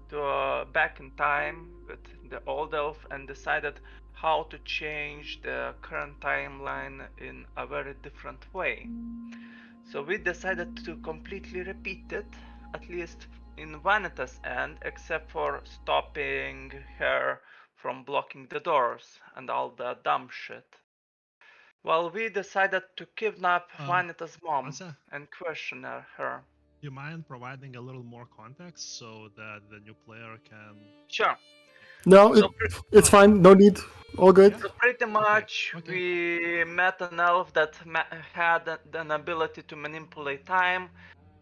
to back in time with the old elf and decided how to change the current timeline in a very different way. So we decided to completely repeat it, at least in Vanita's end, except for stopping her from blocking the doors and all the dumb shit. Well, we decided to kidnap Vanita's mom Ansa, and question her. do you mind providing a little more context so that the new player can? Sure. No, So, it's fine. No need. All good. Yeah. so pretty Okay. much Okay. we met an elf that had an ability to manipulate time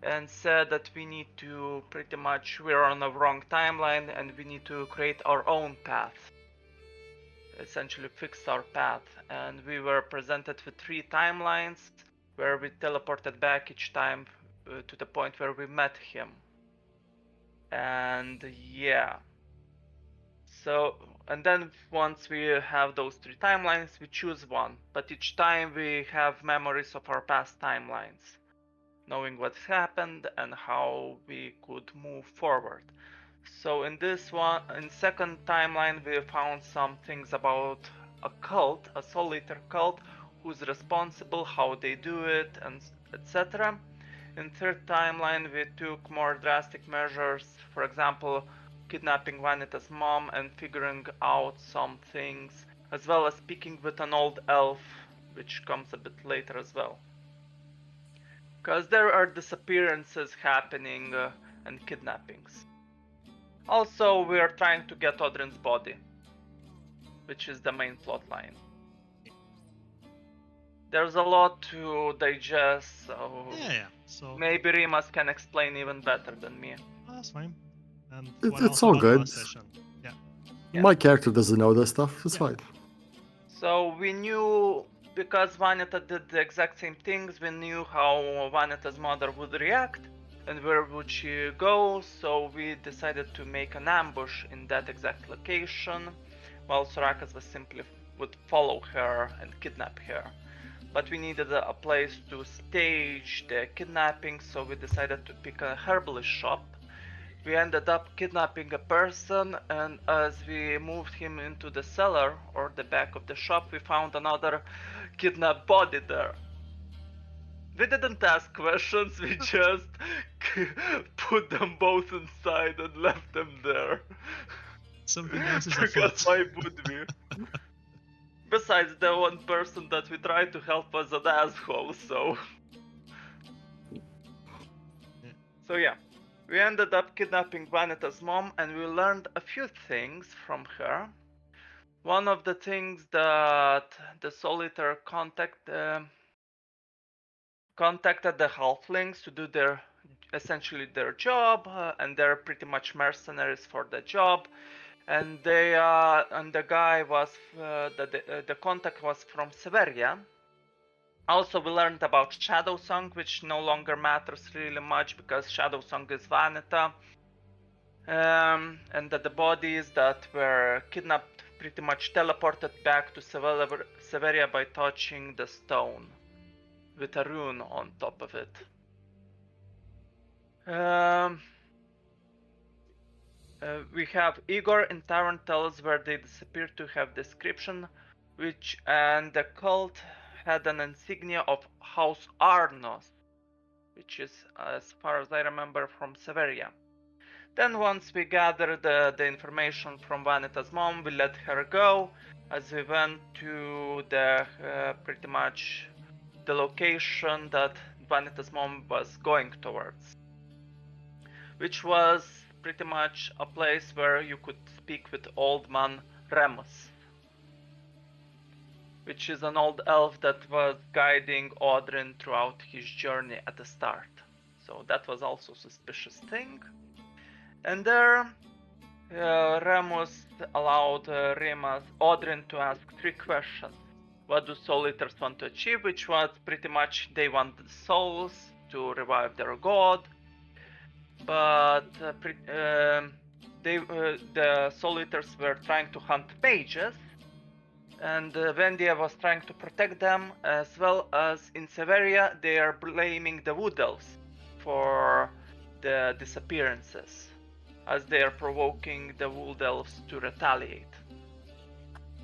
and said that we need to pretty much, we're on a wrong timeline and we need to create our own path. Essentially fix our path. And we were presented with 3 timelines where we teleported back each time to the point where we met him. And yeah. So, and then once we have those 3 timelines, we choose one. But each time we have memories of our past timelines, knowing what happened and how we could move forward. So in this one, in second timeline, we found some things about a cult, a Soul Eater cult, who's responsible, how they do it, and etc. In third timeline, we took more drastic measures, for example, kidnapping Vanita's mom and figuring out some things, as well as speaking with an old elf, which comes a bit later as well. Because there are disappearances happening and kidnappings. Also, we are trying to get Odrin's body, which is the main plot line. There's a lot to digest, so Yeah. So maybe Rimas can explain even better than me. that's fine. And what It's else all about the good. last session? Yeah. Yeah. My character doesn't know this stuff. It's Yeah. fine. So we knew, because Vanita did the exact same things, we knew how Vanita's mother would react and where would she go, so we decided to make an ambush in that exact location, while Sorakas was simply would follow her and kidnap her. But we needed a place to stage the kidnapping, so we decided to pick a herbalist shop. We ended up kidnapping a person, and as we moved him into the cellar or the back of the shop, we found another kidnapped body there. We didn't ask questions, we just put them both inside and left them there. Something else is Because afoot. why would we? Besides, the one person that we tried to help was an asshole, so. Yeah. So yeah. We ended up kidnapping Vanita's mom and we learned a few things from her. One of the things that the Solitaire contacted the halflings to do their essentially their job, and they're pretty much mercenaries for the job. And the guy was the contact was from Severia. Also, we learned about Shadow Song, which no longer matters really much because Shadow Song is Vanita. And that the bodies that were kidnapped pretty much teleported back to Severia by touching the stone with a rune on top of it. We have Igor and Taran tell us where they disappeared to have description, and the cult had an insignia of House Arnos, which is, as far as I remember, from Severia. Then once we gathered the information from Vanita's mom, we let her go as we went to the pretty much the location that Vanita's mom was going towards, which was pretty much a place where you could speak with old man Remus, which is an old elf that was guiding Odrin throughout his journey at the start. So that was also a suspicious thing. And there Remus allowed Odrin to ask 3 questions. What do Soul Eaters want to achieve? Which was pretty much they want the souls to revive their god. But the Soul Eaters were trying to hunt mages, and Vendia was trying to protect them, as well as in Severia they are blaming the Wood Elves for the disappearances. as they are provoking the Wood Elves to retaliate.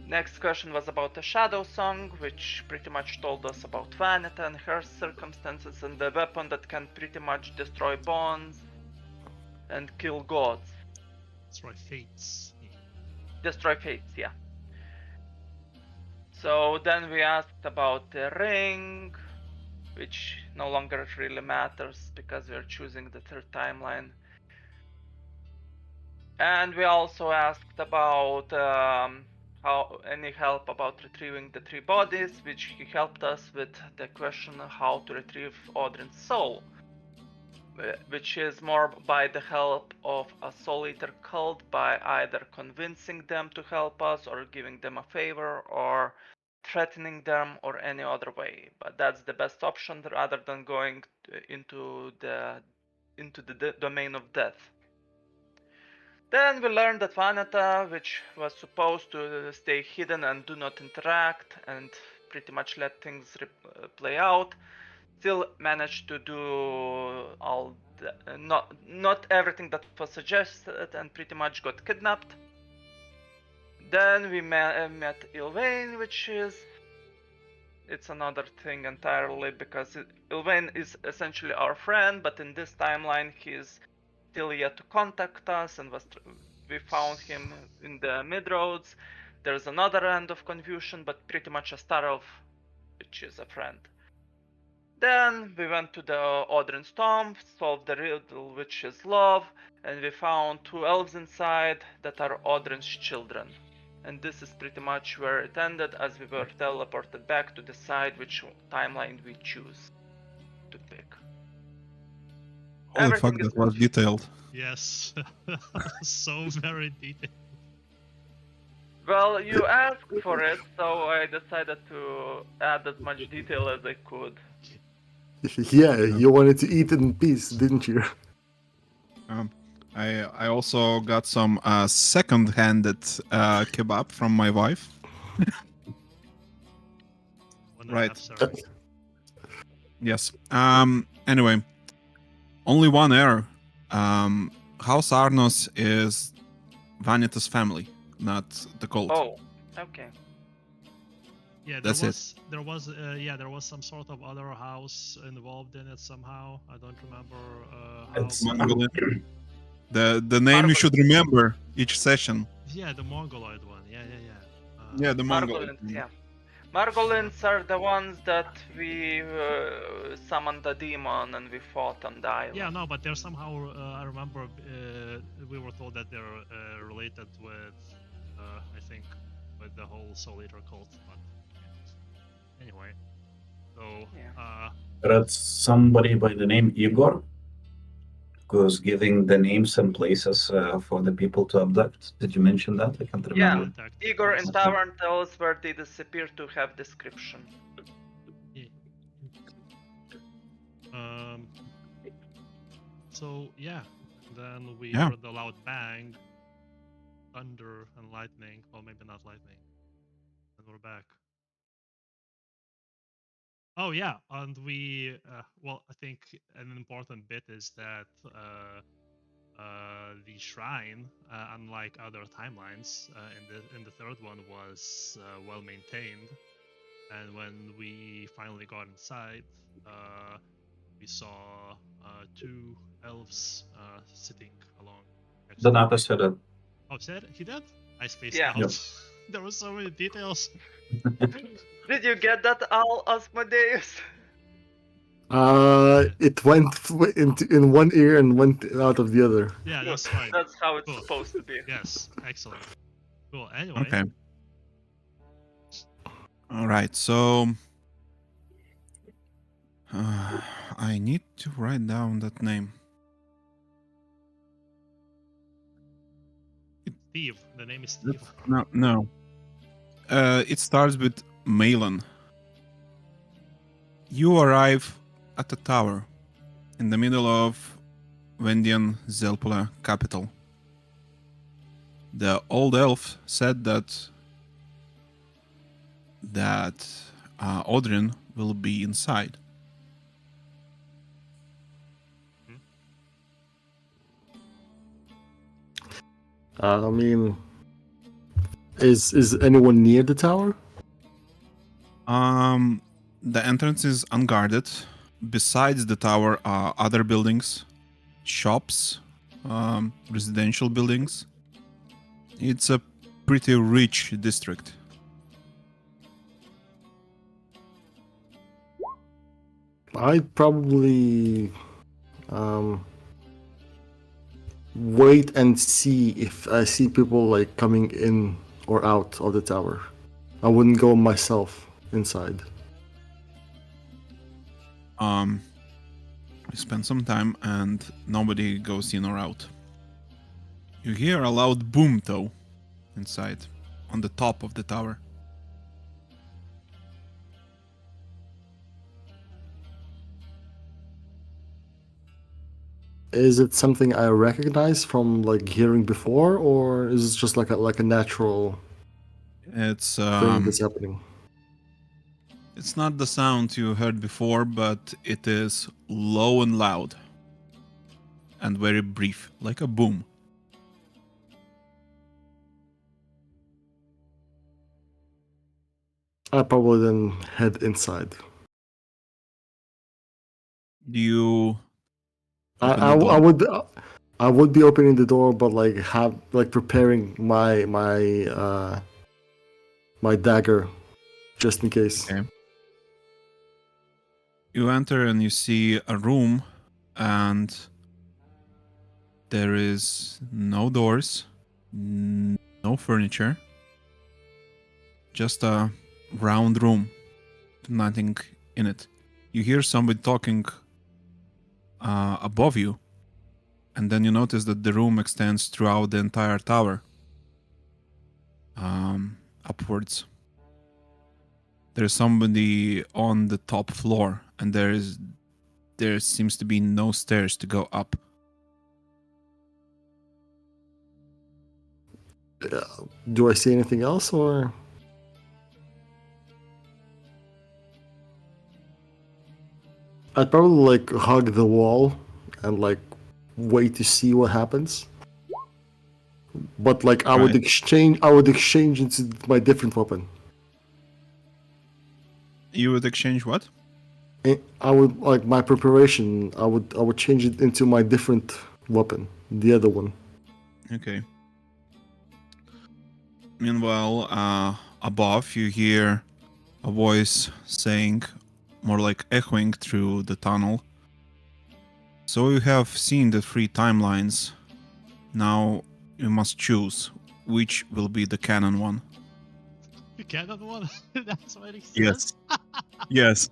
Next question was about the Shadow Song, which pretty much told us about Vanita and her circumstances and the weapon that can pretty much destroy bonds and kill gods. Destroy fates. Destroy fates, yeah. So then we asked about the ring, which no longer really matters because we're choosing the third timeline. And we also asked about how any help about retrieving the 3 bodies, which he helped us with the question how to retrieve Odrin's soul, which is more by the help of a Soul Eater cult, by either convincing them to help us or giving them a favor or threatening them or any other way. But that's the best option rather than going into the domain of death. Then we learned that Vanata, which was supposed to stay hidden and do not interact and pretty much let things play out, still managed to do all not everything that was suggested and pretty much got kidnapped. Then we met Ilvain, which is it's another thing entirely because Ilvain is essentially our friend, but in this timeline he's still yet to contact us and we found him in the mid roads. There's another end of confusion, but pretty much a Starov, which is a friend. Then we went to the Odrin's tomb, solved the riddle, which is love, and we found 2 elves inside that are Odrin's children. And this is pretty much where it ended, as we were teleported back to decide which timeline we choose to pick. Holy Everything fuck, is that was detailed. Yes, so very detailed. Well, you asked for it, so I decided to add as much detail as I could. Yeah, you wanted to eat in peace, didn't you? I also got some second-handed kebab from my wife. Right. Yes. Anyway, only one error. House Arnos is Vanita's family, not the cult. Oh, okay. Yeah, That's it. there was some sort of other house involved in it somehow. I don't remember how. It's- Mongolian. The name you should remember each session. Yeah, the Mongoloid one. Yeah. Yeah, the Mongolian. Margolins, yeah. Margolins are the ones that we summoned the demon and we fought on the island. Yeah, no, but they're somehow. I remember we were told that they're related with, I think, with the whole Soul Eater cult. But anyway, so That's somebody by the name Igor, who's giving the names and places for the people to abduct. Did you mention that? I can't remember. contact. Igor in Yes. Tavern tells where they disappear to have description. So yeah, then we Yeah. heard the loud bang, thunder and lightning. Well, maybe not lightning. And we're back. Oh yeah, and we well, I think an important bit is that the shrine, unlike other timelines, in the third one was well maintained, and when we finally got inside, we saw 2 elves sitting along. Donato said it. Oh, said he did? I spaced Yeah. out. Yep. There were so many details. Did you get that, Al Asmodeus? It went in one ear and went out of the other. Yeah, that's fine. That's how it's Cool. supposed to be. Yes, excellent. Cool. Anyway, Okay. All right. So I need to write down that name. Steve. The name is Steve. No. It starts with Malin. You arrive at the tower in the middle of Vendian Zelpula capital. The old elf said that Odrin will be inside. I mean, is anyone near the tower? The entrance is unguarded. Besides the tower are other buildings, shops, residential buildings. It's a pretty rich district. I'd probably wait and see if I see people like coming in or out of the tower. I wouldn't go myself inside. You spend some time and nobody goes in or out. You hear a loud boom though, inside, on the top of the tower. Is it something I recognize from like hearing before, or is it just like a natural It's thing that's happening? it's not the sound you heard before, but it is low and loud. And very brief, like a boom. I probably then head inside. Do you I, open I, the I door? would I would be opening the door, but like have like preparing my dagger just in case. Okay. You enter and you see a room, and there is no doors, no furniture, just a round room, nothing in it. You hear somebody talking above you, and then you notice that the room extends throughout the entire tower, upwards. There's somebody on the top floor, and there seems to be no stairs to go up. Do I see anything else, or I'd probably like hug the wall and like wait to see what happens. But like I would exchange into my different weapon. You would exchange what? I would like my preparation. I would change it into my different weapon, the other one. Okay. Meanwhile, above you hear a voice saying, more like echoing through the tunnel. So you have seen the three timelines. Now you must choose which will be the canon one. The canon one? That's what he says? Yes. Yes.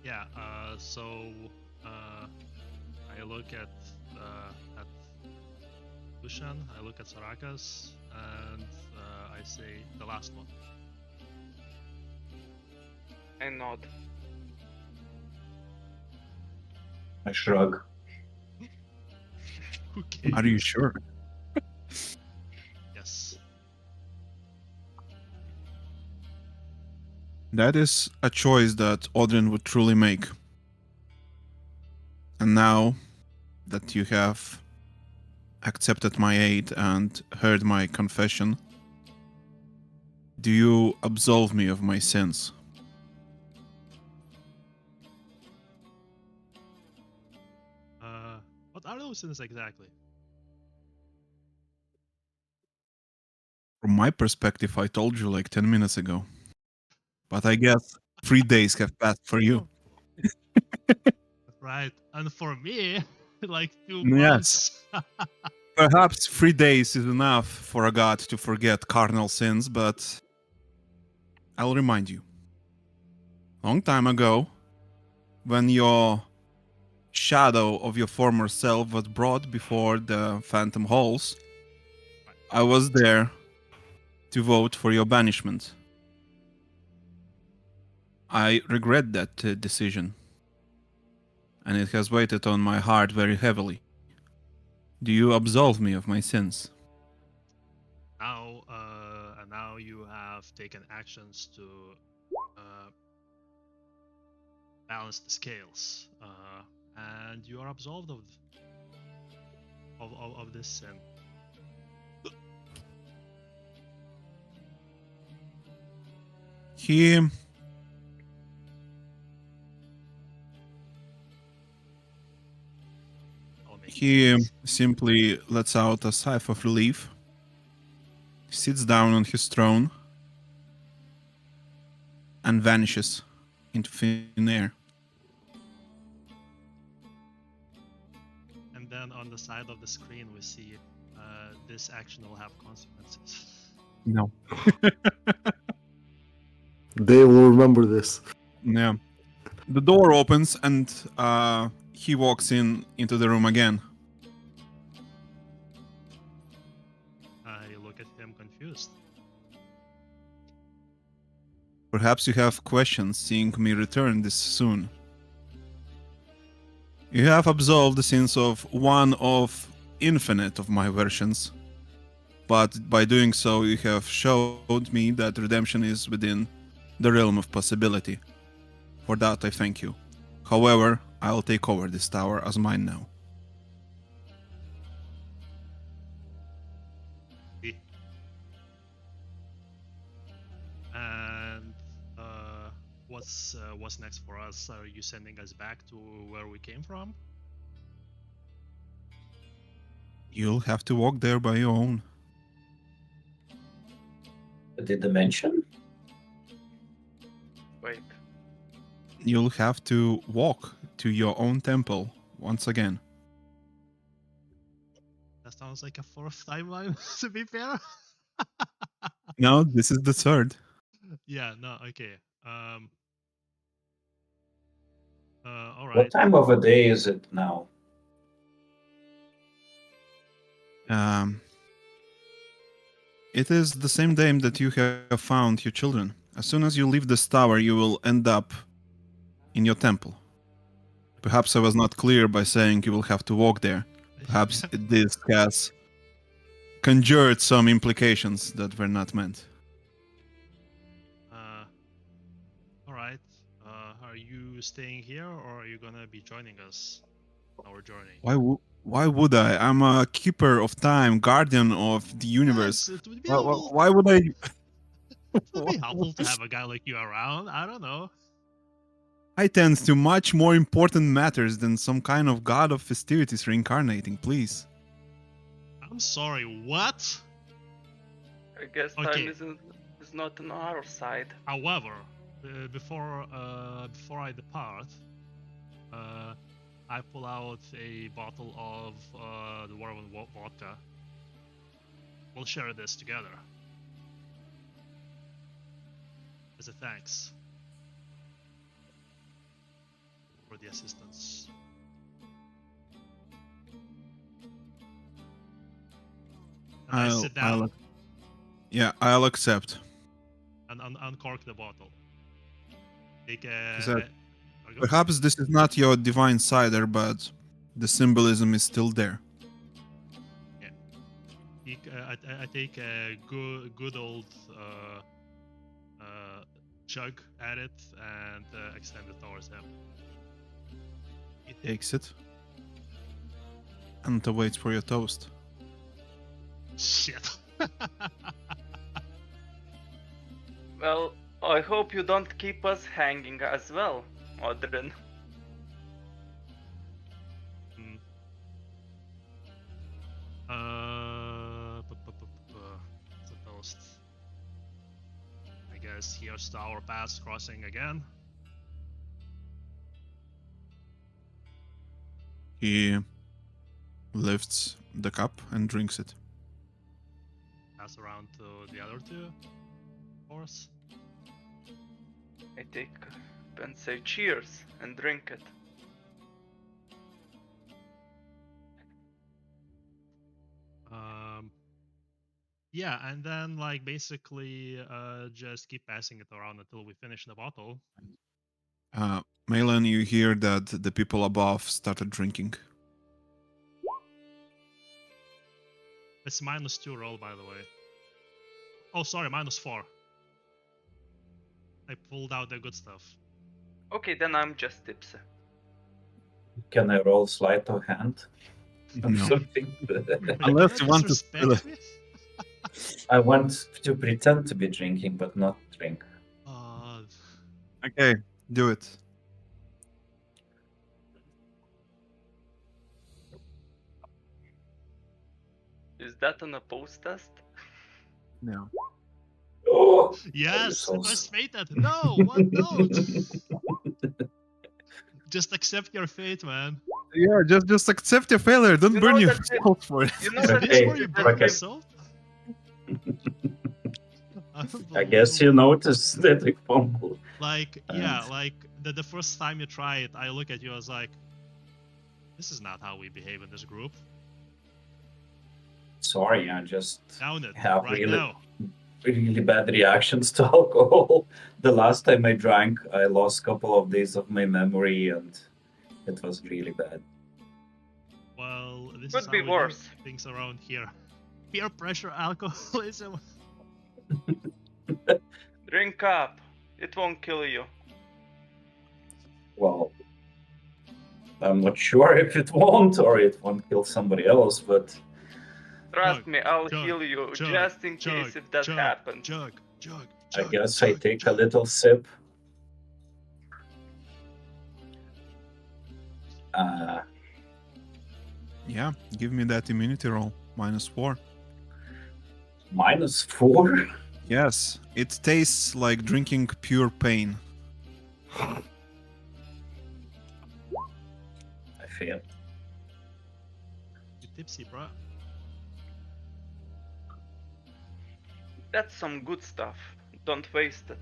Yeah, so I look at Lushan, I look at Sarakas, and I say the last one. I nod. I shrug. Okay. Are you sure? Yes. That is a choice that Odrin would truly make. And now that you have accepted my aid and heard my confession, do you absolve me of my sins? What are those sins exactly? From my perspective, I told you like 10 minutes ago. But I guess 3 days have passed for you. Right, and for me, like 2 Yes. months. Perhaps 3 days is enough for a god to forget carnal sins, but I'll remind you. Long time ago, when your shadow of your former self was brought before the Phantom Halls, I was there to vote for your banishment. I regret that decision, and it has weighted on my heart very heavily. Do you absolve me of my sins? Now you have taken actions to balance the scales, and you are absolved of this sin. He I'll make He notes. simply lets out a sigh of relief, sits down on his throne, and vanishes into thin air. And then on the side of the screen, we see this action will have consequences. No. They will remember this. Yeah. The door opens and he walks into the room again. I look at him confused. Perhaps you have questions seeing me return this soon. You have absolved the sins of one of infinite of my versions, but by doing so you have showed me that redemption is within the realm of possibility. For that I thank you. However, I'll take over this tower as mine now. And what's next for us? Are you sending us back to where we came from? You'll have to walk there by your own. The dimension? Wait. You'll have to walk to your own temple once again. That sounds like a fourth timeline, to be fair. No, this is the third. Yeah, no, okay. All right. What time of the day is it now? It is the same day that you have found your children. As soon as you leave this tower, you will end up in your temple. Perhaps I was not clear by saying you will have to walk there. Perhaps this has conjured some implications that were not meant. All right. Are you staying here, or are you gonna be joining us on our journey? Why would I? I'm a keeper of time, guardian of the universe. Yes, it would be Why, helpful. why would I? It would be helpful to have a guy like you around. I don't know. I tend to much more important matters than some kind of god of festivities reincarnating, please. I'm sorry. What? I guess Okay. time is not on our side. However, before I depart, I pull out a bottle of the Warren vodka. We'll share this together as a thanks for the assistance. And I sit down I'll accept. and uncork the bottle. Take Is that- Go. Perhaps this is not your divine cider, but the symbolism is still there. I take a good old jug at it and extend it towards him. He takes it and waits for your toast. Shit. Well, I hope you don't keep us hanging as well, Odrin. It's a toast. I guess here's to our paths crossing again. He lifts the cup and drinks it. Pass around to the other two, of course. I take and say cheers and drink it. Yeah, and then like basically just keep passing it around until we finish the bottle. Malin, you hear that the people above started drinking. It's -2 roll, by the way. Oh, sorry, -4. I pulled out the good stuff. Okay, then I'm just tipsy. Can I roll sleight of hand or No. something? Are you Unless gonna you want to spill disrespect it. me? I want to pretend to be drinking, but not drink. Okay, do it. Is that an opposed test? No. Oh, Yes, souls. let's made that. No, what? Don't. Just accept your fate, man. Yeah, just accept your failure. Don't You burn know that yourself for it. You know Is that this Okay, where you that burn okay. yourself? I guess you noticed that I fumbled. Like, yeah, And- like the first time you try it, I look at you, I was like, this is not how we behave in this group. Sorry, I just Down it, have right really, now. really bad reactions to alcohol. The last time I drank, I lost a couple of days of my memory, and it was really bad. Well, this Could is be how we worse. do things around here. Peer pressure alcoholism. Drink up. It won't kill you. Well, I'm not sure if it won't or it won't kill somebody else, but Trust Chug, me, I'll chug, heal you chug, just in chug, case if that chug, happens. Chug, chug, I chug, guess I chug, take a chug. little sip. Yeah, give me that immunity roll. -4. -4? Yes, it tastes like drinking pure pain. I fail. You tipsy, bro. That's some good stuff. Don't waste it.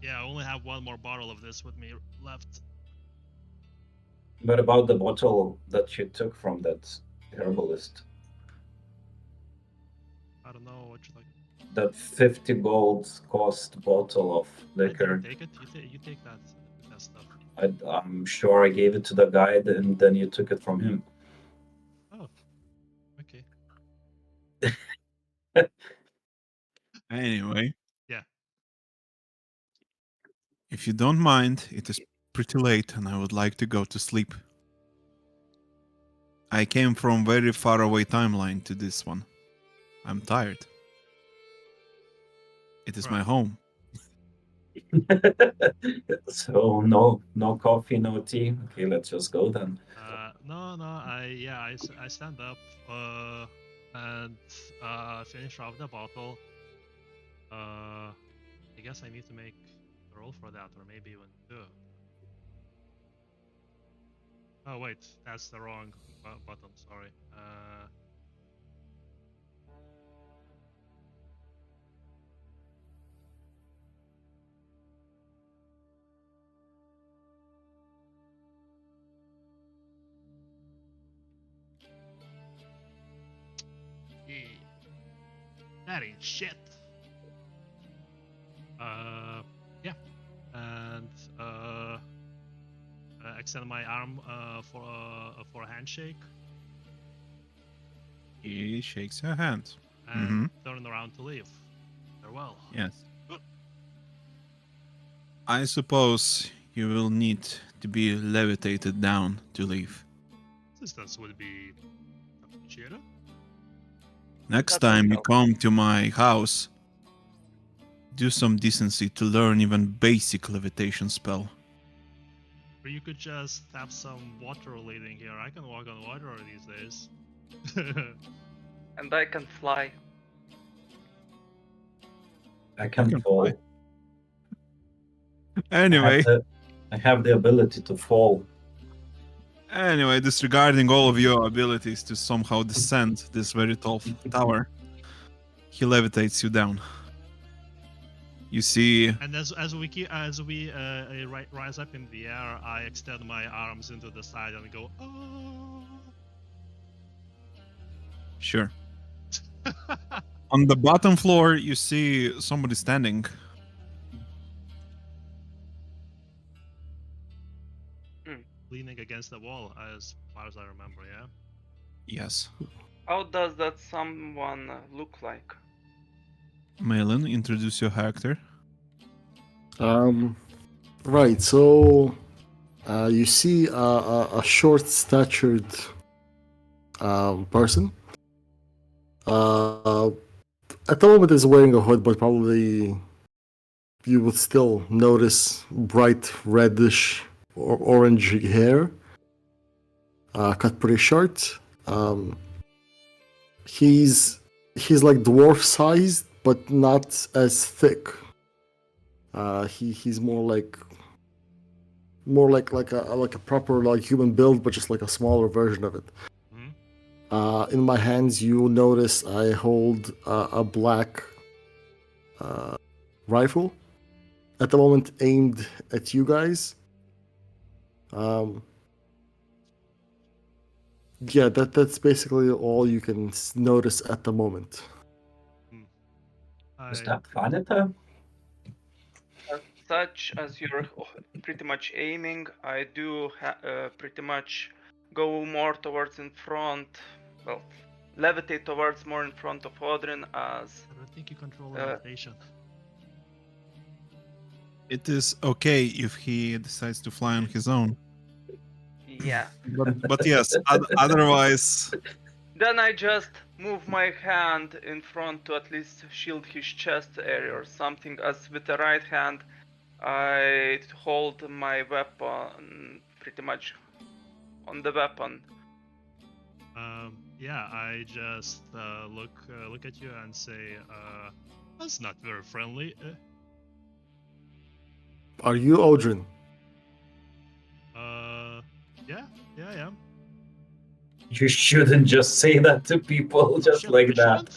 Yeah, I only have one more bottle of this with me left. What about the bottle that you took from that herbalist? I don't know what you like. That 50 gold cost bottle of I liquor. didn't take it. You take that stuff. I'm sure I gave it to the guide and then you took it from him. Oh, okay. Anyway. Yeah. If you don't mind, it is pretty late and I would like to go to sleep. I came from very far away timeline to this one. I'm tired. It is my Right. home. So no coffee, no tea. Okay, let's just go then. No. I stand up and finish off the bottle. I guess I need to make a roll for that, or maybe even two. Oh wait, that's the wrong button. Sorry. Yeah. That ain't shit. Yeah, and extend my arm for a handshake He shakes your hand. and turn around to leave. Farewell. Yes. I suppose you will need to be levitated down to leave. Assistance would be appreciated. Next That would time you help. come to my house, do some decency to learn even basic levitation spell. Or you could just have some water leading here. I can walk on water these days. And I can fly. I can can fall. fly. Anyway, I have the ability to fall. Disregarding all of your abilities to somehow descend this very tall tower, he levitates you down. You see, And as we rise up in the air, I extend my arms into the side and go, oh. sure. On the bottom floor, you see somebody standing. Leaning against the wall, as far as I remember, yeah? Yes. How does that someone look like? Malin, introduce your character. Right, so You see a short-statured person. At the moment, is wearing a hood, but probably you would still notice bright reddish or orange hair, cut pretty short. He's like dwarf-sized, but not as thick. He's more like a proper like human build, but just like a smaller version of it. In my hands, you notice I hold a black rifle, at the moment aimed at you guys. Yeah, that's basically all you can notice at the moment. Is that Vanita? As such as you're pretty much aiming, I do pretty much go more towards in front. Well, levitate towards more in front of Odrin as. I don't think you control Uh, levitation. It is okay if he decides to fly on his own. Yeah. But yes, otherwise, Then I just move my hand in front to at least shield his chest area or something, as with the right hand I hold my weapon pretty much on the weapon. Yeah, I just look at you and say, that's not very friendly. Are you Odrin? Yeah, I am. You shouldn't just say that to people just Shouldn't- like I that.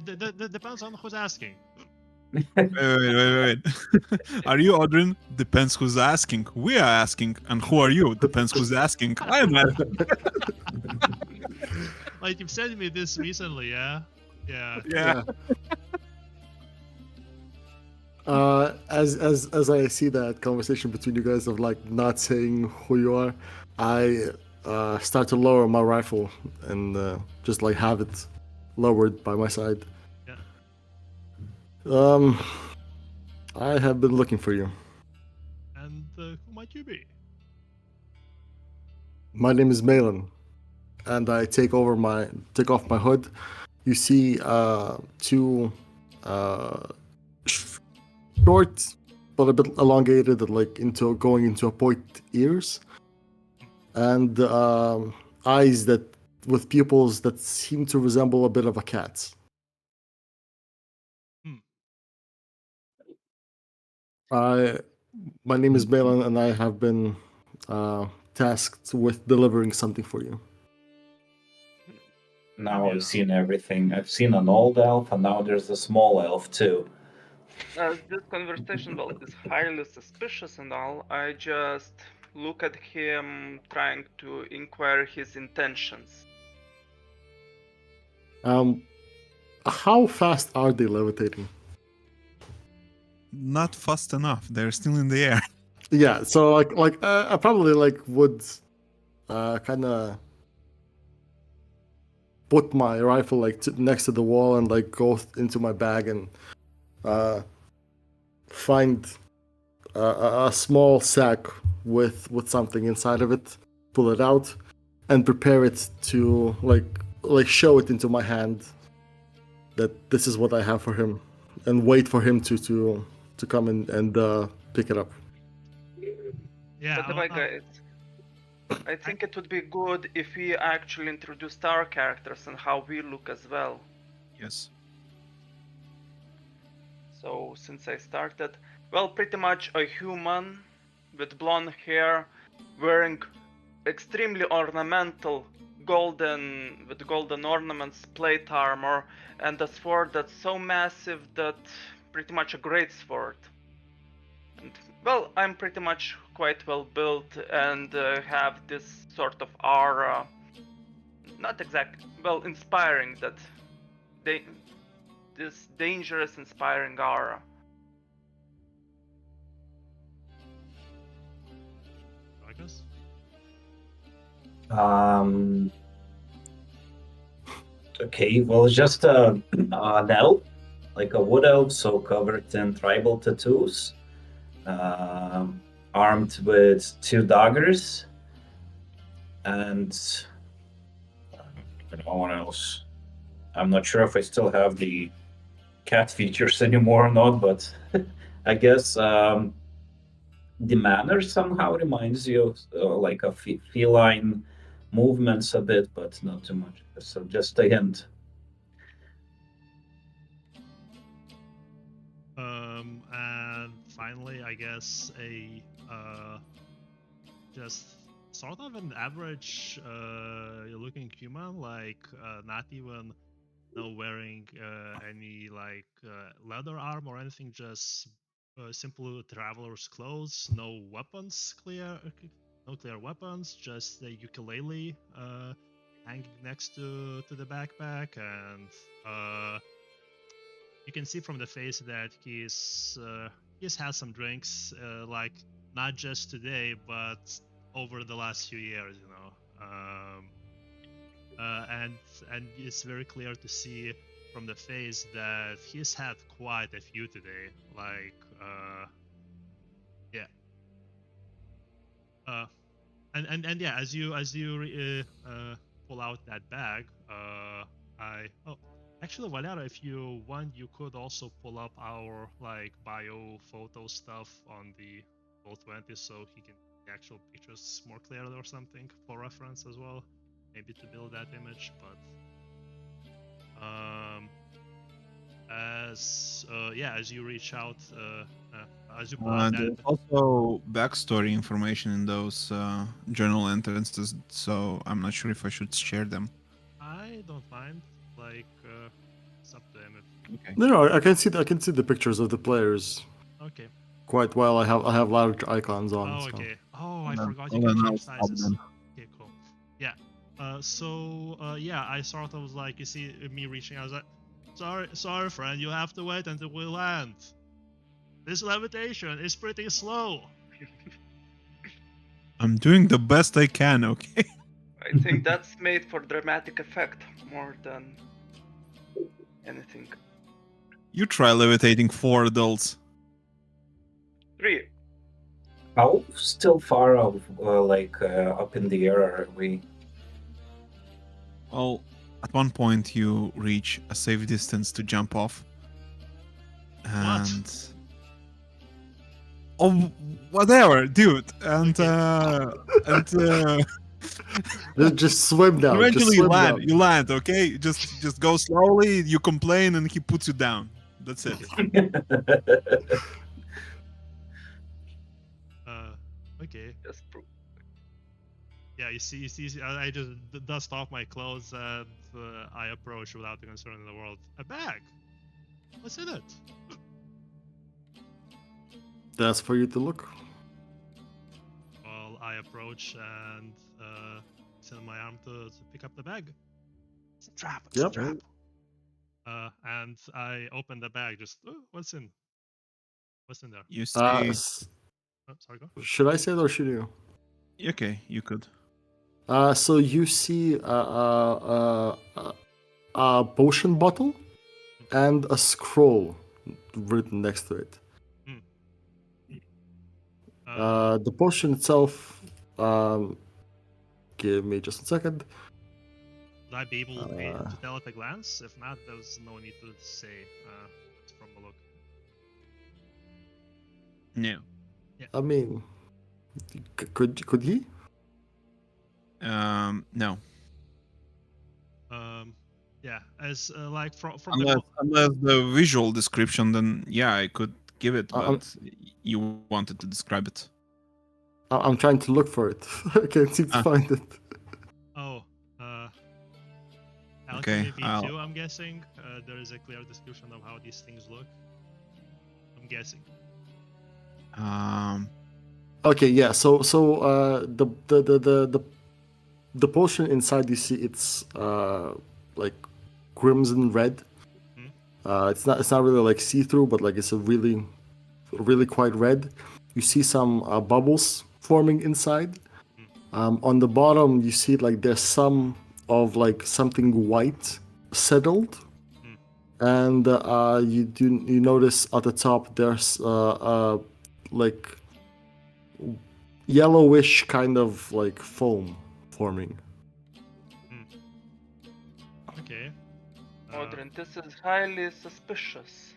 shouldn't? Depends on who's asking. wait. Are you Odrin? Depends who's asking. We are asking. And who are you? Depends who's asking. I am asking. Like, you've said me this recently, yeah? Yeah. Yeah. As I see that conversation between you guys of like not saying who you are, I start to lower my rifle and just like have it lowered by my side. Yeah. I have been looking for you. And who might you be? My name is Malin, and I take off my hood. You see two short but a bit elongated, like going into a point ears, and eyes that with pupils that seem to resemble a bit of a cat's. My name is Balin, and I have been tasked with delivering something for you. Now Yeah. I've seen everything. I've seen an old elf, and now there's a small elf too. As this conversation is highly suspicious and all, I just look at him trying to inquire his intentions. How fast are they levitating? Not fast enough. They're still in the air. Yeah, so I probably would kind of put my rifle next to the wall and go into my bag and find a small sack with something inside of it, pull it out, and prepare it to show it into my hand that this is what I have for him, and wait for him to come in and pick it up. Yeah. By the way, guys, I think it would be good if we actually introduced our characters and how we look as well. Yes. So since I started, well, pretty much a human with blonde hair, wearing extremely ornamental with golden ornaments, plate armor, and a sword that's so massive that pretty much a great sword. And well, I'm pretty much quite well built and have this sort of aura, not exactly, well, inspiring, that this dangerous, inspiring aura. Marcus? Okay, well, it's just an elf, like a wood elf, so covered in tribal tattoos. armed with 2 daggers, and no one else. I'm not sure if I still have the cat features anymore or not, but I guess the manner somehow reminds you of like a feline movements a bit, but not too much. So just a hint. And finally, I guess a just sort of an average looking human, like not even wearing any like leather arm or anything, just simple traveler's clothes, no weapons, no clear weapons, just a ukulele hanging next to the backpack, and you can see from the face that he's had some drinks, like not just today, but over the last few years, you know. And it's very clear to see from the face that he's had quite a few today. Like, yeah. And yeah, as you pull out that bag, actually, Valera, if you want, you could also pull up our like bio photo stuff on the Roll20, so he can see the actual pictures more clearly or something for reference as well, maybe to build that image. But as you reach out, as you pull out that. There's also backstory information in those journal entrances, so I'm not sure if I should share them. I don't mind. Like, it's up to him. Okay. No, I can see the pictures of the players Okay. quite well. I have large icons on. Oh, so. okay. Oh, I No, forgot well, you can then I'll change stop sizes. then. Okay, cool. Yeah. Yeah, I sort of was like, you see me reaching out, I was like, sorry, friend, you have to wait until we land. This levitation is pretty slow. I'm doing the best I can, okay? I think that's made for dramatic effect more than anything. You try levitating 4 adults. 3. How still far up, up in the air are we? Well, at one point you reach a safe distance to jump off. And... Oh, whatever, dude. And Just swim down. eventually just swim down. you land, okay? Just go slowly, you complain and he puts you down. That's it. Okay. Just Yeah, you see, I just dust off my clothes and I approach without the concern in the world. A bag. What's in it? That's for you to look. Well, I approach and send my arm to pick up the bag. It's a trap. It's a trap. And I open the bag. Just what's in? What's in there? You see... sorry, go. Should I say it or should you? Okay, you could. So you see a potion bottle and a scroll written next to it. The potion itself, give me just a second. Would I be able to tell at a glance? If not, there's no need to say from the look. No. Yeah. I mean, could he? No. Yeah, as like from unless the visual description, then yeah, I could give it, but you wanted to describe it. I'm trying to look for it. I can't seem to find it. Oh, okay. V2, I'm guessing there is a clear description of how these things look. I'm guessing. Okay, yeah. So the potion inside, you see, it's like crimson red. It's not really like see through, but like it's a really quite red. You see some bubbles forming inside. On the bottom, you see like there's some of like something white settled, and you notice at the top there's like yellowish kind of like foam forming. Okay. Odrin, this is highly suspicious.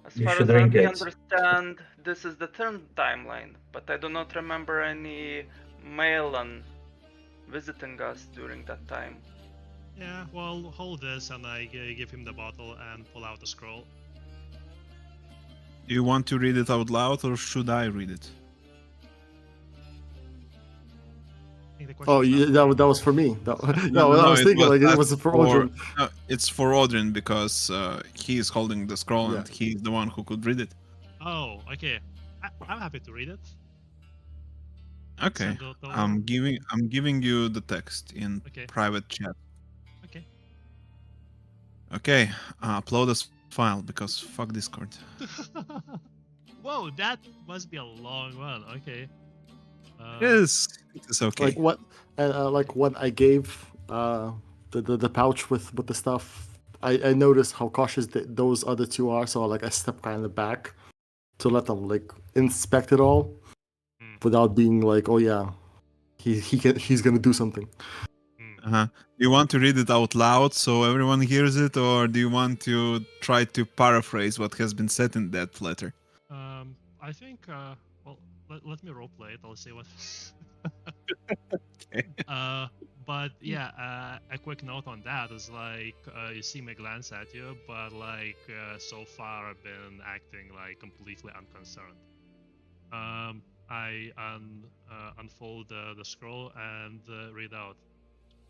As You far should as I drink it. understand, this is the third timeline, but I do not remember any Malon visiting us during that time. Yeah, well, hold this, and I give him the bottle and pull out the scroll. Do you want to read it out loud or should I read it? I think the question Oh, was yeah, not that was for me. That, No, I no, was it thinking was like it not was for Odrin. No, it's for Odrin because he is holding the scroll Yeah. and he's the one who could read it. Oh, okay. I'm happy to read it. Okay, Send it over. I'm giving you the text in Okay. private chat. Okay. Okay, upload this file because fuck Discord. Whoa, that must be a long one. Okay. Yes, it's okay. Like what, and like when I gave the pouch with the stuff, I noticed how cautious those other two are. So like I stepped kind of back to let them like inspect it all, without being like, oh yeah, he's gonna do something. Do you want to read it out loud so everyone hears it, or do you want to try to paraphrase what has been said in that letter? I think. Well, let me roleplay it. I'll see what. Okay. But yeah, a quick note on that is like you see me glance at you, but like so far I've been acting like completely unconcerned. I unfold the scroll and read out.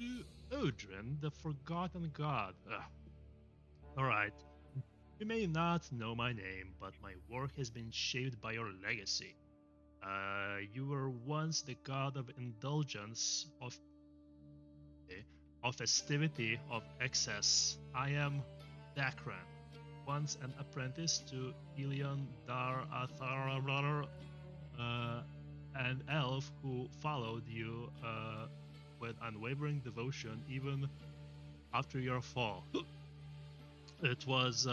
To Odrin, the Forgotten God. All right. You may not know my name, but my work has been shaped by your legacy. You were once the god of indulgence, of festivity, of excess. I am Dakran, once an apprentice to Ilion Dar Athar, an elf who followed you with unwavering devotion even after your fall. It was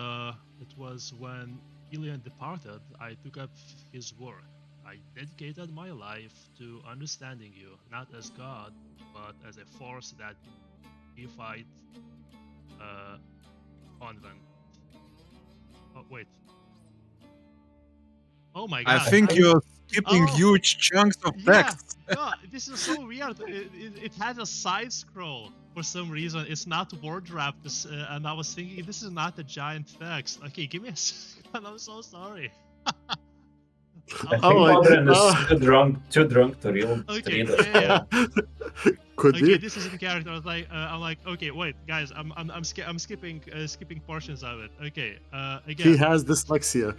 when Ilion departed, I took up his work. I dedicated my life to understanding you, not as God, but as a force that defied convent. Oh wait. Oh my I god. think you're skipping Oh, huge chunks of yeah. text. No, this is so weird. It has a side scroll for some reason. It's not word wrapped, and I was thinking this is not a giant text. Okay, give me a second. I'm so sorry. I think Oh, Odrin is too drunk to Okay, read it. yeah. Could Okay, be. this is in character. I was like, I'm like, okay, wait, guys, I'm skipping portions of it. Okay, He again. has dyslexia.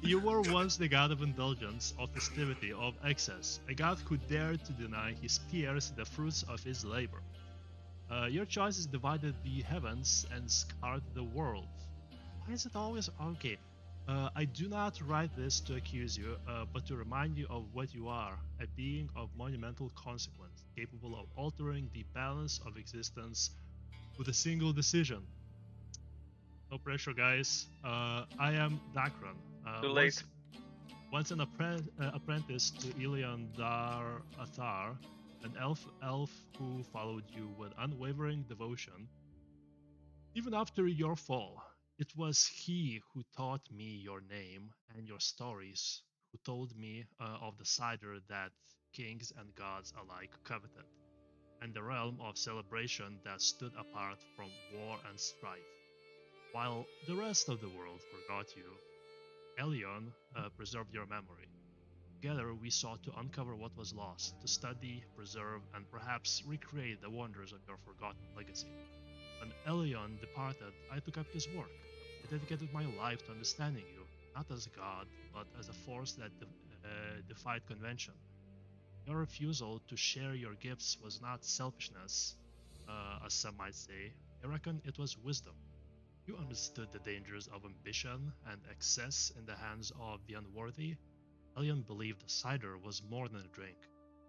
You were once the god of indulgence, of festivity, of excess, a god who dared to deny his peers the fruits of his labor. Your choices divided the heavens and scarred the world. Why is it always okay? I do not write this to accuse you, but to remind you of what you are, a being of monumental consequence, capable of altering the balance of existence with a single decision. No pressure, guys. I am Dakran. Too late. Once an apprentice to Ilion Dar Athar, an elf who followed you with unwavering devotion, even after your fall. It was he who taught me your name and your stories, who told me of the cider that kings and gods alike coveted, and the realm of celebration that stood apart from war and strife. While the rest of the world forgot you, Elion preserved your memory. Together, we sought to uncover what was lost, to study, preserve, and perhaps recreate the wonders of your forgotten legacy. When Elion departed, I took up his work. I dedicated my life to understanding you, not as a god, but as a force that defied convention. Your refusal to share your gifts was not selfishness, as some might say. I reckon it was wisdom. You understood the dangers of ambition and excess in the hands of the unworthy. Elion believed cider was more than a drink.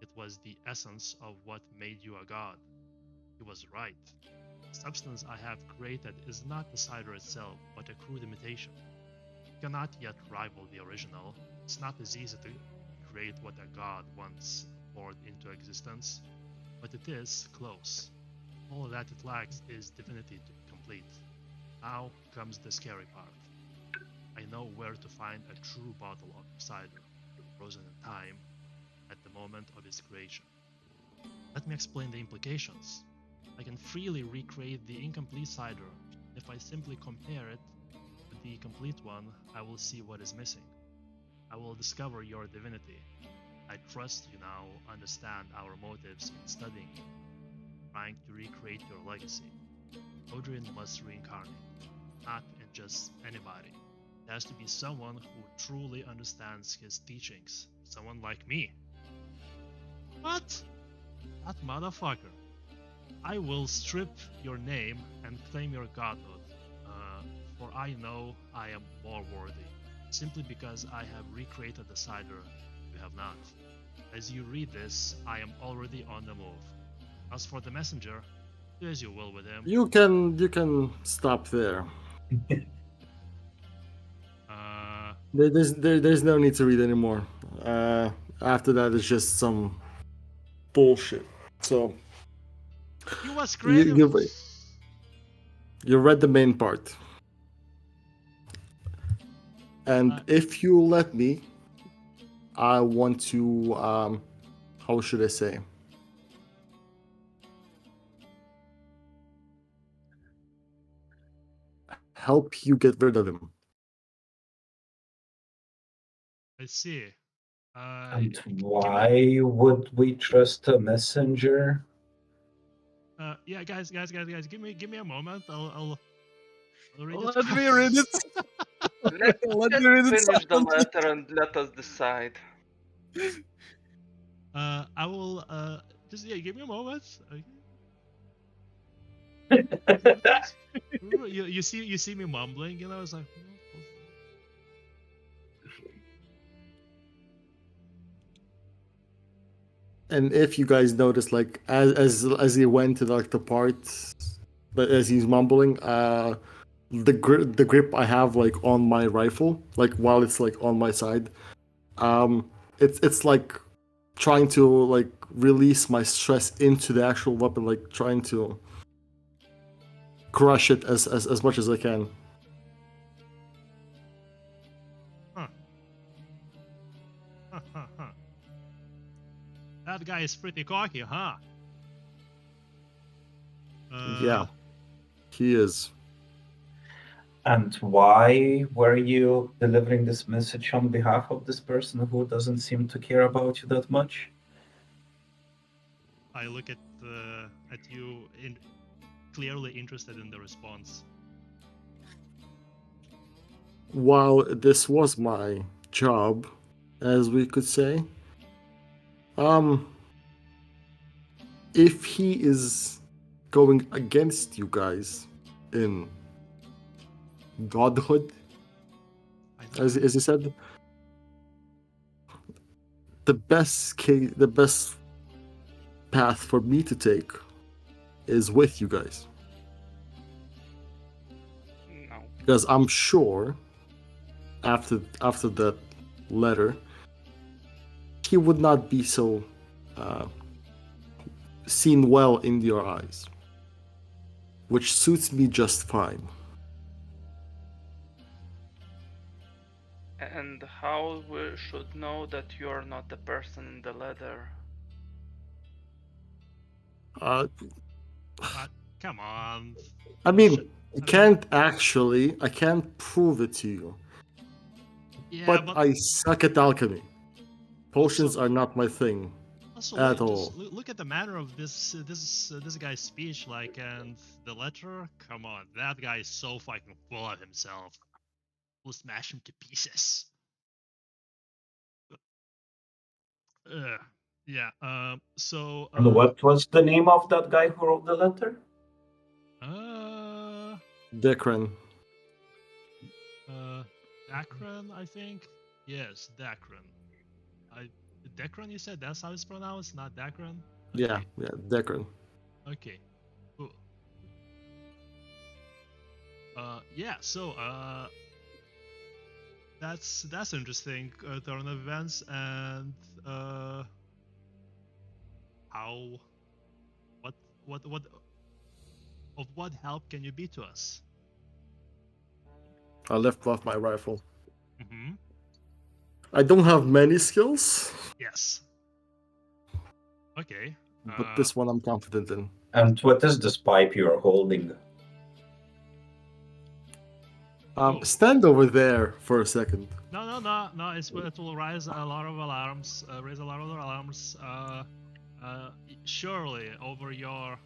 It was the essence of what made you a god. He was right. The substance I have created is not the cider itself, but a crude imitation. It cannot yet rival the original. It's not as easy to recreate what a god once poured into existence, but it is close. All that it lacks is divinity to be complete. Now comes the scary part. I know where to find a true bottle of cider, frozen in time, at the moment of its creation. Let me explain the implications. I can freely recreate the incomplete cider. If I simply compare it with the complete one, I will see what is missing. I will discover your divinity. I trust you now understand our motives in studying you, trying to recreate your legacy. Odrin must reincarnate, not in just anybody. It has to be someone who truly understands his teachings. Someone like me. What? That motherfucker. I will strip your name and claim your godhood, for I know I am more worthy, simply because I have recreated the cider you have not. As you read this, I am already on the move. As for the messenger, do as you will with him. You can stop there. There's no need to read anymore. After that, it's just some bullshit. So You was creative. You read the main part, and if you let me, I want to how should I say? Help you get rid of him. I see. And why would we trust a messenger? Yeah, guys, give me a moment. I'll read it. Let me read it. Let's finish the letter and let us decide. I will just give me a moment. You see me mumbling, you know, it's like And if you guys notice, like as he went to like the part, but as he's mumbling, the grip I have like on my rifle, like while it's like on my side, it's like trying to like release my stress into the actual weapon, like trying to crush it as much as I can. Huh. That guy is pretty cocky, huh? Yeah, he is. And why were you delivering this message on behalf of this person who doesn't seem to care about you that much? I look at you clearly interested in the response. While this was my job, as we could say, if he is going against you guys in godhood, as he said, the best path for me to take is with you guys. No. Because I'm sure after that letter, he would not be so seen well in your eyes, which suits me just fine. And how we should know that you're not the person in the letter? Come on. I mean, I can't prove it to you. Yeah, but I suck at alchemy. Potions are not my thing at all. Look at the manner of this guy's speech, like, and the letter. Come on, that guy is so fucking full of himself. We'll smash him to pieces. Yeah. So. And what was the name of that guy who wrote the letter? Dekran. Dakran, I think. Yes, Dakran. Dekran, you said that's how it's pronounced, not Dakran? Okay. Yeah, Dekran. Okay, cool. Yeah, so, That's interesting turn of events. And how what of what help can you be to us? I left off my rifle. Mm-hmm. I don't have many skills, Yes. Okay. but this one I'm confident in. And what is this pipe you're holding? Oh. Stand over there for a second. No. It will raise a lot of alarms. Surely over your.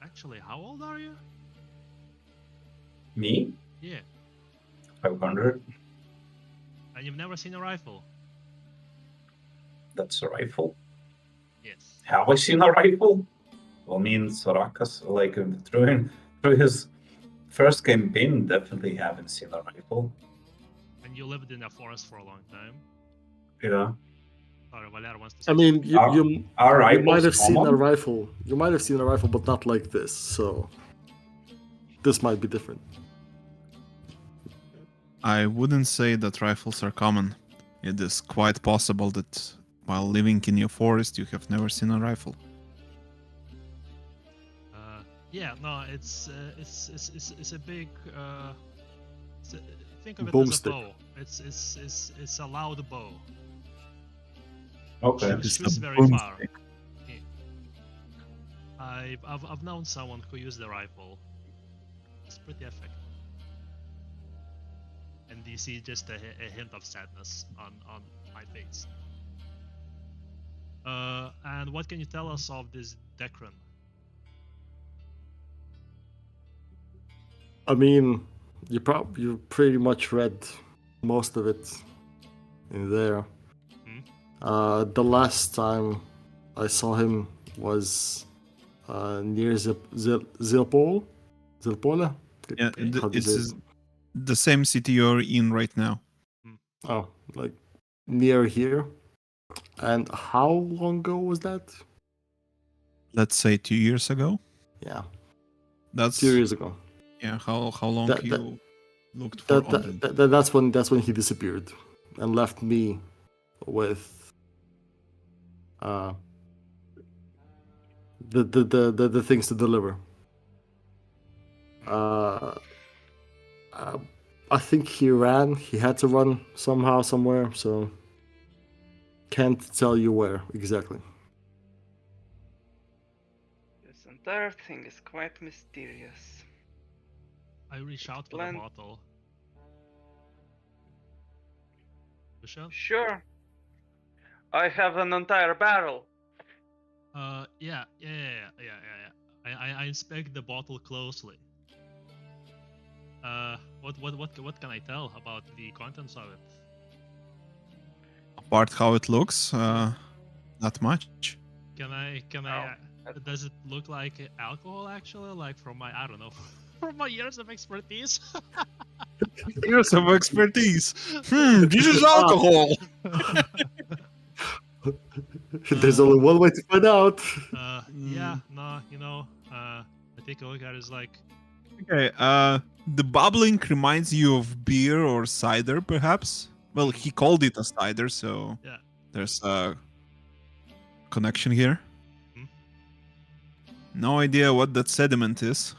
Actually, how old are you? Me? Yeah. 500? And you've never seen a rifle? That's a rifle. Yes. Have I seen a rifle? Well, me and Sorakas, like through his first campaign, definitely haven't seen a rifle. And you lived in a forest for a long time. Yeah. Sorry, Valer wants to say I mean, Are you might rifles have seen a common? rifle. You might have seen a rifle, but not like this. So this might be different. I wouldn't say that rifles are common. It is quite possible that while living in your forest, you have never seen a rifle. Yeah, no, it's a big. Think of it Boomstick. as a bow. It's a loud bow. Okay. Shoots very far. Yeah. I've known someone who used the rifle. It's pretty effective. And you see just a hint of sadness on my face. And what can you tell us of this Decran? I mean, you pretty much read most of it in there. The last time I saw him was near Zilpole. Yeah, How do you say it's it? the same city you're in right now. Oh, like near here. And how long ago was that? Let's say 2 years ago. Yeah, That's 2 years ago. Yeah, how long That- you looked for Odrin? That's when he disappeared and left me with the things to deliver. I think he ran. He had to run somehow, somewhere. So can't tell you where exactly. This entire thing is quite mysterious. I reach out for the bottle. Michelle? Sure. I have an entire barrel. Yeah. I inspect the bottle closely. What can I tell about the contents of it? Apart how it looks, not much. Can I? Does it look like alcohol actually? Like from my, I don't know, from my years of expertise? Years of expertise. This is alcohol. There's only one way to find out. Yeah, no, I take a look at it, it's like, Okay, the bubbling reminds you of beer or cider, perhaps. Well, he called it a cider, so yeah. there's a connection here. Hmm. No idea what that sediment is,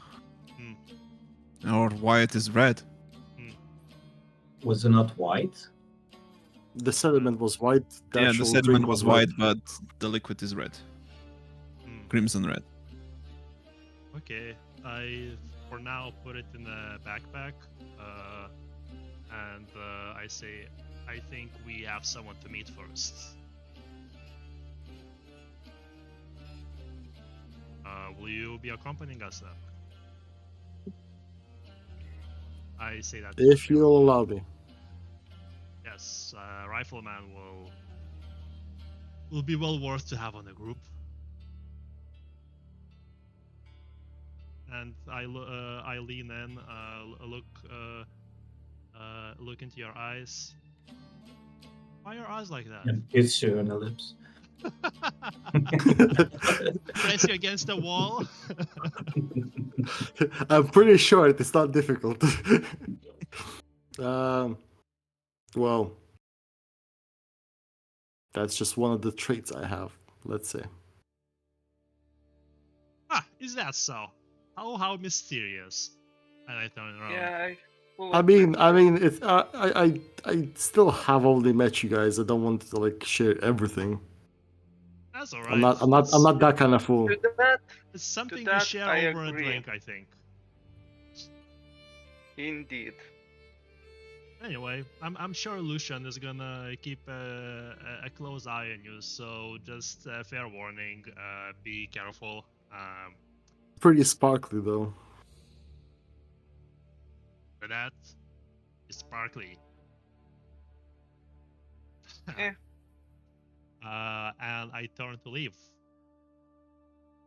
or why it is red. Was it not white? The sediment was white. Yeah, the sediment was white, but the liquid is red. Crimson red. Okay, I for now put it in a backpack, and I say, I think we have someone to meet first. Will you be accompanying us then? I say that. If you'll allow me. Yes, Rifleman will be well worth to have on the group. And I lean in, look into your eyes. Why are your eyes like that? And kiss you on the lips. Press you against the wall. I'm pretty sure it's not difficult. Well, that's just one of the traits I have, let's say. Ah, is that so? How mysterious. And I turn around. Yeah, full I of mean, mystery. it's I still have only met you guys. I don't want to like share everything. That's alright. I'm not that kind of fool. To that, It's something we that share I over a agree. drink, I think. Indeed. Anyway, I'm sure Lucian is gonna keep a close eye on you, so just fair warning, be careful. Pretty sparkly though. For that, it's sparkly. Eh. And I turn to leave.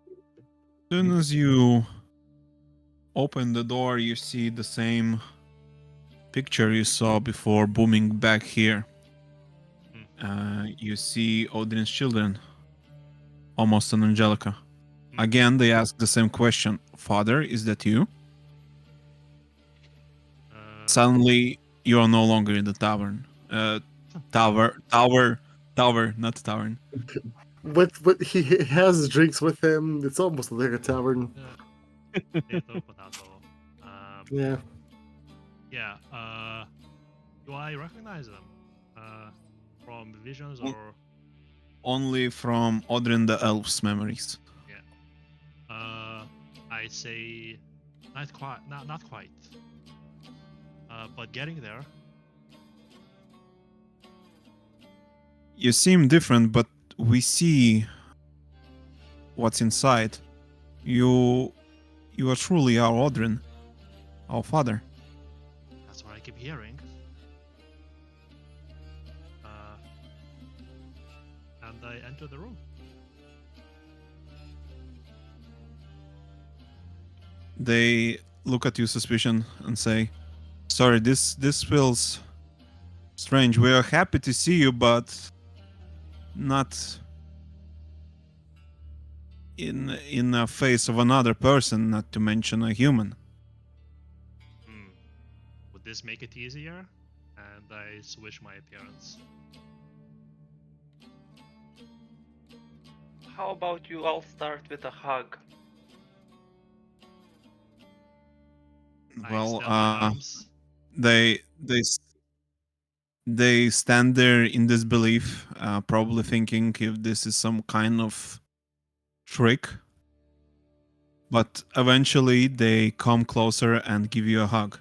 As soon as you open the door, you see the same picture you saw before booming back here. You see Odrin's children, almost an Angelica. Again, they ask the same question. Father, is that you? Suddenly, you are no longer in the tavern. Tower, not tavern. But he has drinks with him. It's almost like a tavern. Potato, potato. Yeah. Yeah. Do I recognize them? From visions or? Only from Odrin the Elf's memories. I say, not quite. Not quite. But getting there. You seem different, but we see what's inside. You are truly our Odrin, our father. That's what I keep hearing. And I enter the room. They look at you suspicion and say, "Sorry, this feels strange. We are happy to see you, but not in the face of another person, not to mention a human." Would this make it easier? And I switch my appearance. How about you all start with a hug? I Well, extend my arms. they stand there in disbelief, probably thinking if this is some kind of trick. But eventually, they come closer and give you a hug.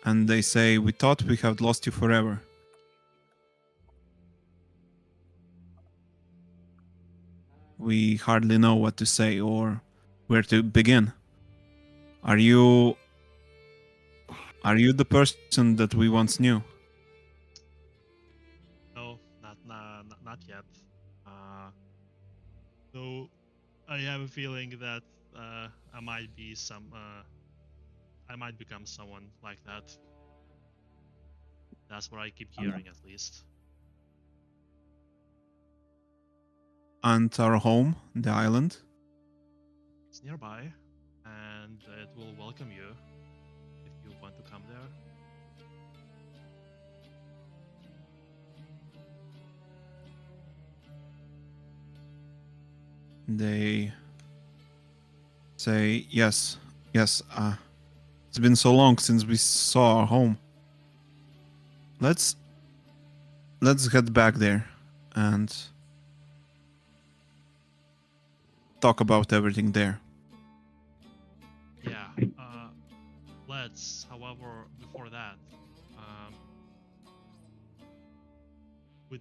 And they say, "We thought we had lost you forever." We hardly know what to say or where to begin. Are you the person that we once knew? No, not yet. So I have a feeling that I might be I might become someone like that. That's what I keep hearing, at least. And our home, the island? It's nearby, and it will welcome you if you want to come there. They say, yes, it's been so long since we saw our home. Let's head back there and talk about everything there. Yeah, let's. However, before that, we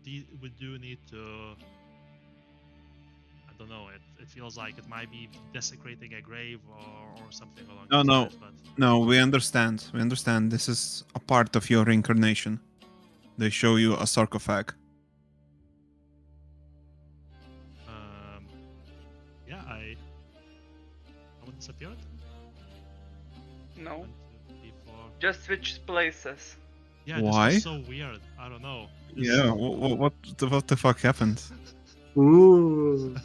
do need to. I don't know. It feels like it might be desecrating a grave or something along those lines. But No, we understand. We understand. This is a part of your reincarnation. They show you a sarcophag. Yeah, I disappeared. No. 1, 2, 3, 4. Just switch places. Yeah, Why? this was so weird. I don't know. Yeah, what the fuck happened? Ooh.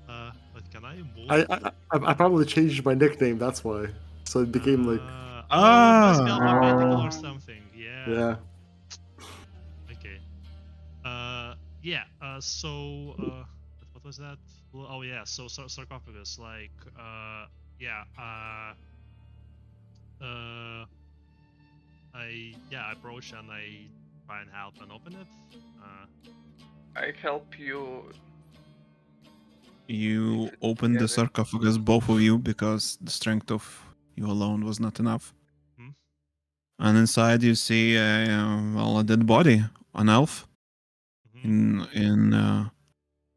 But can I move? I probably changed my nickname. That's why. So it became like. Oh, it must be alphabetical Ah. or something. Yeah. Yeah. Okay. Yeah. What was that? Oh yeah. So sarcophagus. Like. Yeah. I approach and I try and help and open it. I help you. You open the sarcophagus, both of you, because the strength of you alone was not enough. Hmm? And inside you see a dead body, an elf, Mm-hmm. in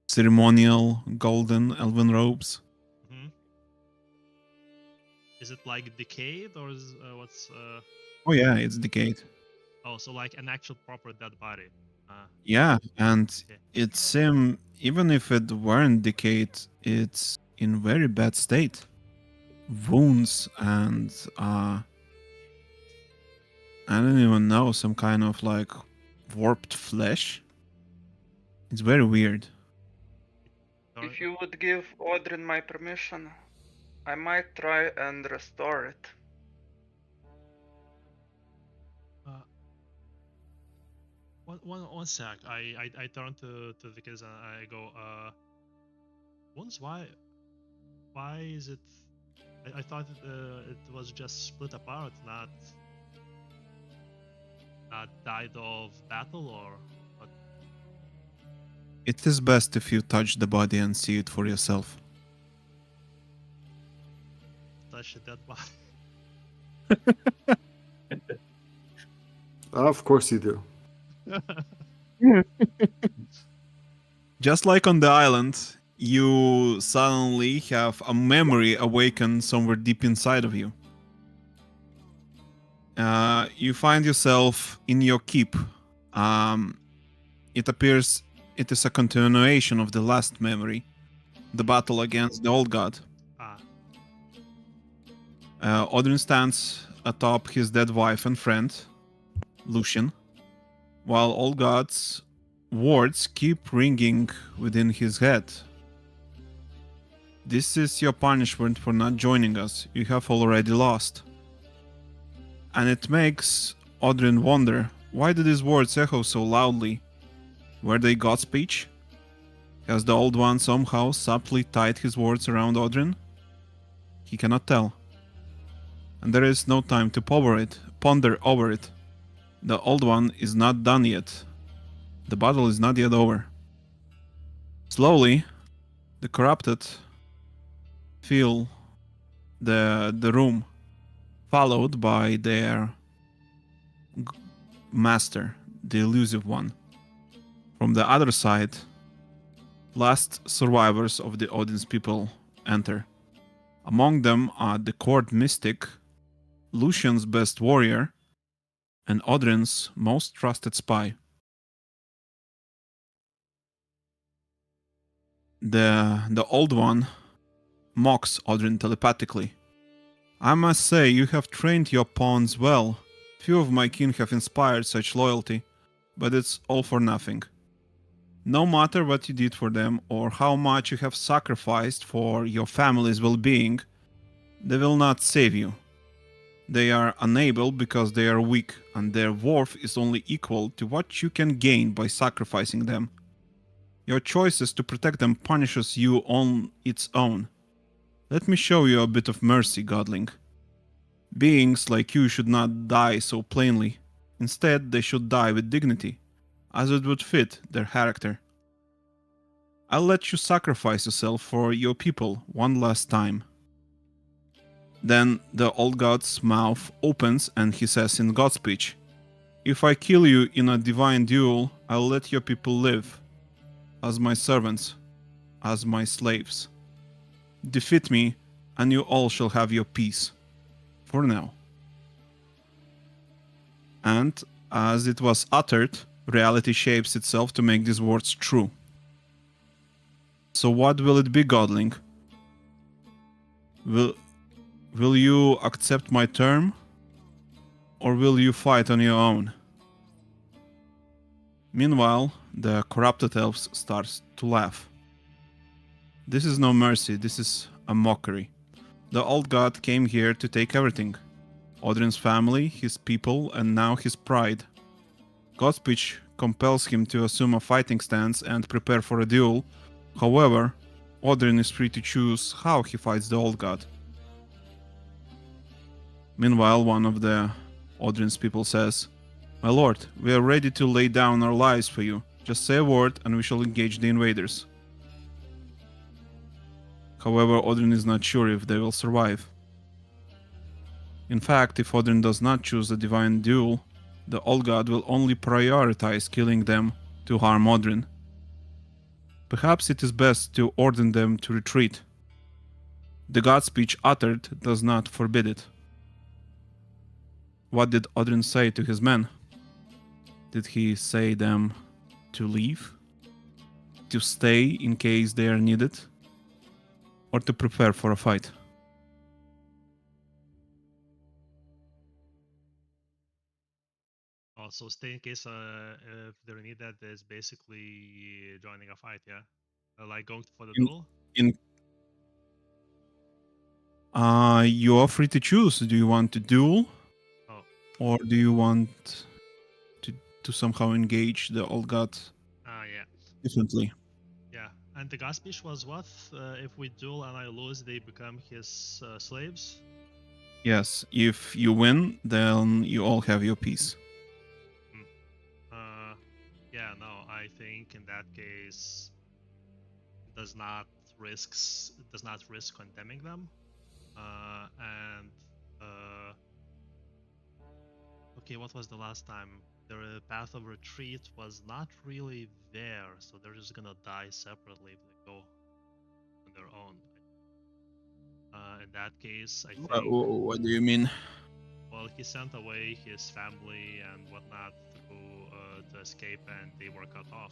ceremonial golden elven robes. Mm-hmm. Is it like decayed or is what's? Oh yeah, it's decayed. Oh, so like an actual proper dead body. Yeah, and Okay. it seems even if it weren't decayed, it's in very bad state. Wounds and I don't even know, some kind of like warped flesh. It's very weird. If you would give Odrin my permission, I might try and restore it. One sec. I turn to the kids and I go. Once why is it? I thought it was just split apart, not died of battle or what? It is best if you touch the body and see it for yourself. Touch a dead body. Of course you do. Just like on the island, you suddenly have a memory awaken somewhere deep inside of you. You find yourself in your keep. It appears it is a continuation of the last memory, the battle against the old god. Odrin stands atop his dead wife and friend, Lucian, while old god's words keep ringing within his head. This is your punishment for not joining us. You have already lost. And it makes Odrin wonder, why do these words echo so loudly? Were they God's speech? Has the Old One somehow subtly tied his words around Odrin? He cannot tell. And there is no time to ponder over it. The Old One is not done yet. The battle is not yet over. Slowly, the corrupted fill the room, followed by their master, the elusive one. From the other side, last survivors of the Odin's people enter. Among them are the court mystic, Lucian's best warrior, and Odrin's most trusted spy. The Old One mocks Odrin telepathically. I must say, you have trained your pawns well. Few of my kin have inspired such loyalty, but it's all for nothing. No matter what you did for them or how much you have sacrificed for your family's well-being, they will not save you. They are unable because they are weak, and their worth is only equal to what you can gain by sacrificing them. Your choices to protect them punishes you on its own. Let me show you a bit of mercy, godling. Beings like you should not die so plainly. Instead, they should die with dignity, as it would fit their character. I'll let you sacrifice yourself for your people one last time. Then the old god's mouth opens and he says in God speech, "If I kill you in a divine duel, I'll let your people live, as my servants, as my slaves. Defeat me, and you all shall have your peace. For now." And as it was uttered, reality shapes itself to make these words true. So what will it be, godling? Will you accept my term? Or will you fight on your own? Meanwhile, the corrupted elves start to laugh. This is no mercy, this is a mockery. The old god came here to take everything. Odrin's family, his people, and now his pride. Godspeech compels him to assume a fighting stance and prepare for a duel. However, Odrin is free to choose how he fights the old god. Meanwhile, one of the Odrin's people says, "My lord, we are ready to lay down our lives for you. Just say a word and we shall engage the invaders." However, Odrin is not sure if they will survive. In fact, if Odrin does not choose a divine duel, the old god will only prioritize killing them to harm Odrin. Perhaps it is best to order them to retreat. The god speech uttered does not forbid it. What did Odrin say to his men? Did he say them to leave? To stay in case they are needed? Or to prepare for a fight? Also, stay in case if they're needed is basically joining a fight, yeah? Like going for the duel? You are free to choose. Do you want to duel? Oh. Or do you want to somehow engage the old god Yeah. differently? Yeah. And the god speech was what? If we duel and I lose, they become his slaves? Yes, if you win, then you all have your peace. Yeah, no, I think in that case it does not risk condemning them. Okay, what was the last time? The path of retreat was not really there, so they're just gonna die separately if they go on their own. In that case, I think. What do you mean? Well, he sent away his family and whatnot to escape, and they were cut off.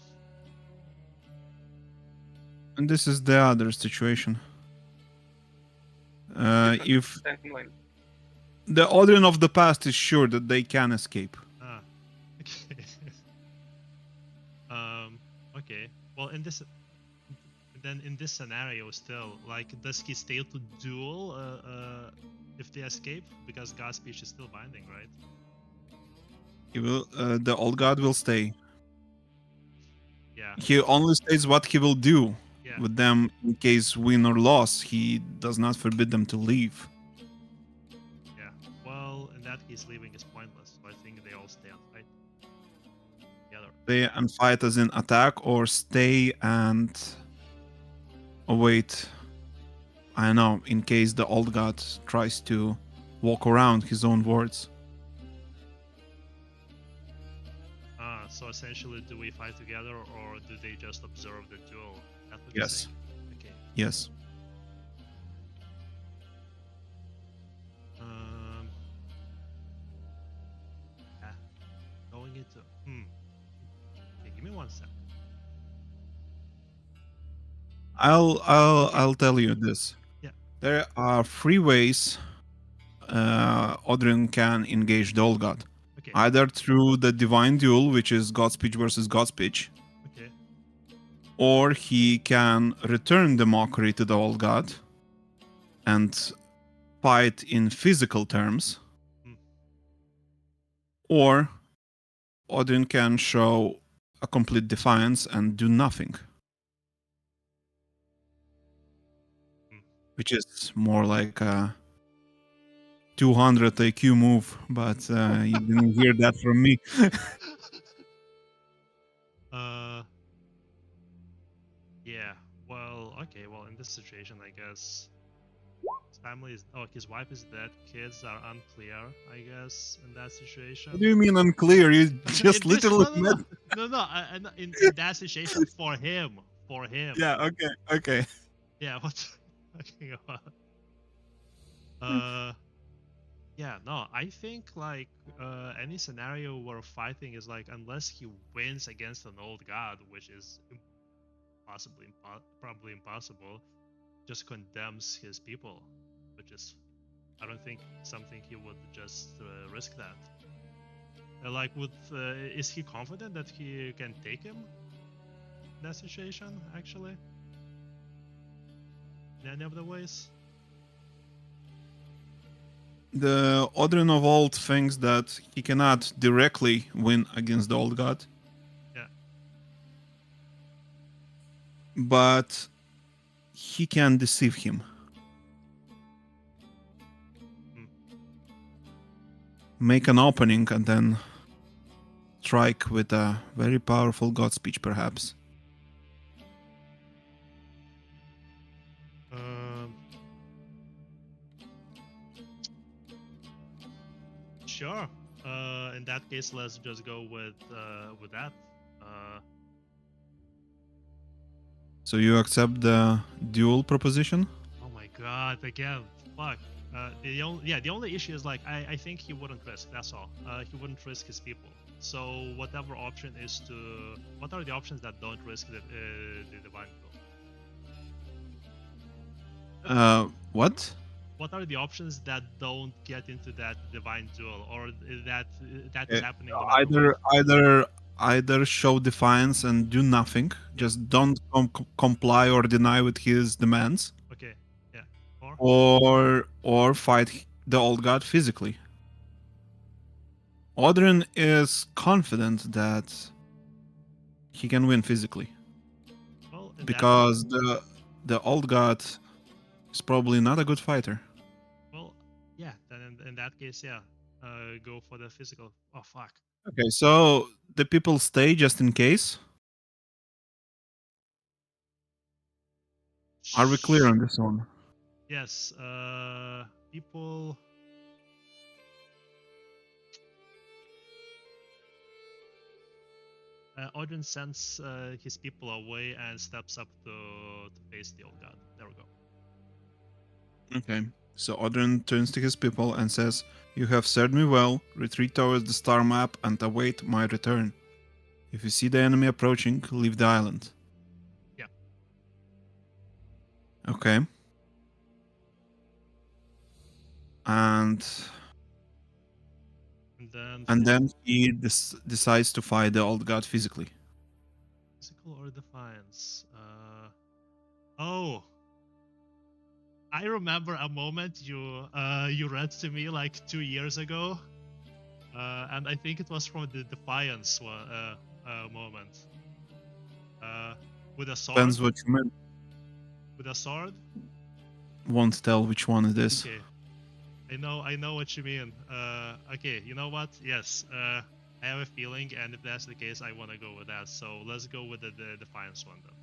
And this is the other situation. If the Odrin of the past is sure that they can escape. Okay. Okay. Well, in this scenario, still, like, does he stay to duel if they escape? Because God's speech is still binding, right? He will. The old god will stay. Yeah. He only says what he will do with them in case win or loss. He does not forbid them to leave. Yeah. Well, in that case, leaving is pointless. So I think they all stay and fight together. Stay and fight as in attack, or stay and await. I don't know, in case the old god tries to walk around his own words. So essentially, do we fight together, or do they just observe the duel? That's what Yes. Okay. Yes. Yeah. Going into. Okay, give me 1 sec. I'll tell you this. Yeah. There are 3 ways Odrin can engage the old god. Okay. Either through the divine duel, which is God speech versus God speech. Okay. Or he can return the mockery to the old god and fight in physical terms. Or Odin can show a complete defiance and do nothing. Which is more like a 200 IQ move, but you didn't hear that from me. Yeah. Well, okay. Well, in this situation, I guess his family is. Oh, his wife is dead. Kids are unclear. I guess in that situation. What do you mean unclear? You just literally met. No. In that situation, for him. Yeah. Okay. Yeah. What? Talking about? Yeah, no, I think like any scenario where fighting is like, unless he wins against an old god, which is probably impossible, just condemns his people, which is, I don't think something he would just risk that. Like, is he confident that he can take him in that situation, actually? In any of the ways? The Odrin of old thinks that he cannot directly win against the old god. Yeah. But he can deceive him. Make an opening and then strike with a very powerful god speech, perhaps. Sure. In that case, let's just go with that. So you accept the duel proposition? Oh my god! Again, fuck. The only issue is like I think he wouldn't risk. That's all. He wouldn't risk his people. So whatever option is to, what are the options that don't risk the divine duel? What? What are the options that don't get into that divine duel, or that is happening no matter what? Either show defiance and do nothing, just don't comply or deny with his demands. Okay, yeah. Or fight the old god physically. Odrin is confident that he can win physically. Well, because the old god is probably not a good fighter. Well, yeah. Then in that case, yeah, go for the physical. Oh fuck. Okay, so the people stay just in case. Are we clear on this one? Yes. People. Odin sends his people away and steps up to face the old god. There we go. Okay, so Odrin turns to his people and says, "You have served me well. Retreat towards the star map and await my return. If you see the enemy approaching, leave the island." Yeah. Okay. And then he decides to fight the old god physically. Physical or defiance? Oh, I remember a moment you read to me like 2 years ago, and I think it was from the defiance moment. With a sword. Depends what you meant. With a sword. Won't tell which one it is. Okay. I know what you mean. Okay, you know what? Yes. I have a feeling, and if that's the case, I want to go with that. So let's go with the defiance one then.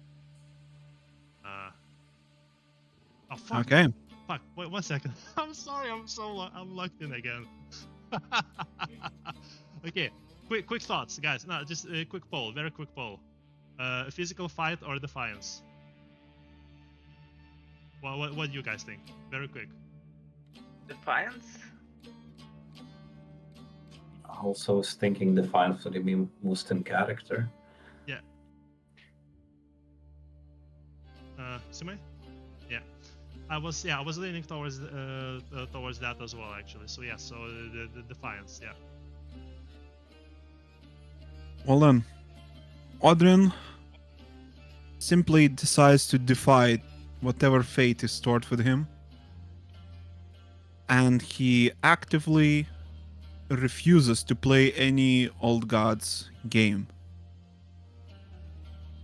Oh fuck. Okay. Fuck. Wait 1 second. I'm sorry. I'm locked in again. Okay. Quick thoughts, guys. No, just a quick poll. Very quick poll. Physical fight or defiance? What do you guys think? Very quick. Defiance? Also was thinking defiance for the most in character. Yeah. Sume? Yeah. I was leaning towards that as well actually. So yeah, so the defiance, yeah. Well then, Odrin simply decides to defy whatever fate is stored with him, and he actively refuses to play any old god's game.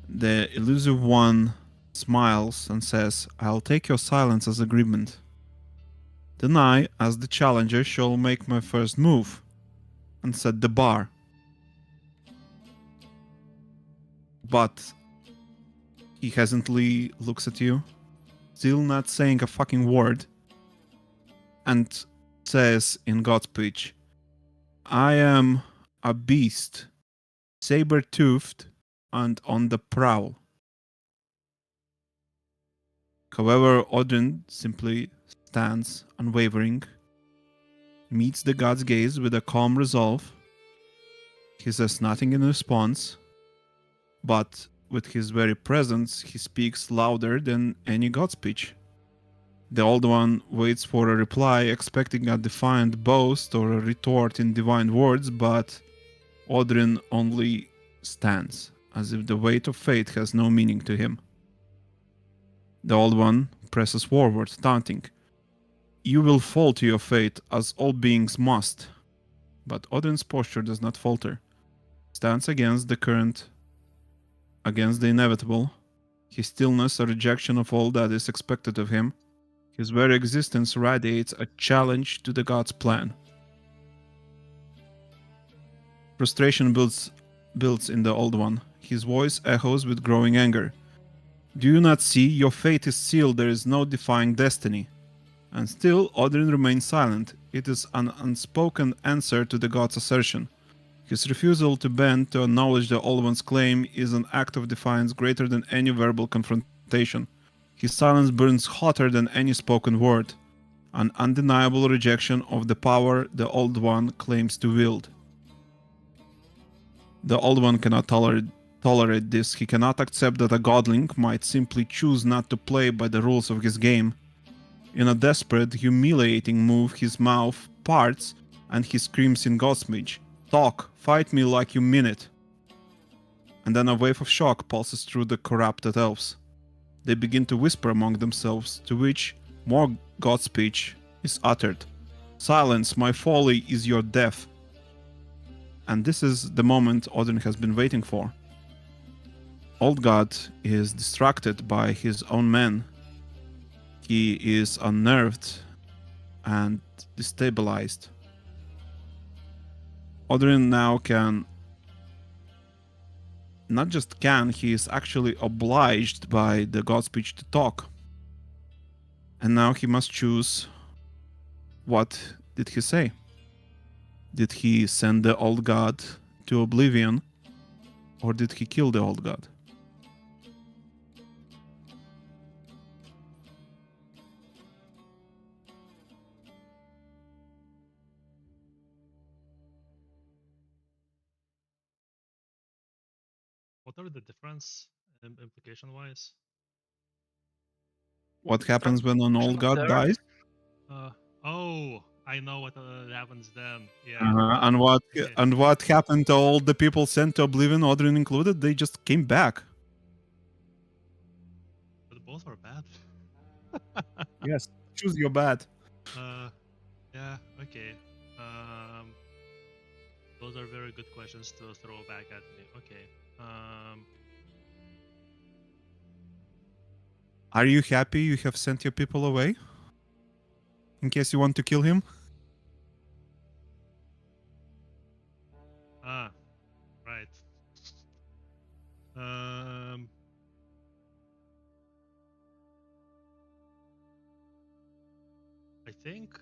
The elusive one smiles and says, "I'll take your silence as agreement. Then I, as the challenger, shall make my first move and set the bar. But he hesitantly looks at you, still not saying a fucking word, and says in God speech, I am a beast, saber-toothed and on the prowl." However, Odin simply stands unwavering, meets the god's gaze with a calm resolve. He says nothing in response, but with his very presence, he speaks louder than any god speech. The Old One waits for a reply, expecting a defiant boast or a retort in divine words, but Odrin only stands, as if the weight of fate has no meaning to him. The Old One presses forward, taunting, You will fall to your fate, as all beings must. But Odin's posture does not falter. Stands against the current, against the inevitable. His stillness a rejection of all that is expected of him. His very existence radiates a challenge to the god's plan. Frustration builds in the Old One. His voice echoes with growing anger. Do you not see? Your fate is sealed. There is no defying destiny. And still, Odin remains silent. It is an unspoken answer to the god's assertion. His refusal to bend to acknowledge the Old One's claim is an act of defiance greater than any verbal confrontation. His silence burns hotter than any spoken word, an undeniable rejection of the power the Old One claims to wield. The Old One cannot tolerate this. He cannot accept that a godling might simply choose not to play by the rules of his game. In a desperate, humiliating move, his mouth parts and he screams in god speech, "Talk, fight me like you mean it." And then a wave of shock pulses through the corrupted elves. They begin to whisper among themselves, to which more god speech is uttered. "Silence, my folly is your death." And this is the moment Odin has been waiting for. Old God is distracted by his own men. He is unnerved and destabilized. Odin now can, not just can, he is actually obliged by the god speech to talk. And now he must choose. What did he say? Did he send the old god to oblivion, or did he kill the old god? What are the difference implication-wise? What happens when an old god Observe. dies? Oh, I know what happens then. Yeah. And what Okay. and what happened to all the people sent to oblivion, Odin included? They just came back. But both are bad. Yes, choose your bad. Yeah. Okay. Those are very good questions to throw back at me. Okay. Are you happy you have sent your people away? In case you want to kill him? Right. I think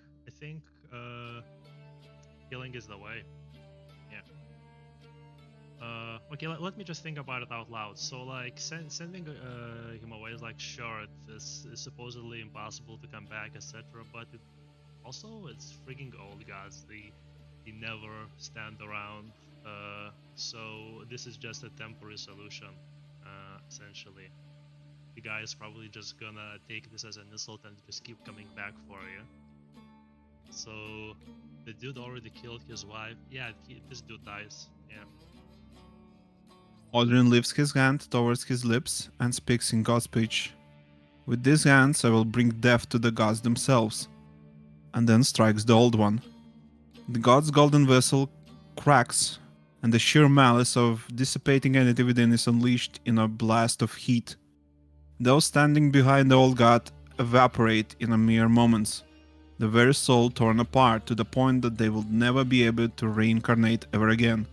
killing is the way. Yeah. Okay, let me just think about it out loud. So, like, sending him away is like, sure, it's supposedly impossible to come back, etc. But it's freaking old gods. They never stand around. So this is just a temporary solution, essentially. The guy is probably just gonna take this as an insult and just keep coming back for you. So the dude already killed his wife. Yeah, this dude dies. Yeah. Odin lifts his hand towards his lips and speaks in god speech. With these hands I will bring death to the gods themselves. And then strikes the old one. The god's golden vessel cracks, and the sheer malice of dissipating energy within is unleashed in a blast of heat. Those standing behind the old god evaporate in a mere moments, the very soul torn apart to the point that they will never be able to reincarnate ever again.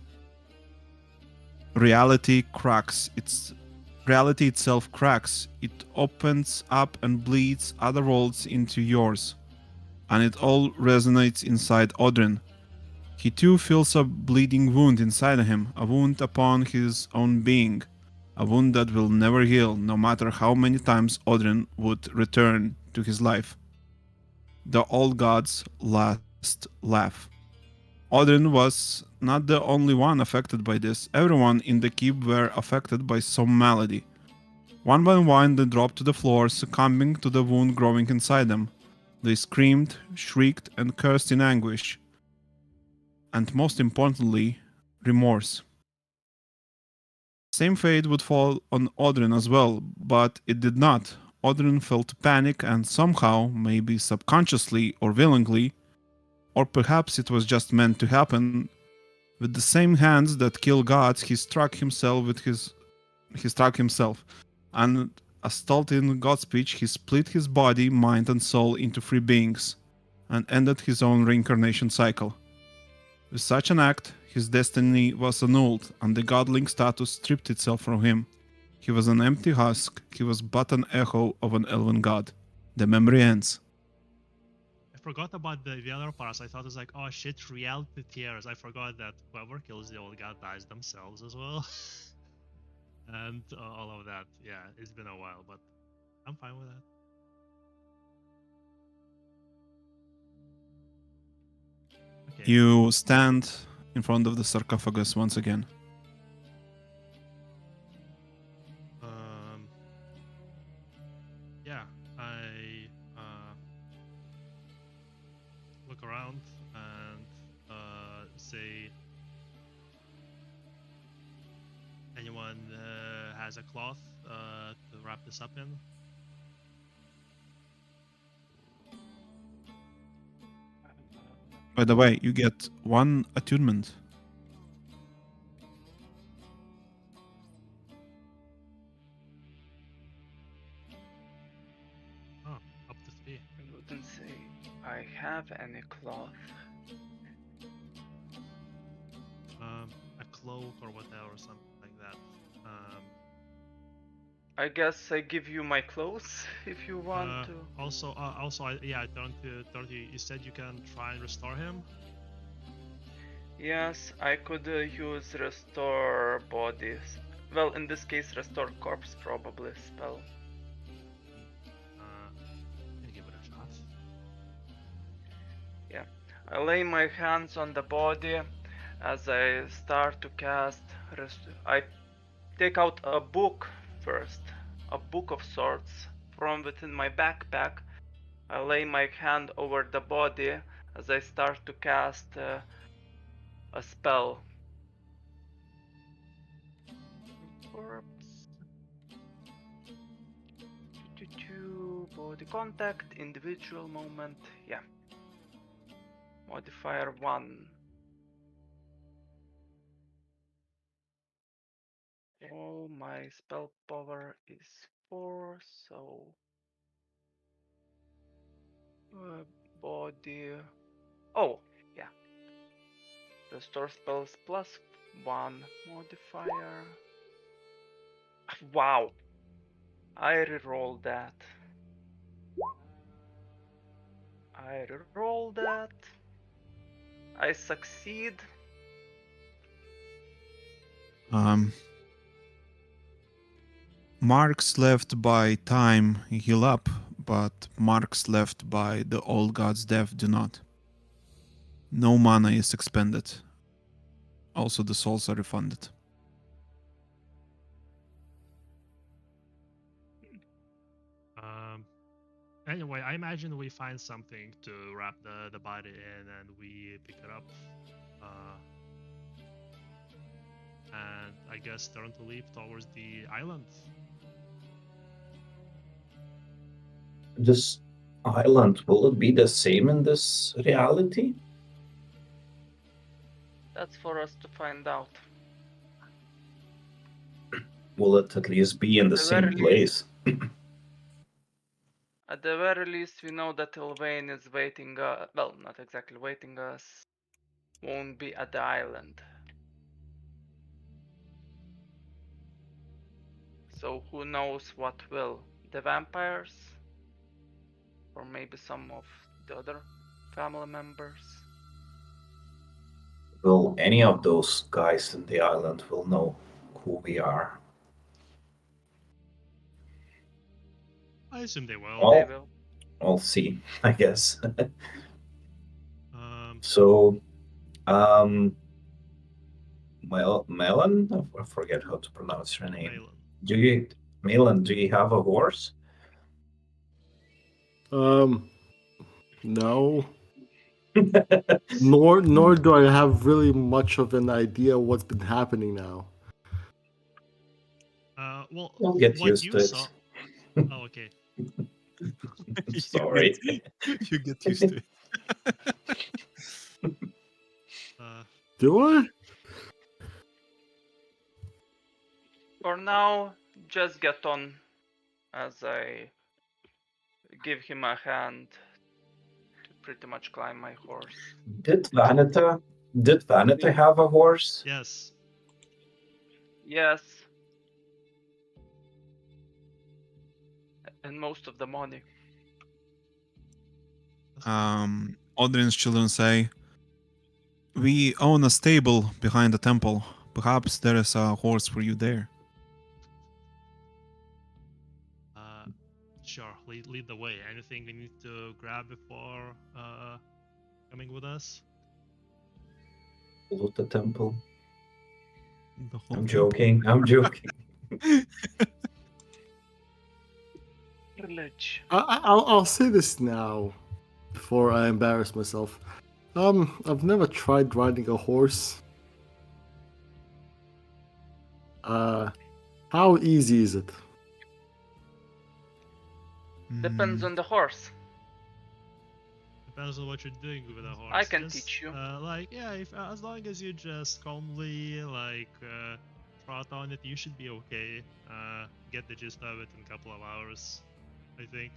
Reality itself cracks. It opens up and bleeds other worlds into yours, and it all resonates inside Odrin. He too feels a bleeding wound inside him, a wound upon his own being, a wound that will never heal no matter how many times Odrin would return to his life. The old god's last laugh. Odrin was not the only one affected by this. Everyone in the keep were affected by some malady. One by one they dropped to the floor, succumbing to the wound growing inside them. They screamed, shrieked, and cursed in anguish. And most importantly, remorse. Same fate would fall on Odrin as well, but it did not. Odrin felt panic and somehow, maybe subconsciously or willingly, or perhaps it was just meant to happen, with the same hands that kill gods, he struck himself, and as told in God's speech, he split his body, mind, and soul into three beings, and ended his own reincarnation cycle. With such an act, his destiny was annulled, and the godling status stripped itself from him. He was an empty husk, he was but an echo of an elven god. The memory ends. I forgot about the other parts. I thought it was like, oh shit, reality tears. I forgot that whoever kills the old god dies themselves as well. And all of that. Yeah, it's been a while, but I'm fine with that. Okay. You stand in front of the sarcophagus once again. Yeah, I look around and say, anyone has a cloth to wrap this up in? By the way, you get one attunement. Oh, up to 3. I wouldn't say I have any cloth. A cloak or whatever, something like that. I guess I give you my clothes if you want to. Also, I turned to 30. You said you can try and restore him. Yes, I could use restore bodies. Well, in this case, restore corpse probably spell. Can give it a shot. Yeah, I lay my hands on the body as I start to cast. I take out a book first, a book of sorts from within my backpack. I lay my hand over the body as I start to cast a spell. Corpse. Body contact, individual moment, yeah. Modifier 1. Oh, my spell power is 4, so body. Oh, yeah. Restore spells plus 1 modifier. Wow. I rerolled that. I succeed. Marks left by time heal up, but marks left by the old god's death do not. No mana is expended. Also, the souls are refunded. Anyway, I imagine we find something to wrap the body in and we pick it up. And I guess turn to leave towards the island. This island, will it be the same in this reality? That's for us to find out. Will it at least be in the same place? At the very least, we know that Elvain is waiting, well, not exactly waiting us, won't be at the island. So who knows what will? The vampires? Or maybe some of the other family members? Will any of those guys in the island will know who we are? I assume they will. Oh. They will. We'll see, I guess. So, Melon? I forget how to pronounce her name. Melon, do you have a horse? No. Nor do I have really much of an idea what's been happening now. Well, We'll get used to it. Oh, okay. Sorry. You get used to it. Do I? For now, just get on as I give him a hand to pretty much climb my horse. Did Vanita have a horse? Yes. Yes. And most of the money. Odrin's children say, "We own a stable behind the temple. Perhaps there is a horse for you there." Sure. Lead the way. Anything we need to grab before coming with us? Loot the temple. The whole I'm temple. joking. I'm joking. Village. I'll say this now, before I embarrass myself. I've never tried riding a horse. How easy is it? Depends on the horse. Depends on what you're doing with a horse. I can Just, teach you. Like, yeah, if as long as you just calmly trot on it, you should be okay. Get the gist of it in a couple of hours, I think.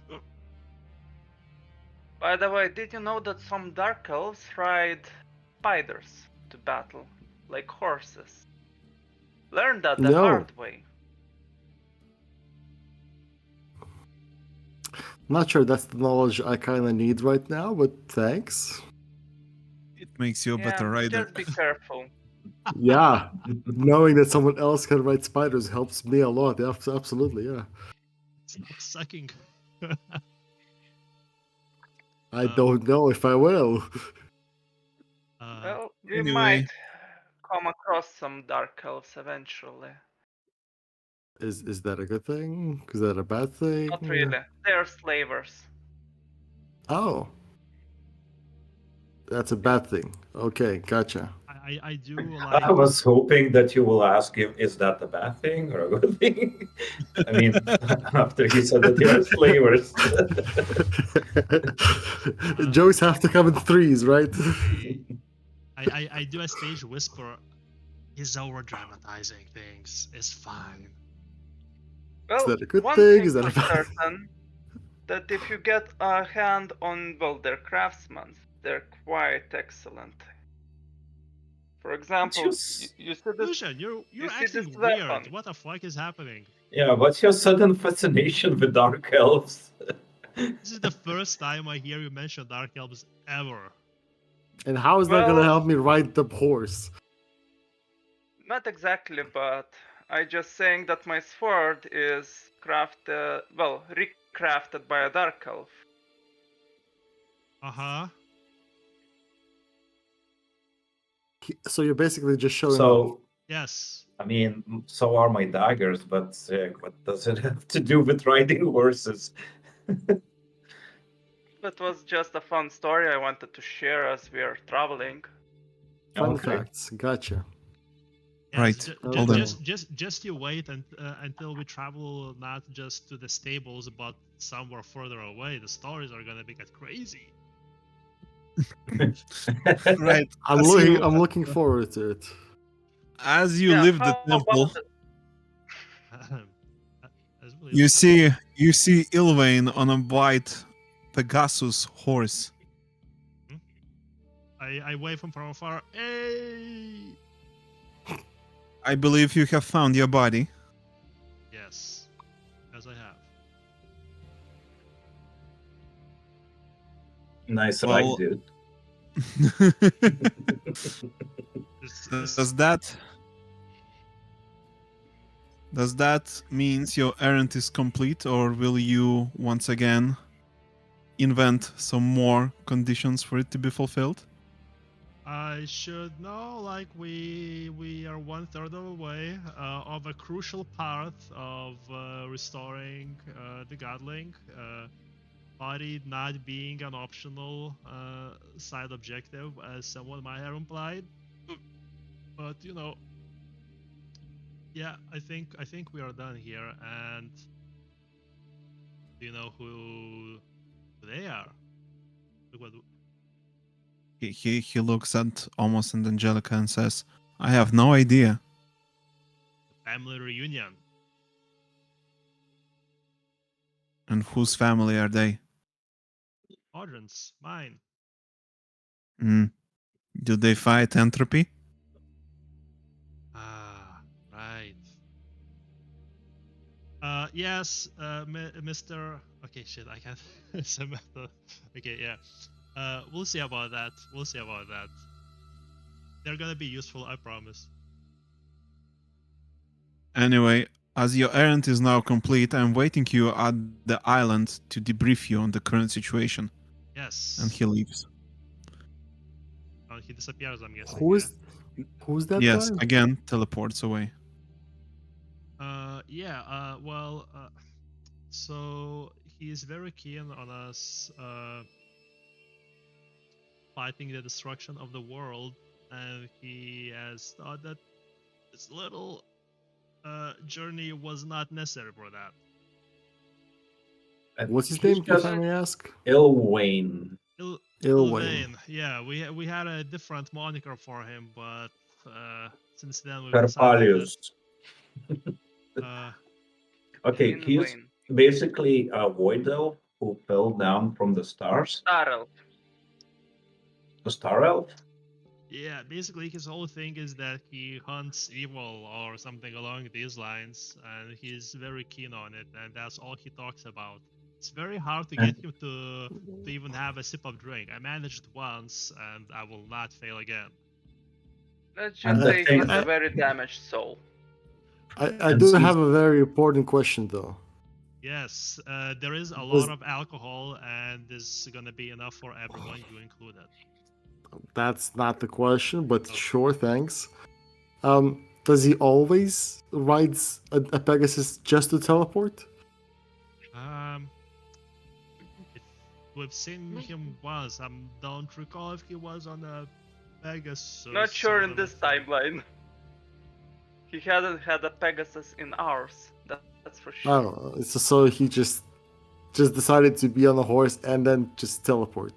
By the way, did you know that some dark elves ride spiders to battle, like horses? Learn that the No. hard way. Not sure that's the knowledge I kind of need right now, but thanks. It makes you a better rider. Just be careful. Yeah, knowing that someone else can ride spiders helps me a lot. Yeah, absolutely, yeah. Stop sucking. I don't know if I will. Well, we Anyway. might come across some dark elves eventually. Is that a good thing? Is that a bad thing? Not really. They're slavers. Oh. That's a bad thing. Okay, gotcha. I do like. I was hoping that you will ask him, is that a bad thing or a good thing? I mean, after he said that they are slavers. Jokes have to come in threes, right? I do a stage whisper. He's over dramatizing things. It's fine. Well, that a good one thing? thing Is that a for bad certain, that if you get a hand on, well, their craftsmen, they're quite excellent. For example, you see this. Lucian, you're see this acting weird. weapon? What the fuck is happening? Yeah, what's your sudden fascination with dark elves? This is the first time I hear you mention dark elves ever. And how is that gonna Well- help me ride the horse? Not exactly, but I just saying that my sword is recrafted by a dark elf. Uh-huh. So you're basically just showing off. So, Yes. I mean, so are my daggers, but what does it have to do with riding horses? That was just a fun story I wanted to share as we are traveling. Fun Okay. facts. Gotcha. Yes, Right. Hold on. just you wait until we travel not just to the stables but somewhere further away. The stories are gonna get crazy. Right. I'm looking forward to it. As you Yeah, leave the how about temple, the- That's really you awesome. see Ilvain on a white Pegasus horse. I wave him from afar. Hey! I believe you have found your body. Yes, as I have. Nice Well- ride, dude. Does that means your errand is complete, or will you once again invent some more conditions for it to be fulfilled? I should know, like we are 1/3 of the way of a crucial part of restoring the godling. Body not being an optional side objective, as someone might have implied. But you know, yeah, I think we are done here, and Do you know who they are? Look what He looks at almost at Angelica and says, "I have no idea." family reunion. And whose family are they? Audrin's, mine. Hmm. Do they fight entropy? Ah, right. Yes, Mr. Okay, shit, I can't. Samantha. Okay, yeah. We'll see about that. We'll see about that. They're gonna be useful, I promise. Anyway, as your errand is now complete, I'm waiting you at the island to debrief you on the current situation. Yes. And he leaves. Oh, he disappears, I'm guessing. Who's that Yes, guy? again, teleports away. Well, so he's very keen on us fighting the destruction of the world, and he has thought that this little journey was not necessary for that. What's his He's name, if just I may ask? Ilwain. Ilwain. Yeah, we had a different moniker for him, but since then we've decided Perpalius. that Okay, In he's Wayne. basically a void elf who fell down from the stars. Starl. A star elf? yeah, basically his whole thing is that he hunts evil or something along these lines, and he's very keen on it, and that's all he talks about. It's very hard to get him to even have a sip of drink. I managed once, and I will not fail again. Let's And just the say thing- he's a very damaged soul. I And do he's- have a very important question though. Yes, there is a Was- lot of alcohol, and there's gonna be enough for everyone, you included. That's not the question, but Oh. sure, thanks. Does he always rides a Pegasus just to teleport? If we've seen him once, I don't recall if he was on a Pegasus. Not sure or in this timeline. He hasn't had a Pegasus in ours. That's for sure. Oh, so he just decided to be on a horse and then just teleport.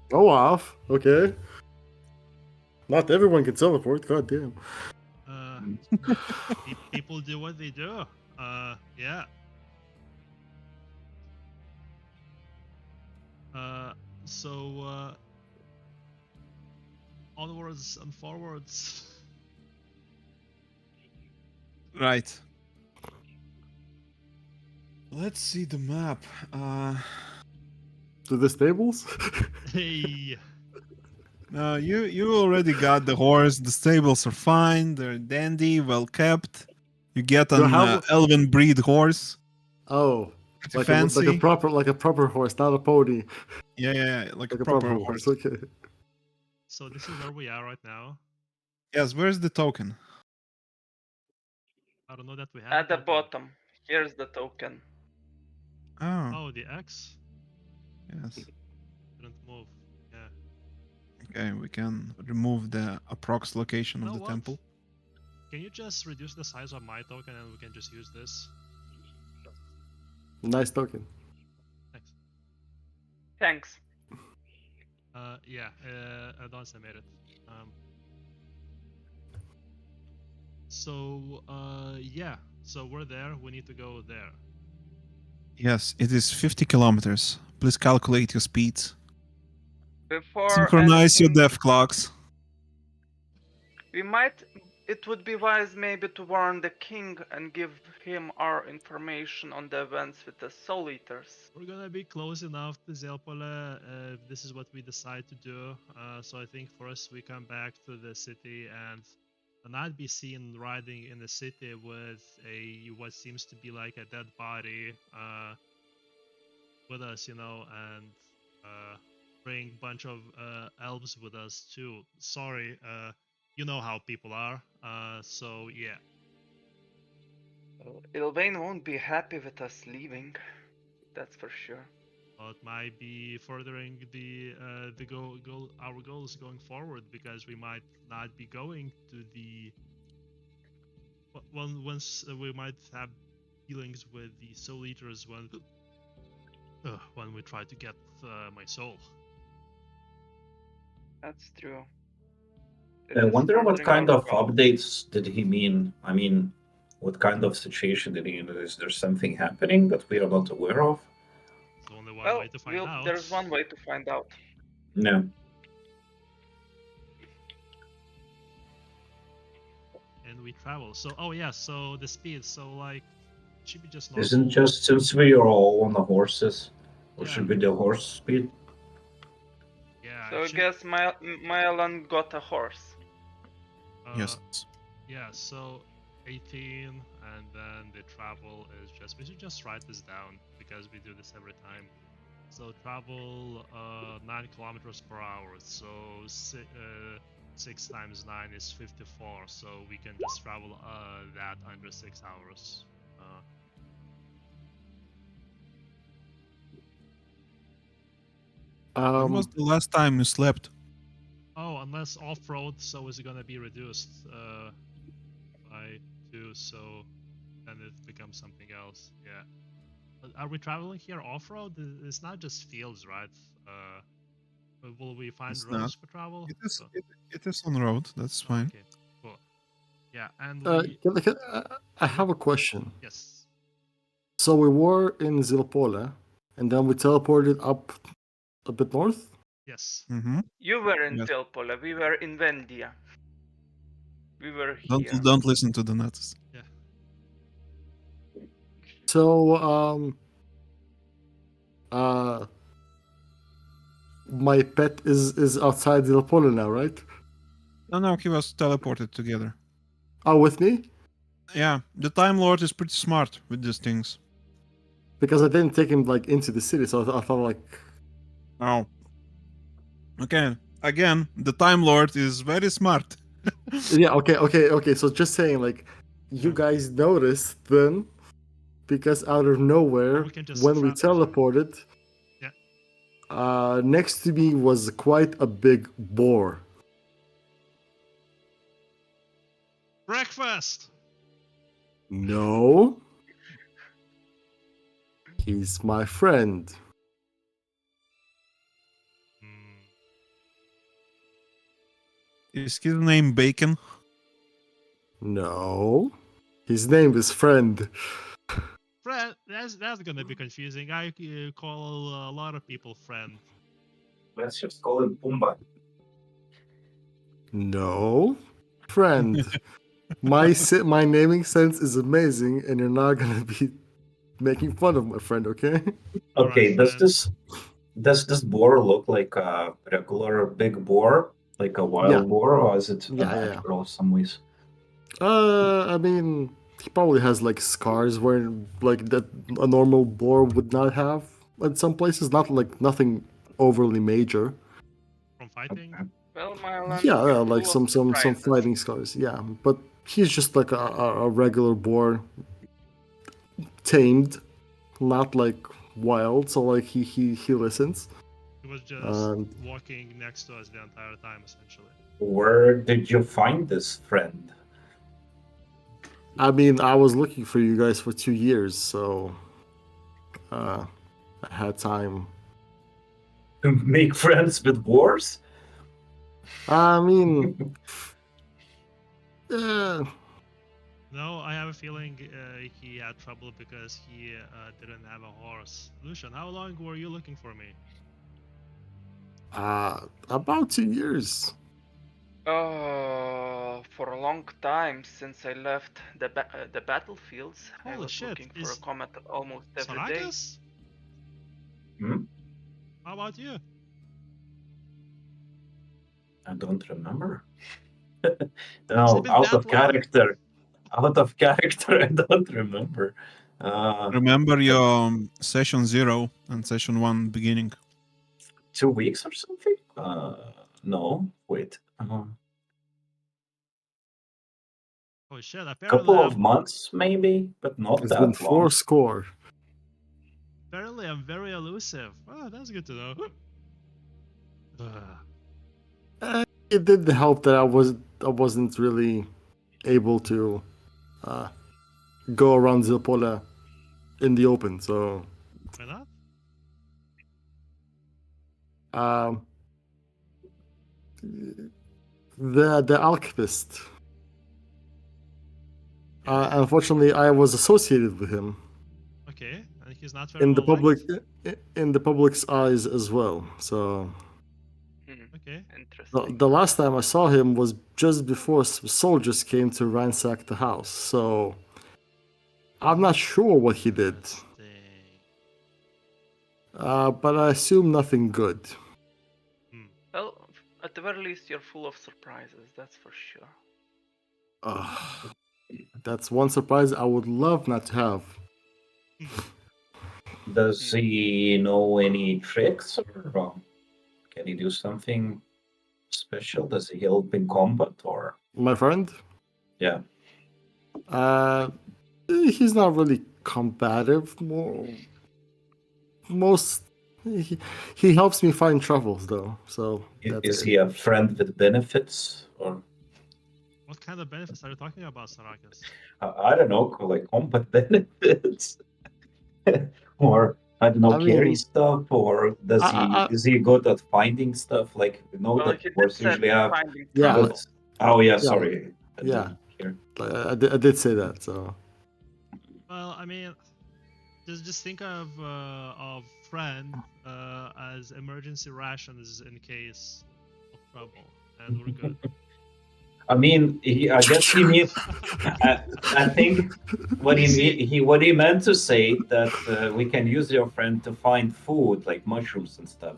Go off, okay. Not everyone can teleport. God damn. People do what they do. Yeah. So onwards and forwards. Right. Let's see the map. To the stables? Hey. No, you already got the horse. The stables are fine. They're dandy, well kept. You get Do I an have- elven breed horse. Oh, Pretty like fancy. like a proper horse, not a pony. Yeah, like Like a proper horse. horse. Okay. So this is where we are right now. Yes, where's the token? I don't know that we have. At the it, but- bottom. Here's the token. Oh, Oh, the X yes. didn't move. Yeah. Okay, we can remove the approx location You of know the what? temple. Can you just reduce the size of my token and we can just use this? Nice token. Thanks. Thanks. Yeah, Adonsa made it. Yeah, so we're there. We need to go there. Yes, it is 50 kilometers. Please calculate your speeds. Before Synchronize your anything, death clocks. it would be wise maybe to warn the king and give him our information on the events with the Soul Eaters. We're gonna be close enough to Zelpole if this is what we decide to do. So I think first we come back to the city and not be seen riding in the city with what seems to be like a dead body with us, and bring bunch of elves with us too. Sorry, you know how people are. So yeah. Ilvain won't be happy with us leaving. That's for sure. It might be furthering our goals going forward because we might not be going to the once we might dealings with the Soul Eaters when we try to get my soul. That's true. I wonder what Destroying kind our of gods. updates did he mean? I mean, what kind of situation did he mean? Is there something happening that we are not aware of? There's only one Well, way to find out. there's one way to find out. No. And we travel. So, oh yeah, so the speed. So, like, it should be just normal. Isn't just since we are all on the horses, or Yeah. should be the horse speed? Yeah. So it I should- guess Myelan got a horse. Yes. Yeah, so 18, and then the travel is just, we should just write this down because we do this every time. So travel 9 kilometers per hour, so 6 times 9 is 54, so we can just travel that under 6 hours. When was the last time you slept? Oh, unless off-road, so is it gonna be reduced by 2, so then it becomes something else. Yeah. But are we traveling here off-road? It's not just fields, right? Will we find It's roads not. for travel? It is. So- It is on road. That's fine. Okay, cool. Yeah, and we... I have a question. Yes. So we were in Zilpole, and then we teleported up a bit north. Yes. Mm-hmm. You were in Yes. Zilpole, we were in Vendia. We were Don't here. don't listen to the nuts. Yeah. So my pet is outside Zilpole now, right? No, he was teleported together. Oh, with me? Yeah, the Time Lord is pretty smart with these things. Because I didn't take him like into the city, so I thought like Oh. Okay. Again, the Time Lord is very smart. yeah, okay. So just saying, like, you Yeah. guys noticed then, because out of nowhere, We can just when we teleported, Yeah. next to me was quite a big boar. Breakfast! No, he's my friend. Hmm. Is his name Bacon? No, his name is Friend. Friend, that's gonna be confusing. I call a lot of people friend. Let's just call him Pumba. No, Friend. My naming sense is amazing, and you're not gonna be making fun of my friend, okay? Okay, Alright, does this boar look like a regular big boar, like a wild Yeah. boar, or is it Yeah. unnatural in some ways? I mean, he probably has like scars where like that a normal boar would not have at some places. Not like nothing overly major. From fighting? Well, Myelan, Yeah, you're like full of some surprises. fighting scars. Yeah, but he's just like a regular boar, tamed, not like wild. So like he listens. He was just walking next to us the entire time, essentially. Where did you find this friend? I mean, I was looking for you guys for 2 years, so I had time. To make friends with boars? I mean, uh, No, I have a feeling he had trouble because he didn't have a horse. Lucian, how long were you looking for me? about 2 years. For a long time since I left the battlefields, I Holy was shit, looking for a is comet almost every day. Saragas? Hmm? How about you? I don't remember. Has No, it been out that of long? character. Out of character, I don't remember. Remember your session 0 and session 1 beginning. 2 weeks or something? No, wait. Oh shit, apparently Couple of months, maybe, but not It's been that long. 4 score. apparently I'm very elusive. Oh, that's good to know. It did help that I wasn't really able to go around Zilpole in the open. So Why not? um, the alchemist. Unfortunately, I was associated with him Okay, and he's not very in the well liked. in the public's eyes as well. So Okay. Interesting. the last time I saw him was just before some soldiers came to ransack the house. So I'm not sure what he did, Interesting. but I assume nothing good. Well, at the very least, you're full of surprises. That's for sure. That's one surprise I would love not to have. Does he know any tricks, or can he do something special? Does he help in combat, or My friend, yeah? he's not really combative. Most he helps me find troubles though. So that's Is it. he a friend with benefits, or What kind of benefits are you talking about, Sarakas? I don't know, like combat benefits, or I don't know, I carry mean, stuff, or does he I is he good at finding stuff? Like we know Well, that he did wars said usually have finding yeah, trouble. like, goods. Oh yeah, yeah, sorry, I yeah. didn't hear. I did say that. So Well, I mean, just think of friend as emergency rations in case of trouble, and we're good. I mean, I guess he means. I think what You see, what he meant to say that we can use your friend to find food like mushrooms and stuff.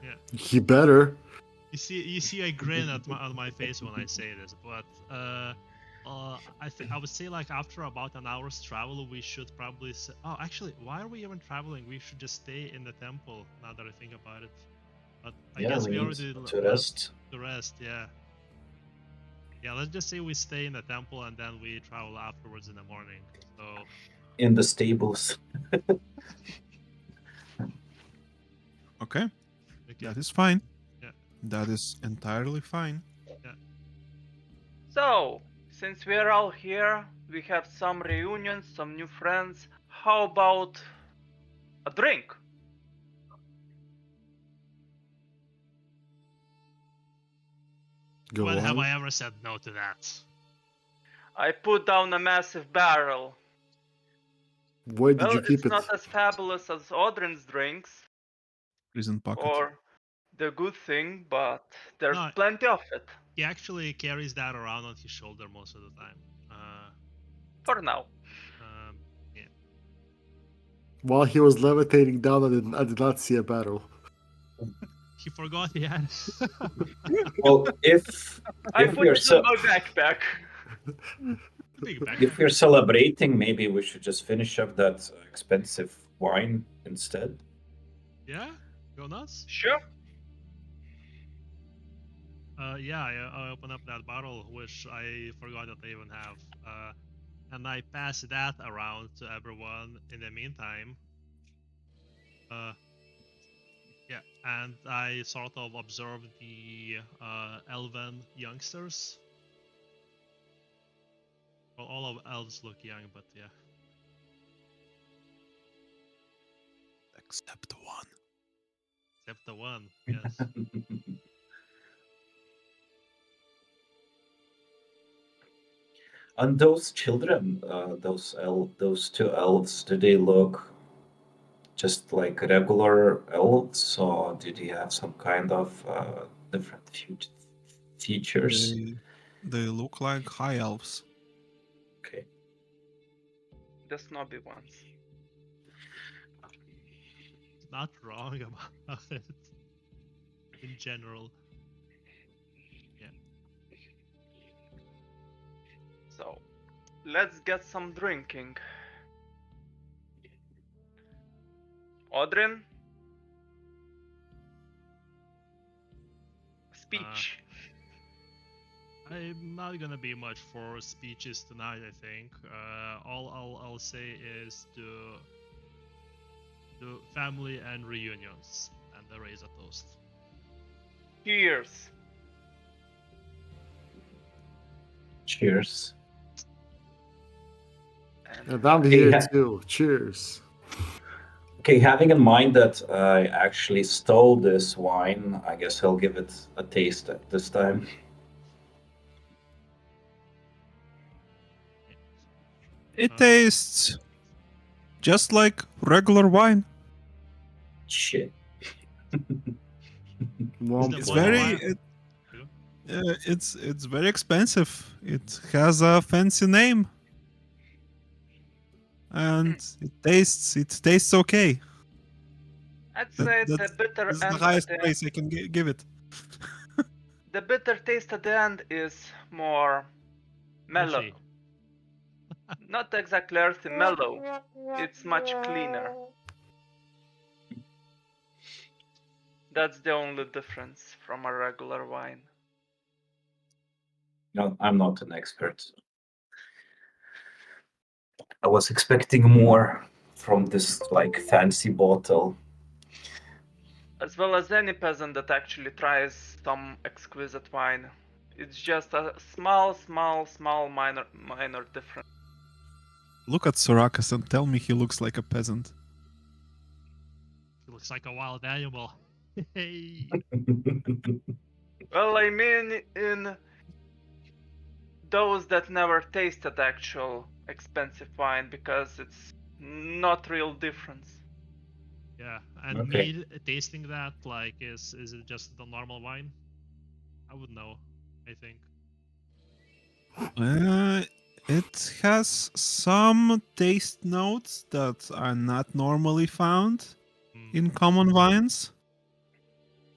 yeah. he better. You see a grin on my face when I say this, but I would say like after about an hour's travel, we should probably say, oh, actually, why are we even traveling? We should just stay in the temple. Now that I think about it, but I Yeah, guess we we need already to rest. the rest. Yeah, yeah. Let's just say we stay in the temple and then we travel afterwards in the morning. So In the stables. Okay, okay, that is fine. yeah, That is entirely fine. yeah. So, since we're all here, we have some reunions, some new friends. How about a drink? Go When have on. I ever said no to that? I put down a massive barrel. Where did Well, you keep it's it? not as fabulous as Odrin's drinks, Prison pocket. or the good thing, but there's No, plenty of it. he actually carries that around on his shoulder most of the time. For now. Yeah. While he was levitating down, I did not see a battle. He forgot he had. Well, if I if put we're it in my backpack. Big backpack. if we're celebrating, maybe we should just finish up that expensive wine instead. Yeah, go nuts. Sure. Yeah, I open up that bottle, which I forgot that I even have, and I pass that around to everyone. In the meantime, yeah, and I sort of observe the elven youngsters. Well, all of elves look young, but yeah. Except one. Except the one, yes. And those children, those two elves, do they look just like regular elves, or did he have some kind of different features? They look like high elves. Okay. The snobby ones. Not wrong about it in general. Yeah. So, let's get some drinking. Odrin? Speech. I'm not gonna be much for speeches tonight. I think all I'll say is to family and reunions and raise a toast. Cheers. Cheers. And I'm Okay, here too. Cheers. Okay, having in mind that I actually stole this wine, I guess I'll give it a taste at this time. It tastes just like regular wine. Shit. Womp the It's one womp. very wine- it's very expensive. It has a fancy name, and it tastes okay. I'd say the That's bitter this is the end at highest the praise I can give it. the bitter taste at the end is more mellow. Earthy. Not exactly earthy, mellow. It's much cleaner. That's the only difference from a regular wine. No, I'm not an expert. I was expecting more from this like fancy bottle. As well as any peasant that actually tries some exquisite wine. It's just a small minor difference. Look at Sorakas and tell me he looks like a peasant. He looks like a wild animal. Hey. Well, I mean, in those that never tasted actual expensive wine, because it's not real difference. Yeah, and Okay. me tasting that, like, is it just the normal wine? I would know, I think. It has some taste notes that are not normally found in common wines.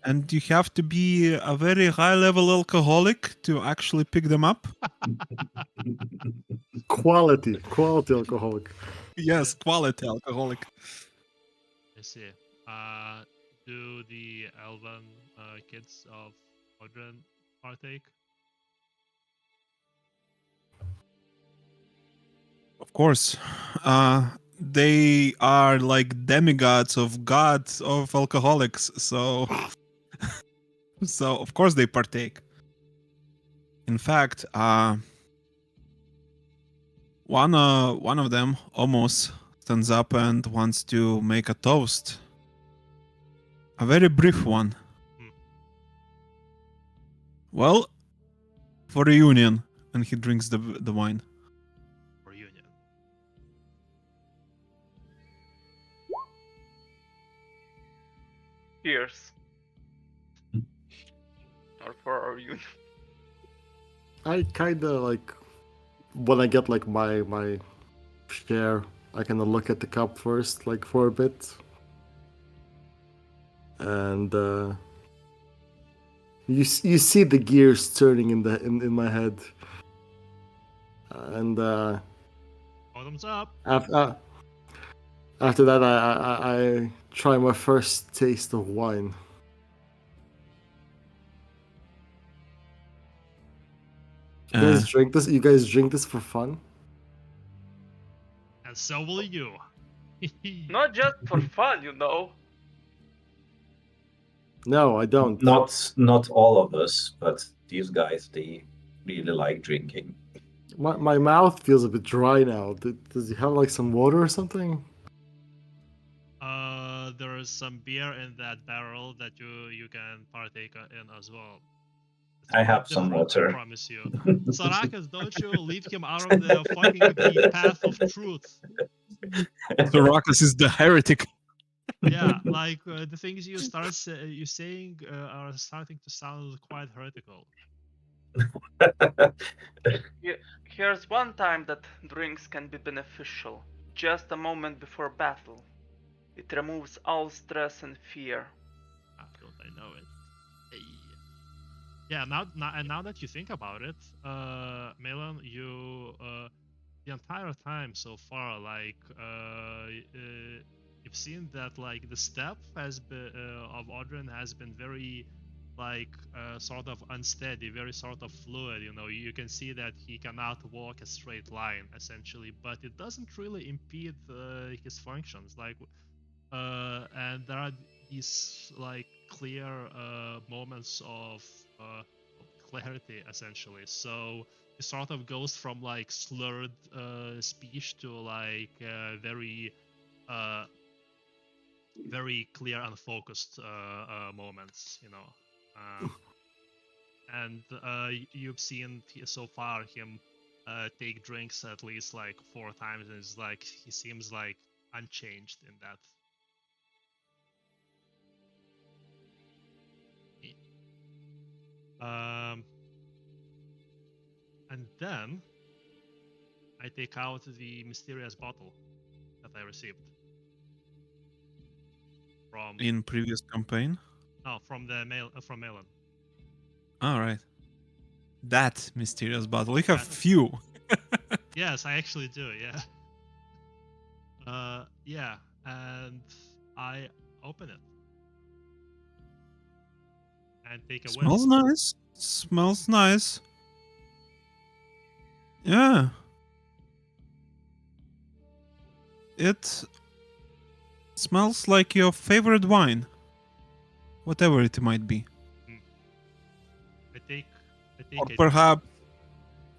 And you have to be a very high level alcoholic to actually pick them up. Quality alcoholic. Yes, quality alcoholic. I see. Do the elven kids of Odrin partake? Of course. They are like demigods of gods of alcoholics, so so of course they partake. In fact, one of them almost stands up and wants to make a toast. A very brief one. Well, for a union, and he drinks the wine. Reunion. Cheers. Or for our union. I kinda like when I get like my share, I kinda look at the cup first, like for a bit. And you see the gears turning in my head. And Bottoms up. after that I try my first taste of wine. You guys drink this? You guys drink this for fun? And so will you. Not just for fun, you know. No, I don't. Not all of us, but these guys, they really like drinking. My mouth feels a bit dry now. Does he have like some water or something? There is some beer in that barrel that you can partake in as well. It's I quite have some different, I water. promise you. Sarakas, don't you lead him out of the the path of truth. Sorakas is the heretic. Yeah, like the things you saying are starting to sound quite heretical. Here's one time that drinks can be beneficial. Just a moment before battle. It removes all stress and fear. Don't I know it? Hey. Yeah, now that you think about it, Melon, you the entire time so far, like you've seen that like the step has been of Odrin has been very like sort of unsteady, very sort of fluid. You know, you can see that he cannot walk a straight line essentially, but it doesn't really impede his functions. Like, and there are these like clear moments of clarity essentially. So it sort of goes from like slurred speech to like very clear and focused moments, you know. And you've seen so far him take drinks at least like 4 times, and it's like he seems like unchanged in that. And then I take out the mysterious bottle that I received from In previous campaign. from the mail from Melon. All right. That mysterious bottle. We have few. Yes, I actually do. Yeah. Yeah, and I open it and take a whiff. Smells nice. Smells nice. Yeah. It smells like your favorite wine. Whatever it might be. I take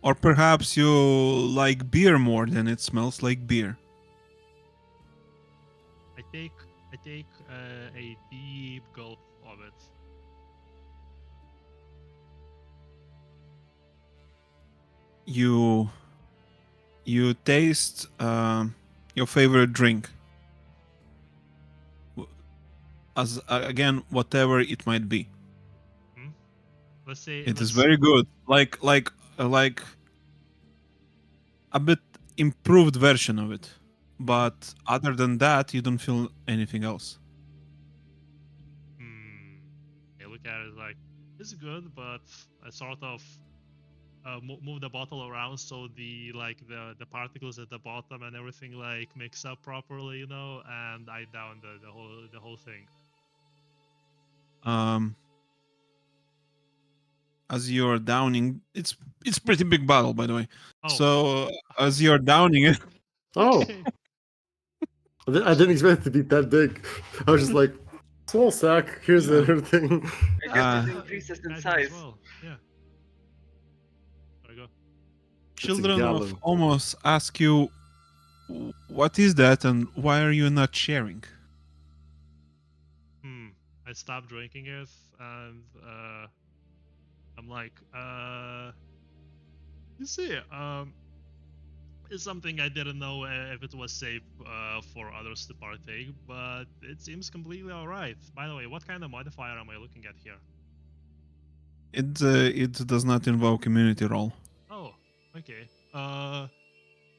Or a perhaps you like beer more than it smells like beer. I take a deep gulp of it. You taste your favorite drink. As again, whatever it might be. Let's say It is very good. Like a bit improved version of it. But other than that, you don't feel anything else. I look at it like it's good, but I sort of move the bottle around so the particles at the bottom and everything like mix up properly, you know, and I down the whole thing. As you're downing, it's pretty big bottle, by the way. Oh. So as you're downing it, I didn't expect it to be that big. I was just like, small sack. Here's everything. I guess it increases in size. Well. Yeah. There we go. Children of almost ask you, what is that and why are you not sharing? I stopped drinking it and I'm like, you see, it's something I didn't know if it was safe for others to partake, but it seems completely alright. By the way, what kind of modifier am I looking at here? It does not invoke immunity roll. Oh, okay.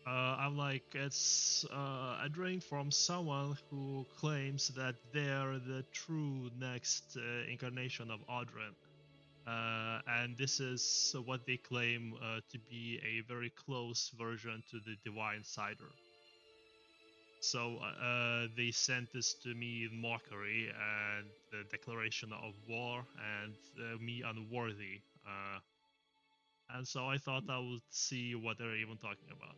I'm like, it's a drink from someone who claims that they're the true next incarnation of Odrin. And this is what they claim to be a very close version to the Divine Cider. So they sent this to me in mockery and the declaration of war and me unworthy. And so I thought I would see what they're even talking about.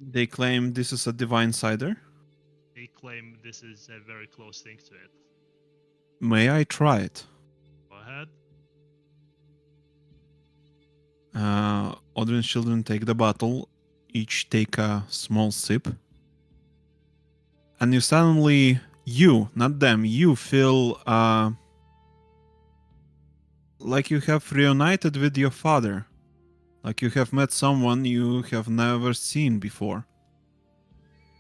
They claim this is a divine cider? They claim this is a very close thing to it. May I try it? Go ahead. Odrin's children take the bottle, each take a small sip. And you suddenly, not them, you feel like you have reunited with your father. Like you have met someone you have never seen before.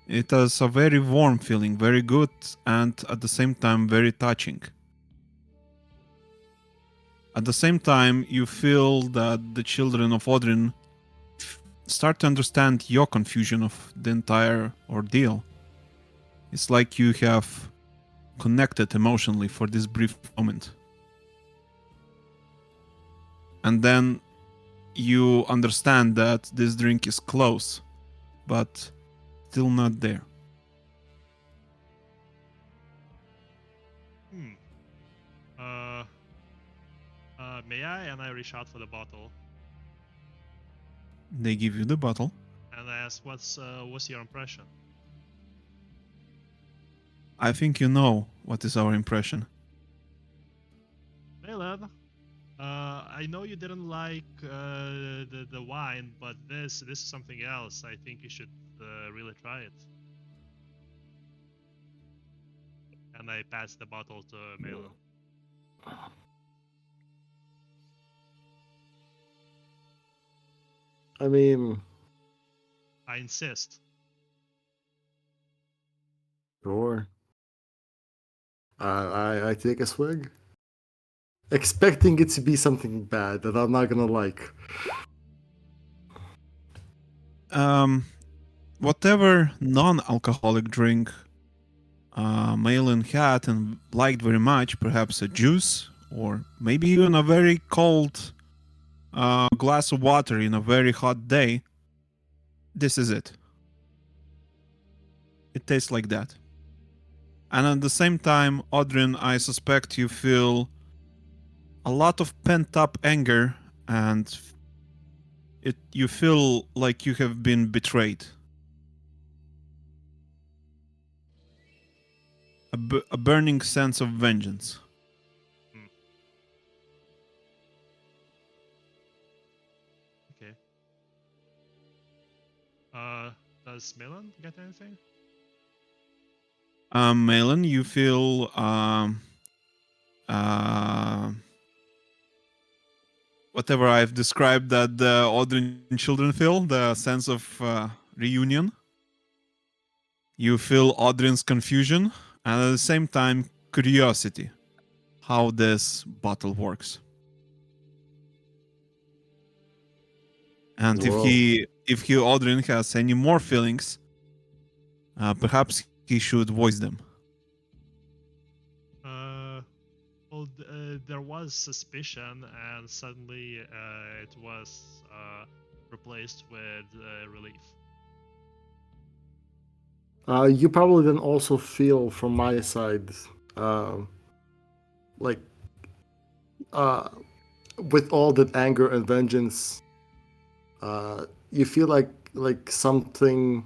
It is a very warm feeling, very good, and at the same time very touching. At the same time, you feel that the children of Odrin start to understand your confusion of the entire ordeal. It's like you have connected emotionally for this brief moment. And then you understand that this drink is close, but still not there. May I? And I reach out for the bottle. They give you the bottle. And I ask, what's your impression? I think you know what is our impression. Hey, lad. I know you didn't like the wine, but this is something else. I think you should really try it. And I pass the bottle to Malin. I mean, I insist. sure. I take a swig, expecting it to be something bad that I'm not gonna like. Whatever non-alcoholic drink Malin had and liked very much, perhaps a juice or maybe even a very cold glass of water in a very hot day. This is it. It tastes like that. And at the same time, Odrin, I suspect you feel a lot of pent-up anger, and you feel like you have been betrayed. A burning sense of vengeance. Okay. Does Malin get anything? Malin, you feel whatever I've described that the Odrin children feel, the sense of reunion. You feel Odrin's confusion and at the same time curiosity how this bottle works. And Whoa. if Odrin has any more feelings, perhaps he should voice them. Well, there was suspicion, and suddenly it was replaced with relief. You probably then also feel from my side, like, with all that anger and vengeance, you feel like something,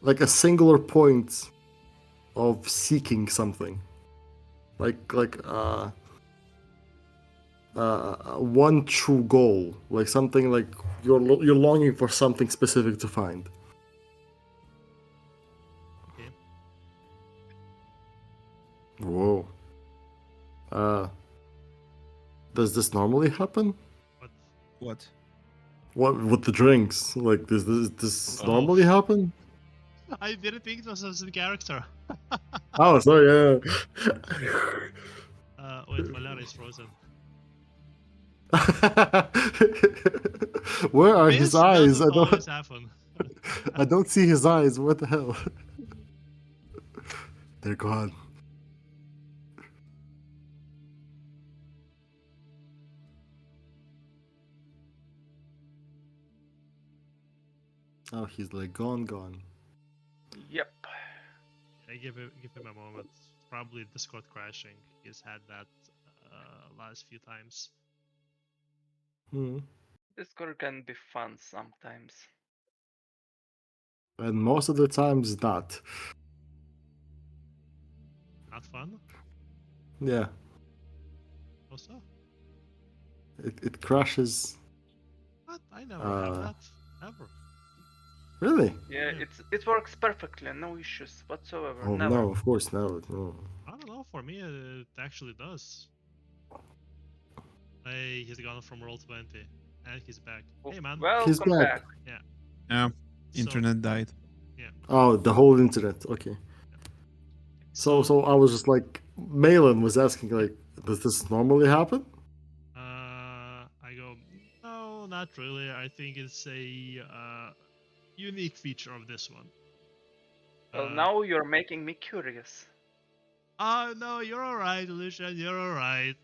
like a singular point of seeking something, like one true goal, like something like you're longing for something specific to find. Okay. Whoa. Does this normally happen? What? What with the drinks? Like, does this Oh. normally happen? I didn't think it was as a character. Oh, sorry. Yeah. Wait, Valer is frozen. Where are his This eyes? doesn't always happen. I don't see his eyes. What the hell? They're gone. Oh, he's like gone. Yep. I give him a moment. Probably Discord crashing. He's had that last few times. Discord can be fun sometimes. And most of the times not. Not fun. Yeah, Also, it crashes. what? I never have that. Ever. Really? Yeah, Yeah. it works perfectly, no issues whatsoever. Oh Never. no, of course no. I don't know. For me, it actually does. Hey, he's gone from roll 20, and he's back. Hey, man. He's Welcome back. back. Yeah, So- internet died. Oh, the whole internet. Okay. So I was just like, Malin was asking, like, does this normally happen? I go, no, not really. I think it's a unique feature of this one. Well, now you're making me curious. No, you're alright, Lucian. You're alright.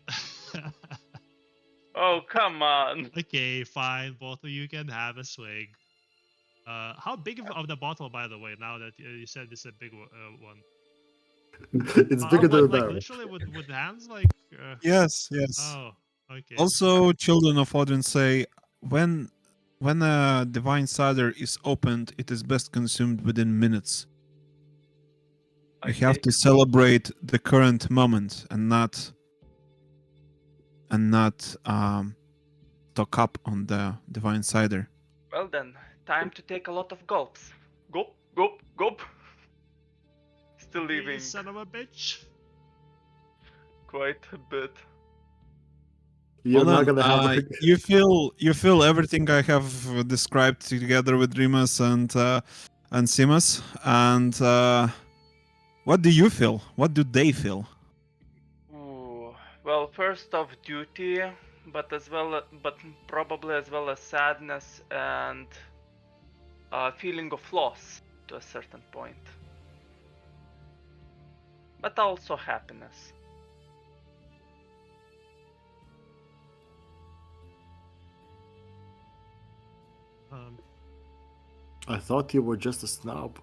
Oh, come on. Okay, fine. Both of you can have a swig. How big of the bottle, by the way? Now that you said it's a big one. It's bigger than a like barrel. literally with hands, like. Yes. Oh, okay. Also, children of Odin say when a divine cider is opened, it is best consumed within minutes. You have to celebrate the current moment and not stock up on the divine cider. Well then, time to take a lot of gulps. Gulp, gulp, gulp. Still You leaving son of a bitch. quite a bit. You're Well not then, gonna have a you feel everything I have described together with Rimas and Simas, and what do you feel? What do they feel? Ooh, well, first off duty, but but probably as well as sadness and a feeling of loss to a certain point. But also happiness. I thought you were just a snob.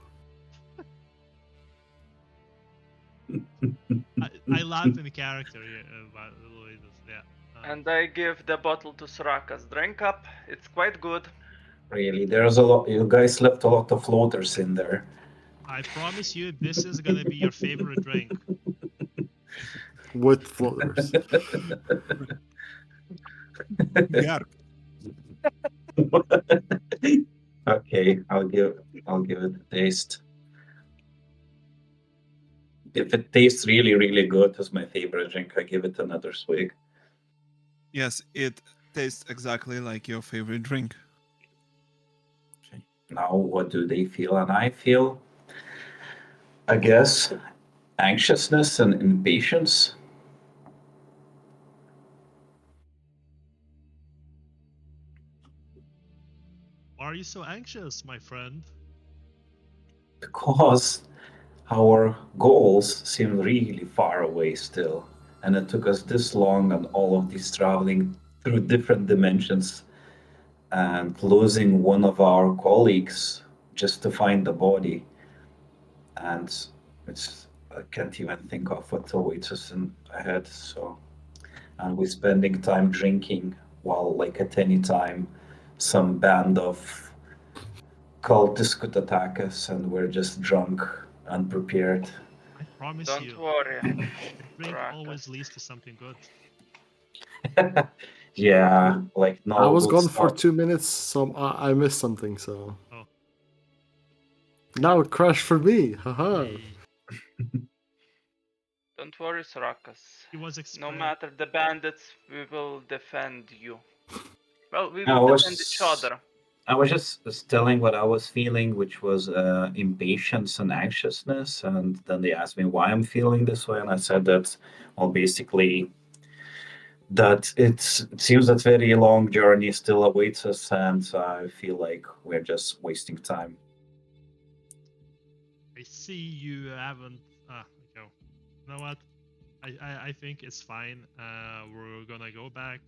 I laughed in character, by the way. Yeah. And I give the bottle to Soraka's drink up. It's quite good. Really, there's a lot. You guys left a lot of floaters in there. I promise you, this is gonna be your favorite drink. With floaters. Yeah. Okay, I'll give it a taste. If it tastes really, really good, as my favorite drink, I give it another swig. Yes, it tastes exactly like your favorite drink. Now, what do they feel? And I feel, I guess, anxiousness and impatience. Why are you so anxious, my friend? Because our goals seem really far away still. And it took us this long and all of this traveling through different dimensions and losing one of our colleagues just to find the body. And I can't even think of what awaits us ahead. So, and we're spending time drinking while, like, at any time, some band of cultists could attack us, and we're just drunk, unprepared. I promise Don't you, worry, a drink Soraka. always leads to something good. Yeah, like no. I was good gone for stuff. 2 minutes, so I missed something. So Oh. now it crashed for me. Haha. Hey, Don't worry, Sorakas. he was No expressed. matter the bandits, we will defend you. Well, we I will defend each was other. I was just telling what I was feeling, which was impatience and anxiousness. And then they asked me why I'm feeling this way, and I said that, well, basically, that it seems that very long journey still awaits us, and I feel like we're just wasting time. I see you haven't. Okay. You know what? I think it's fine. We're gonna go back.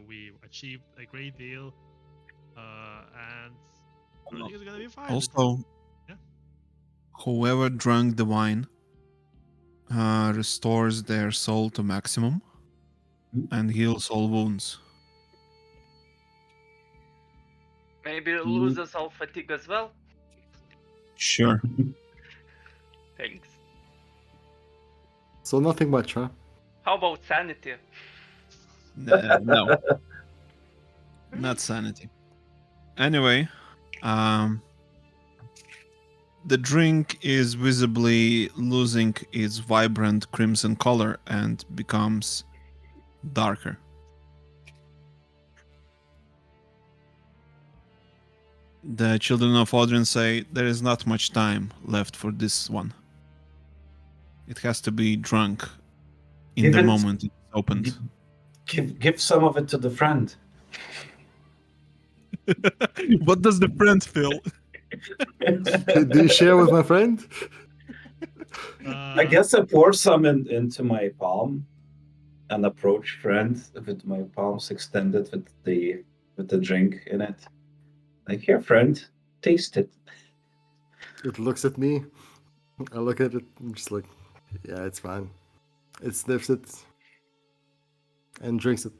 We achieved a great deal. And everything is gonna be fine. Also, Yeah. whoever drank the wine restores their soul to maximum and heals all wounds. Maybe loses all fatigue as well. Sure. Thanks. So nothing much, huh? How about sanity? No, not sanity. Anyway, the drink is visibly losing its vibrant crimson color and becomes darker. The children of Odrin say there is not much time left for this one. It has to be drunk in Give the it- moment it's opened. Give some of it to the friend. What does the friend feel? Do you share with my friend? I guess I pour some into my palm and approach friend with my palms extended with the drink in it. Like, here, friend, taste it. It looks at me. I look at it. I'm just like, yeah, it's fine. It sniffs it and drinks it.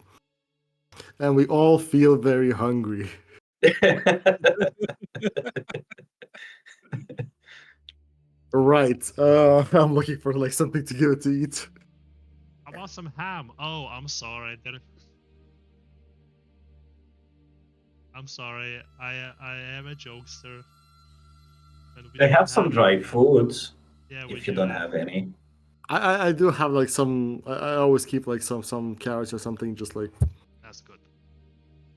And we all feel very hungry. Right. I'm looking for like something to give it to eat. How about some ham? Oh, I'm sorry. I didn't. I'm sorry. I am a jokester. And we They don't have some dried foods Yeah, we if you do. don't have any. I do have like some. I always keep like some carrots or something, just like. That's good.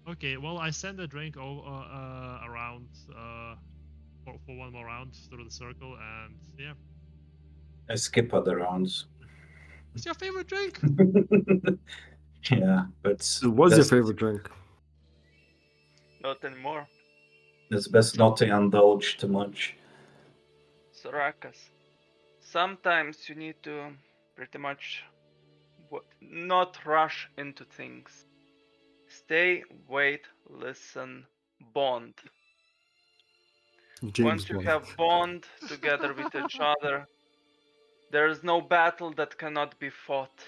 Okay, well, I send a drink around for one more round through the circle, and yeah. I skip other rounds. What's your favorite drink? Yeah, but What's your best, favorite drink? Not anymore. it's best not to indulge too much. Sorakas. Sometimes you need to pretty much not rush into things. Stay, wait, listen, bond. James Once you Bond. have bond together with each other, there is no battle that cannot be fought.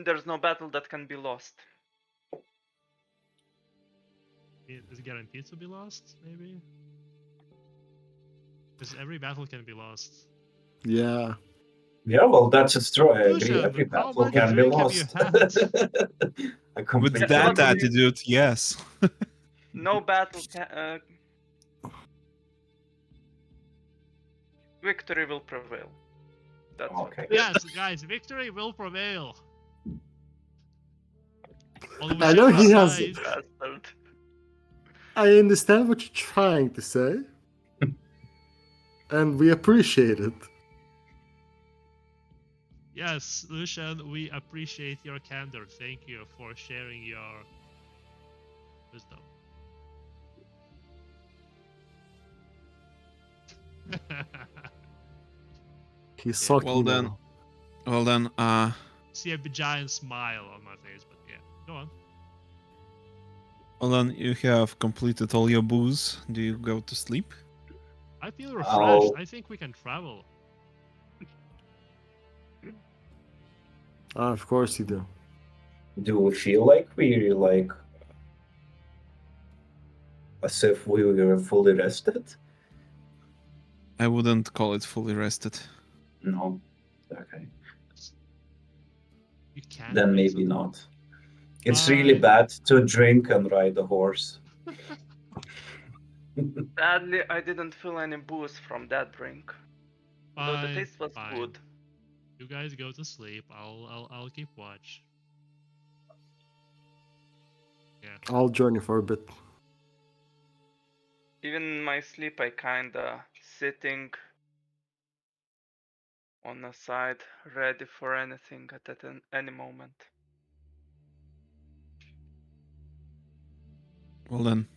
There's no battle that can be lost. Is it guaranteed to be lost? Maybe. Because every battle can be lost. Yeah. Yeah, well, that's true. I agree. Lucian, Every how battle much can be drink have you lost. had? I With completely that agree. Luckily- attitude, yes. No battle can. Victory will prevail. That's Okay. Yes, guys, victory will prevail. On I know whichever he has- side. bastard. I understand what you're trying to say, and we appreciate it. Yes, Lucian, we appreciate your candor. Thank you for sharing your wisdom. He's Yeah. sulky Well then, now. well then, See a giant smile on my face, but yeah, go on. well then, you have completed all your booze. Do you go to sleep? I feel refreshed. Oh. I think we can travel. Of course you do. Do we feel like we like as if we were fully rested? I wouldn't call it fully rested. No. Okay. You can't. Then make maybe some- not. It's really Bye. bad to drink and ride a horse. Sadly, I didn't feel any booze from that drink. Though the Fine, taste was fine. good. You guys go to sleep. I'll keep watch. Yeah. I'll join you for a bit. Even in my sleep, I kinda sitting on the side, ready for anything at any moment. Well then,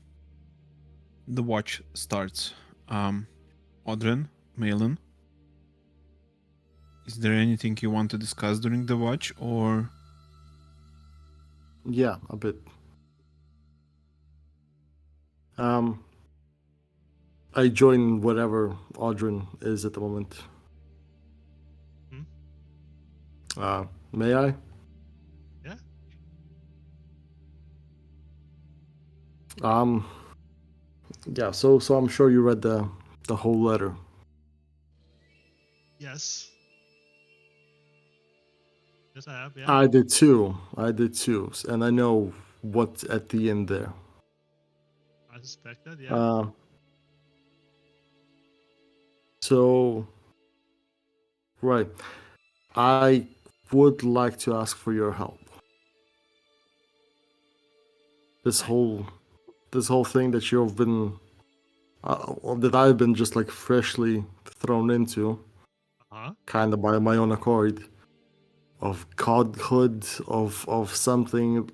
the watch starts. Odrin, Malin, is there anything you want to discuss during the watch, or Yeah, a bit. I join whatever Audrin is at the moment. May I? Yeah. Yeah. So I'm sure you read the whole letter. Yes. Yes, I have. Yeah. I did too. And I know what's at the end there. I suspected. Yeah. So, right. I would like to ask for your help. This whole thing that you've been, that I've been just like freshly thrown into, Uh-huh. kind of by my own accord, of godhood, of something,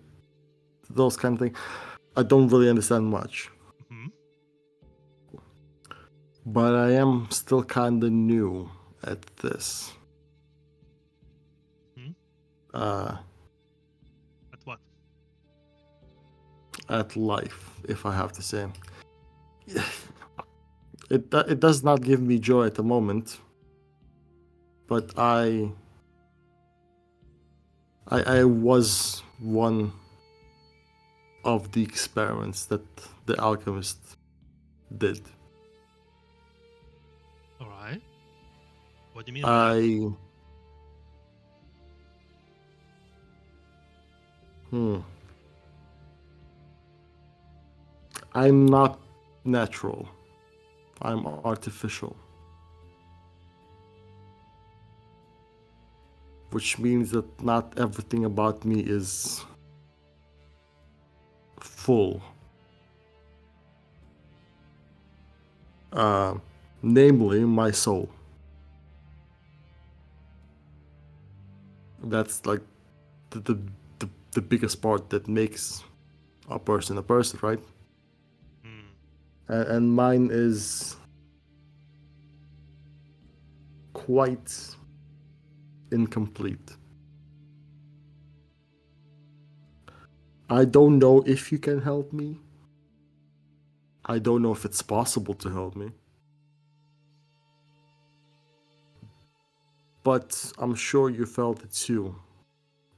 those kind of things. I don't really understand much. Hmm. But I am still kind of new at this. At what? At life, if I have to say. It does not give me joy at the moment, but I was one of the experiments that the alchemist did. All right. What do you mean by that? I'm not natural. I'm artificial. Which means that not everything about me is full. Uh, Namely, my soul. That's like the, the, the biggest part that makes a person, right? Hmm. And mine is quite incomplete. I don't know if you can help me. I don't know if it's possible to help me. But I'm sure you felt it too.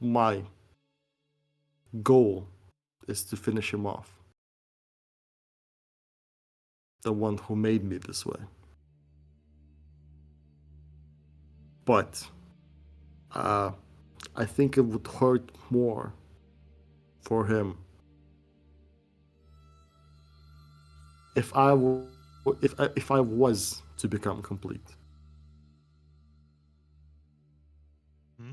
My goal is to finish him off. The one who made me this way. But uh, I think it would hurt more for him if if I was to become complete. Hmm?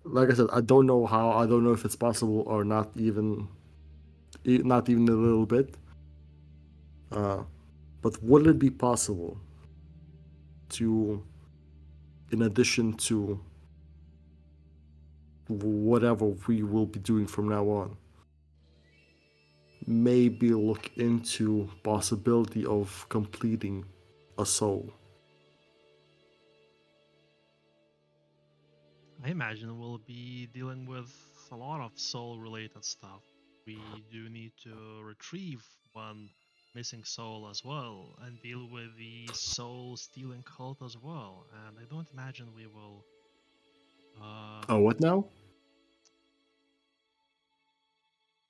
Like I said, I don't know how. I don't know if it's possible or not. Not even a little bit. Uh, but would it be possible to, in addition to whatever we will be doing from now on, maybe look into possibility of completing a soul? I imagine we'll be dealing with a lot of soul-related stuff. We do need to retrieve one missing soul as well, and deal with the soul-stealing cult as well. And I don't imagine we will. Oh, what now?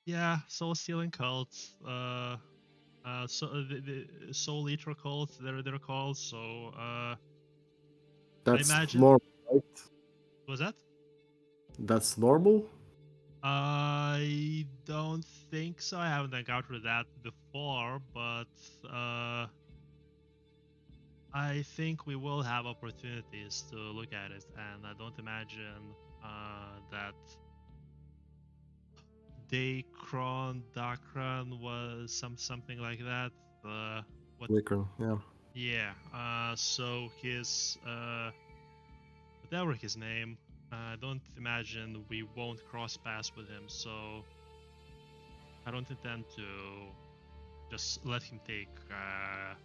Yeah, soul-stealing cults. So the soul eater cults. They're called. So I That's imagine. normal, right? Was that? That's normal? I don't think so. I haven't encountered that before, but I think we will have opportunities to look at it, and I don't imagine that Dakron was something like that. What? Wiccan, yeah. Yeah. So his whatever his name, I don't imagine we won't cross paths with him. So I don't intend to just let him take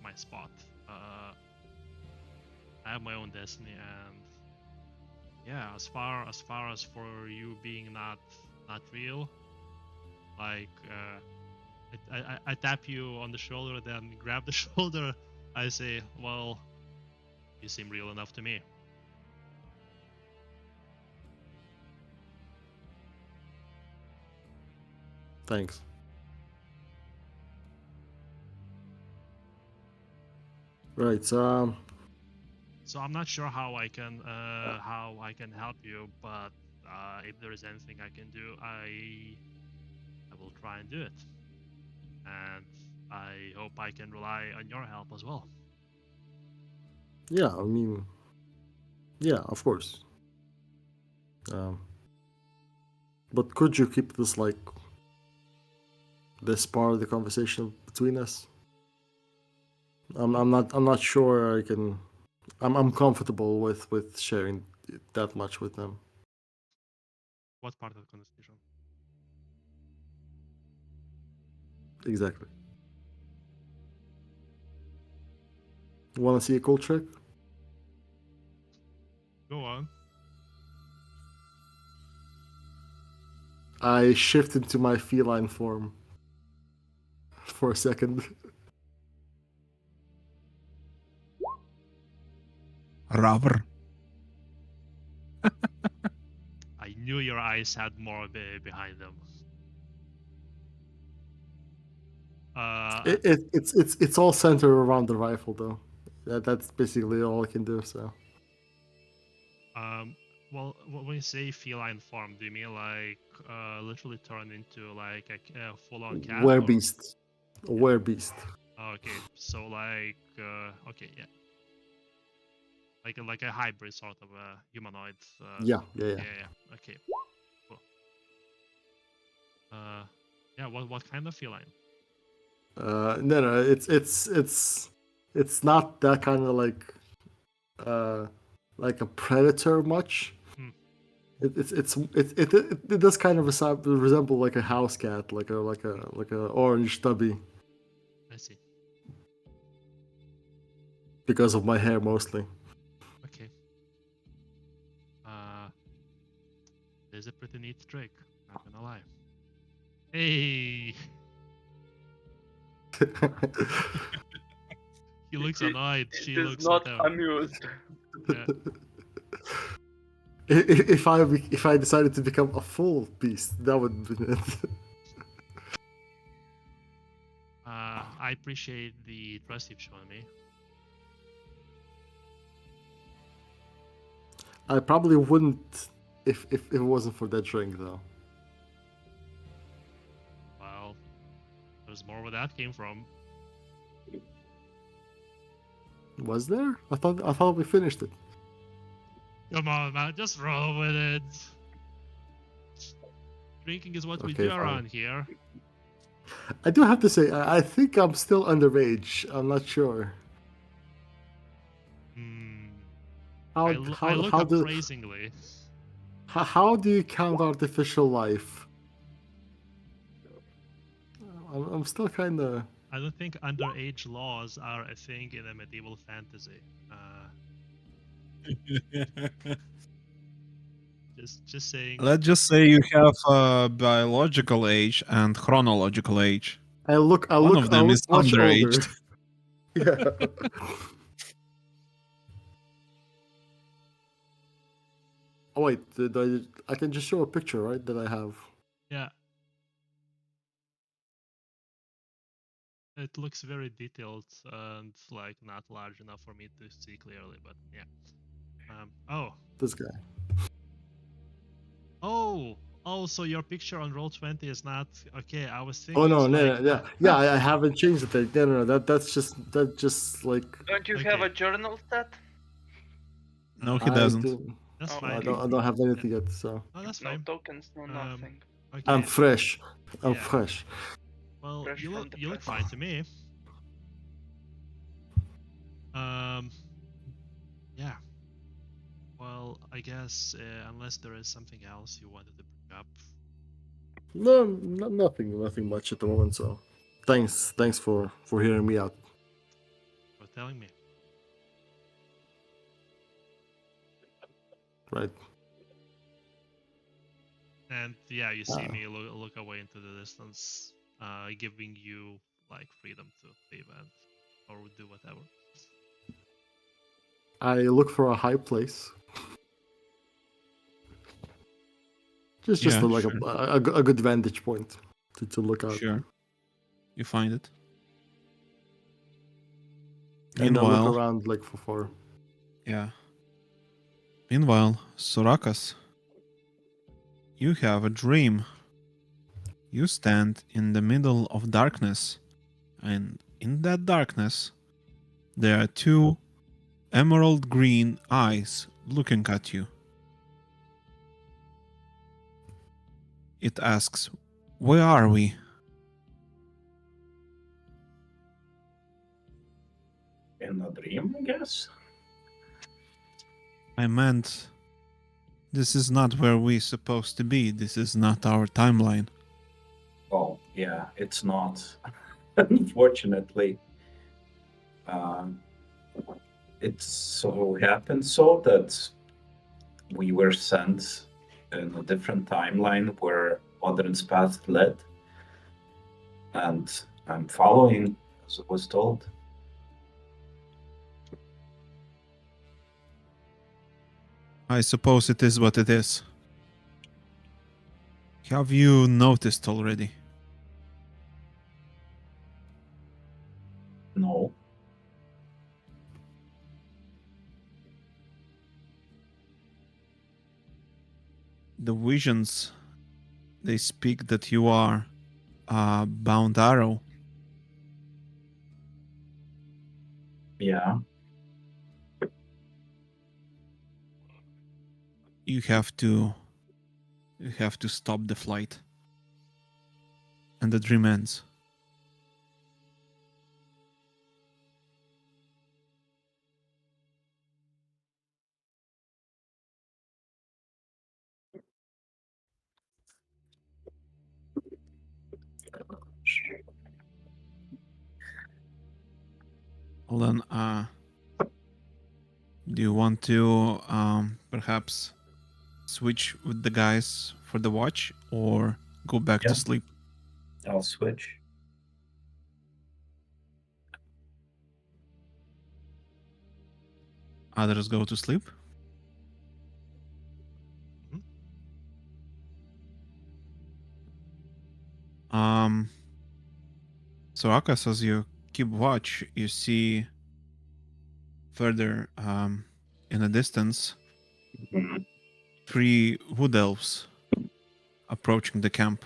my spot. I have my own destiny, and yeah, as far as for you being not real, like I tap you on the shoulder, then grab the shoulder. I say, well, you seem real enough to me. Thanks. Right. So I'm not sure how I can help you, but if there is anything I can do, I will try and do it. And I hope I can rely on your help as well. Yeah. I mean, yeah. Of course. Um, but could you keep this like this part of the conversation between us? I'm not sure I can. I'm comfortable with sharing that much with them. What part of the conversation? Exactly. Want to see a cool trick? Go on. I shift into my feline form for a second. Rubber. I knew your eyes had more behind them. Uh, It's all centered around the rifle though. That's basically all I can do. So um, well, when you say feline form, do you mean like literally turn into like a full-on cat, or beast. a werebeast. Okay, so like, okay, yeah, like a hybrid sort of humanoid. Yeah. Yeah. Okay, cool. Yeah. What kind of feline? No, it's not that kind of like a predator much. Hmm. It does kind of resemble like a house cat, like a orange stubby, I see. because of my hair mostly. Okay. There's a pretty neat trick. Not gonna lie. Hey, he looks annoyed. It She is looks not at him. amused. Yeah. If I decided to become a full beast, that would be it. I appreciate the trust you've shown me. I probably wouldn't if it wasn't for that drink though. Well, there's more where that came from. Was there? I thought we finished it. Come on, man, just roll with it. Drinking is what we Okay, do fine. around here. I do have to say, I think I'm still underage. I'm not sure. Hmm. How I look how do appraisingly. how do you count artificial life? I'm still kind of. I don't think underage laws are a thing in a medieval fantasy. Just saying. Let's just say you have biological age and chronological age. I look One of them is much older. underaged. Yeah. Oh wait, I can just show a picture, right? That I have. Yeah. It looks very detailed and like not large enough for me to see clearly, but yeah. Oh. This guy. Oh, so your picture on Roll20 is not okay. I was Oh thinking no, it's no, like no, yeah. I haven't changed the thing. No. That's just like Don't you have Okay. a journal set? No, he I doesn't. do. That's Oh, fine. I don't have anything yet. So No, that's No fine. tokens, no nothing. Okay. I'm fresh. I'm Yeah. fresh. Well, Fresh you from look the you look press. fine to me. Yeah. Well, I guess unless there is something else you wanted to bring up. No, nothing much at the moment. So, thanks for hearing me out. For telling me. Right. And yeah, you see me look away into the distance, giving you like freedom to leave and or do whatever. I look for a high place. Just Yeah, like sure. a good vantage point to look out. Sure. You find it. And I look Meanwhile, around like for. yeah. Meanwhile, Sorakas, you have a dream. You stand in the middle of darkness, and in that darkness, there are two emerald green eyes looking at you. It asks, "Where are we?" In a dream, I guess. I meant, this is not where we're supposed to be. This is not our timeline. Oh, yeah, it's not. Unfortunately. Um, it so happened so that we were sent in a different timeline where Odrin's path led, and I'm following as I was told. I suppose it is what it is. Have you noticed already? No. The visions, they speak that you are a bound arrow Yeah. You have to stop the flight. And the dream ends. Well then, do you want to perhaps switch with the guys for the watch or go back Yeah. to sleep? I'll switch. Others go to sleep? So Akas, as you keep watch, you see further in the distance Mhm. 3 wood elves approaching the camp.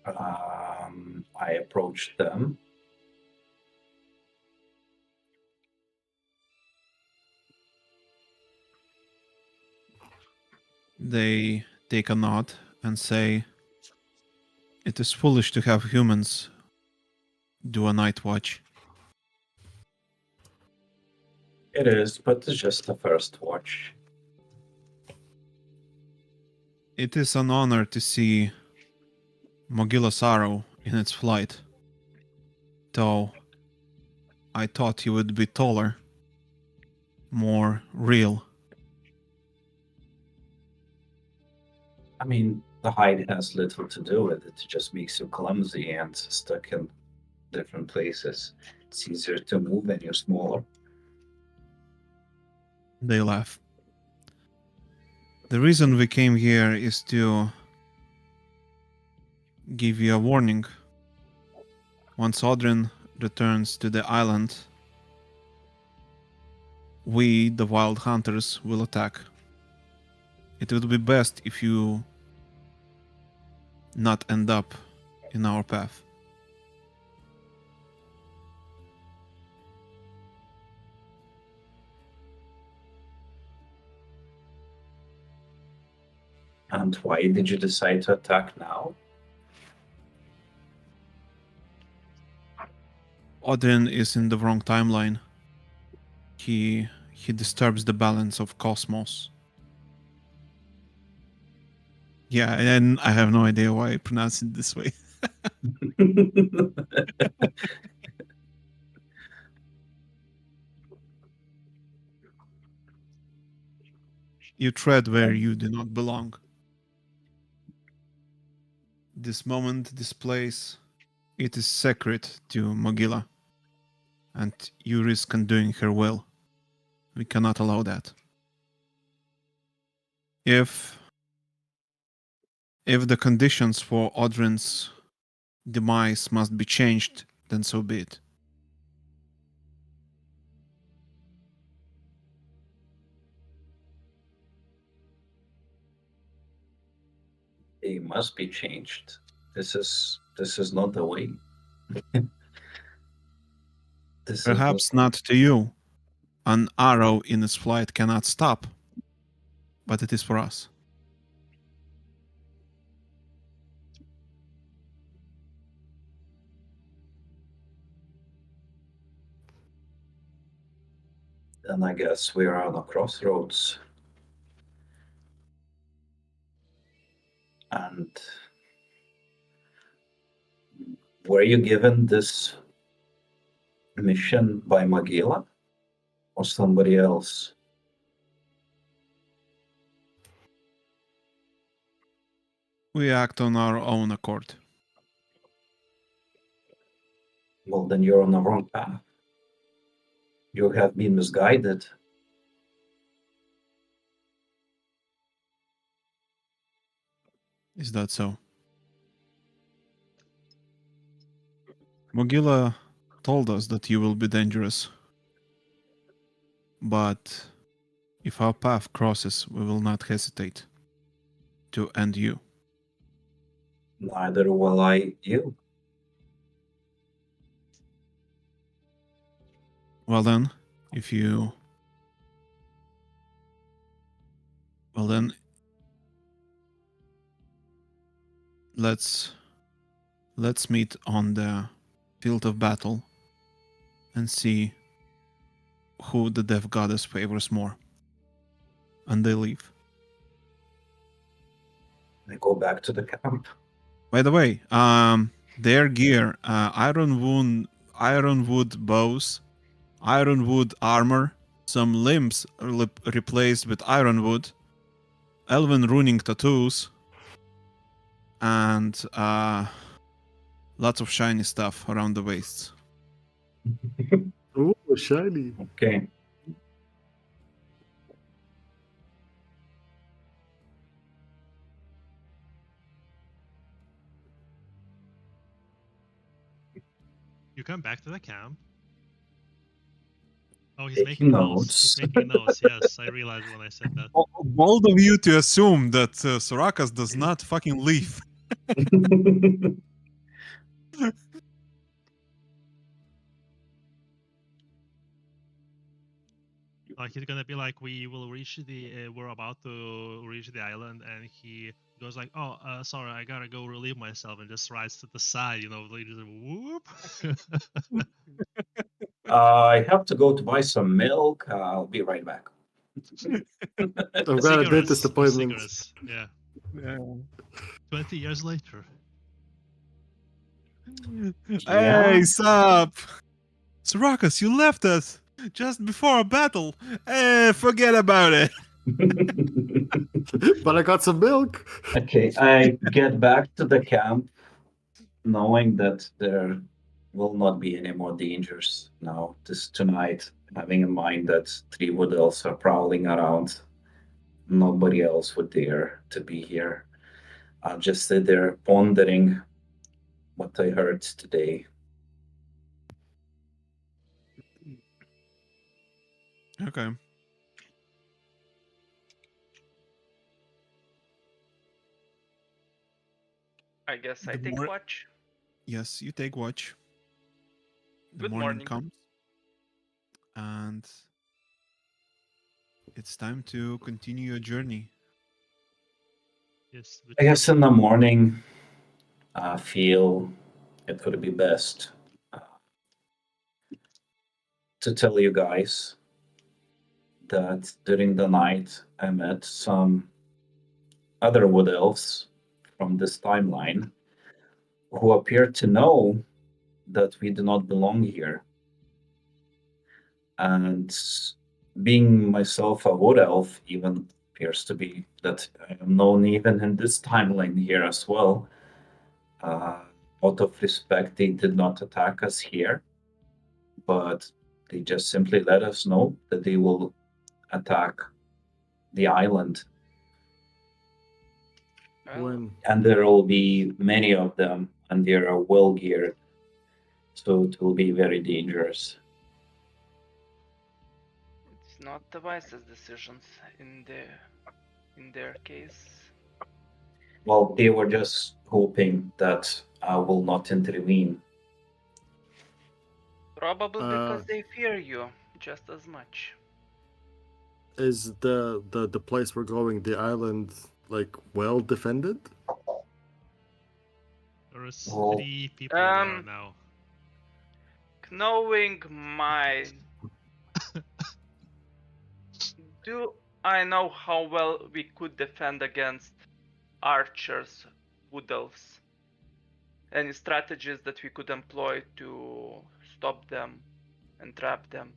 I approached them. They take a nod and say, "It is foolish to have humans do a night watch. It is, but it's just the first watch. It is an honor to see Mogila Sorrow in its flight, though I thought he would be taller, more real." I mean, the height has little to do with it. It just makes you clumsy and stuck in different places. It's easier to move when you're smaller. They laugh. The reason we came here is to give you a warning. Once Odrin returns to the island, we, the wild hunters, will attack. It would be best if you not end up in our path. And why did you decide to attack now? Odrin is in the wrong timeline. He disturbs the balance of cosmos. Yeah, and I have no idea why I pronounce it this way. You tread where you do not belong. This moment, this place, it is sacred to Mogila, and you risk undoing her will. We cannot allow that. If the conditions for Odrin's demise must be changed, then so be it. They must be changed. This is not the way. This is Perhaps not to you. An arrow in its flight cannot stop, but it is for us. Then I guess we are on a crossroads. And were you given this mission by Magila or somebody else? We act on our own accord. Well, then you're on the wrong path. You have been misguided. Is that so? Mogila told us that you will be dangerous. But if our path crosses, we will not hesitate to end you. Neither will I you. Well then, if you... Well then, let's meet on the field of battle and see who the death goddess favors more. And they leave. I go back to the camp. By the way, their gear, ironwood bows, ironwood armor, some limbs replaced with ironwood, elven runing tattoos, and lots of shiny stuff around the waists. Ooh, shiny. Okay. You come back to the camp. Oh, he's Taking making notes. He's notes. making notes. Yes, I realized when I said that. Bold of you to assume that Sorakas does not fucking leave. Like he's gonna be like, we will reach the, we're about to reach the island, and he goes like, oh, sorry, I gotta go relieve myself, and just rides to the side, you know, like just whoop. I have to go to buy some milk. I'll be right back. I've got a dentist appointment. Cigarettes, yeah. 20 years later. Hey, sup? Sorakas, you left us just before a battle. Forget about it. But I got some milk. Okay, I get back to the camp knowing that there will not be any more dangers now this tonight, having in mind that 3 wood elves are prowling around. Nobody else would dare to be here. I'll just sit there pondering what I heard today. Okay. I guess I The take more- watch. Yes, you take watch. The Good morning. comes, and it's time to continue your journey. Yes. I guess in the morning, I feel it would be best to tell you guys that during the night I met some other wood elves from this timeline who appear to know that we do not belong here. And being myself a wood elf even appears to be that I am known even in this timeline here as well. Out of respect, they did not attack us here, but they just simply let us know that they will attack the island. Well, When And there will be many of them, and they are well geared, so it will be very dangerous. it's not the wisest decisions in their case. Well, they were just hoping that I will not intervene. Probably because they fear you just as much. is the place we're going, the island, like well defended? There's Well, 3 people there Um, now. Knowing my do I know how well we could defend against archers, wood elves? Any strategies that we could employ to stop them and trap them?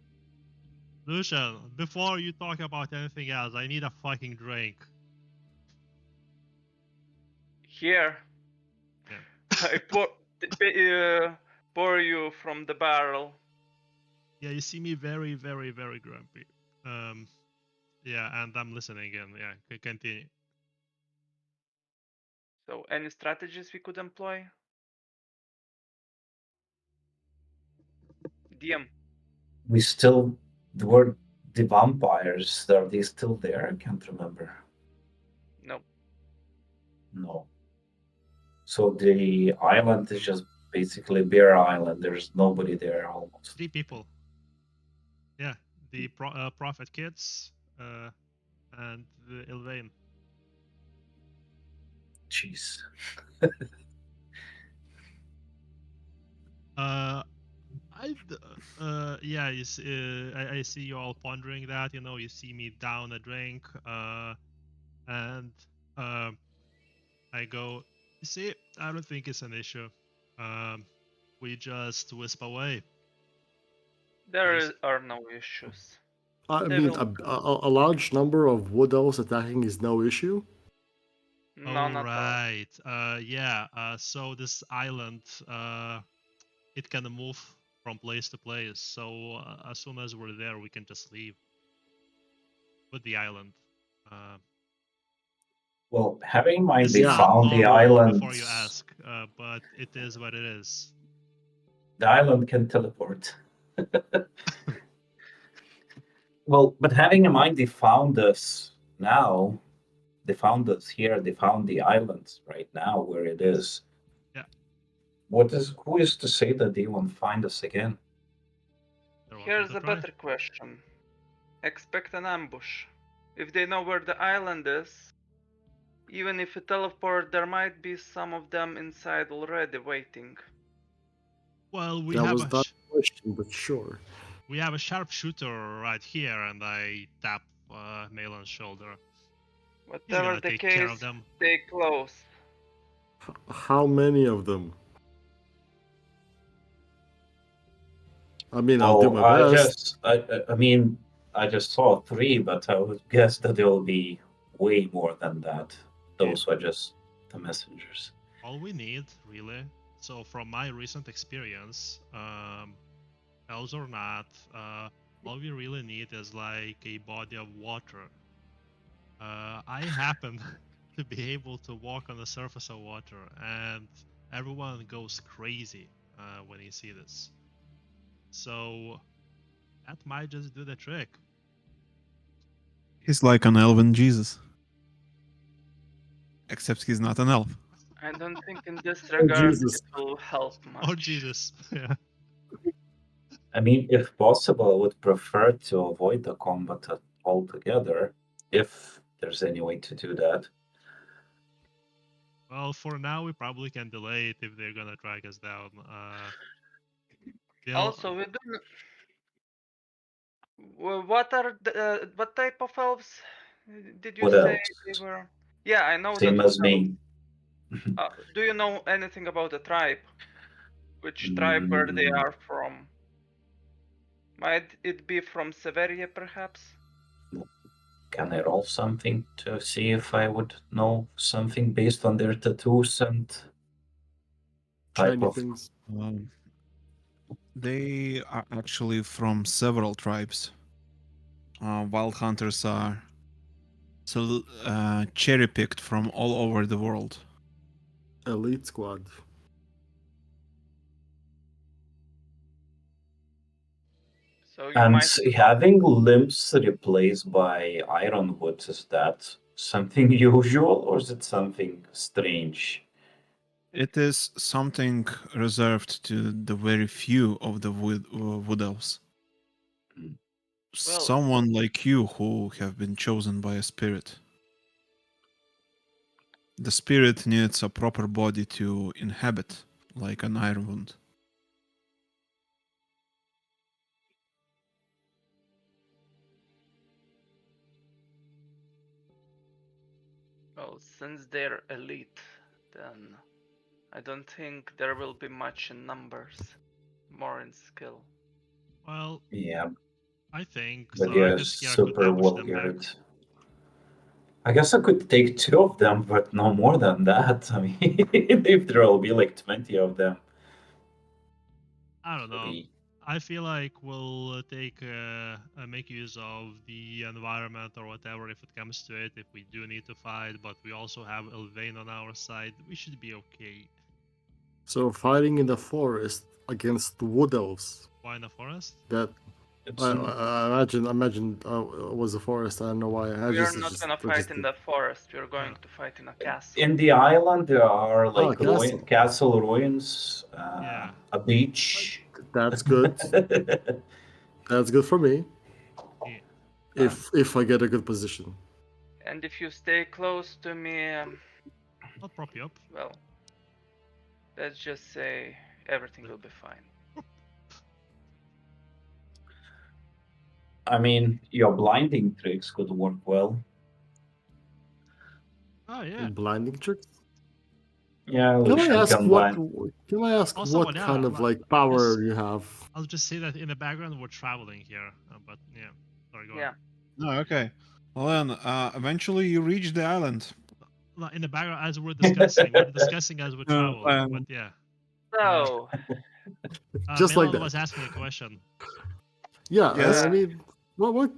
Lucian, before you talk about anything else, I need a fucking drink. Here, Yeah. I pour you from the barrel. Yeah, you see me very, very, very grumpy. Yeah, and I'm listening and yeah, continue. So, any strategies we could employ? DM. we still were the vampires. Are they still there? I can't remember. No. No. So the island is just basically bare island. There's nobody there almost. 3 people. the Prophet Kids and Ilvain. Jeez. Yeah, I see you all pondering that. You know, you see me down a drink, and I go. You see, I don't think it's an issue. We just wisp away. There are no issues. I They mean, will a large number of wood elves attacking is no issue. none Oh at all. right. Yeah. So this island, it can move from place to place. So as soon as we're there, we can just leave with the island. Well, having in mind This they is Yeah. not found the normal island. before you ask, but it is what it is. The island can teleport. Well, but having in mind they found us now, they found us here, they found the island right now where it is. Yeah. Who is to say that they won't find us again? They're welcome Here's to a try. better question. Expect an ambush. If they know where the island is, even if you teleport, there might be some of them inside already waiting. Well, we That have was a not a question, but sure. we have a sharpshooter right here, and I tap Malin's shoulder. He's Whatever gonna the take care of case, them. stay close. How many of them? I mean, I'll do my Well, best. I mean, I just saw 3, but I would guess that there will be way more than that. Those were just the messengers. All we need, really. So from my recent experience, elves or not, all we really need is like a body of water. I happen to be able to walk on the surface of water, and everyone goes crazy when you see this. So that might just do the trick. He's like an elven Jesus. Except he's not an elf. I don't think in this regard Jesus. it will help much. Oh Jesus! Yeah. I mean, if possible, I would prefer to avoid the combat altogether, if there's any way to do that. Well, for now we probably can delay it if they're gonna drag us down. Also, we don't. What are what type of elves did you What say else? they were? Yeah, I know Same that. What as else? me. Do you know anything about the tribe? Which tribe where they Mm, are from? Might it be from Severia, perhaps? Can I roll something to see if I would know something based on their tattoos and type Shiny of? things. They are actually from several tribes. Wild hunters are cherry picked from all over the world. Elite squad. So you And might. having limbs replaced by ironwood, is that something usual or is it something strange? It is something reserved to the very few of the wood elves. Well, Someone like you who have been chosen by a spirit. The spirit needs a proper body to inhabit, like an iron wound. well, since they're elite, then I don't think there will be much in numbers, more in skill. Well, Yeah, I think but yeah, Saragas here could super ambush well them back. geared. I guess I could take 2 of them, but no more than that. I mean, if there will be like 20 of them. I don't know. 3. I feel like we'll make use of the environment or whatever if it comes to it. If we do need to fight, but we also have Elvain on our side, we should be okay. So fighting in the forest against wood elves. Why in the forest? That It's I imagine it was a forest. I don't know why. We are not gonna fight in the forest. We are going Yeah. to fight in a castle. in the island, there are like castle. castle ruins, Yeah. a beach. That's good. That's good for me. if I get a good position. And if you stay close to me, I'll prop you up. well, let's just say everything will be fine. I mean, your blinding tricks could work well. Oh yeah. Blinding tricks. Yeah, Can I Lucian ask can what? blind. Can I ask Also, what yeah, kind of like, like power yes. you have? I'll just say that in the background we're traveling here, but yeah. Sorry, go Yeah. on. Oh, okay. Well then, eventually you reach the island. Like, in the background as we're discussing as we travel. But yeah. So, Just like Milan that. was asking a question. Yeah, Yes. I mean, what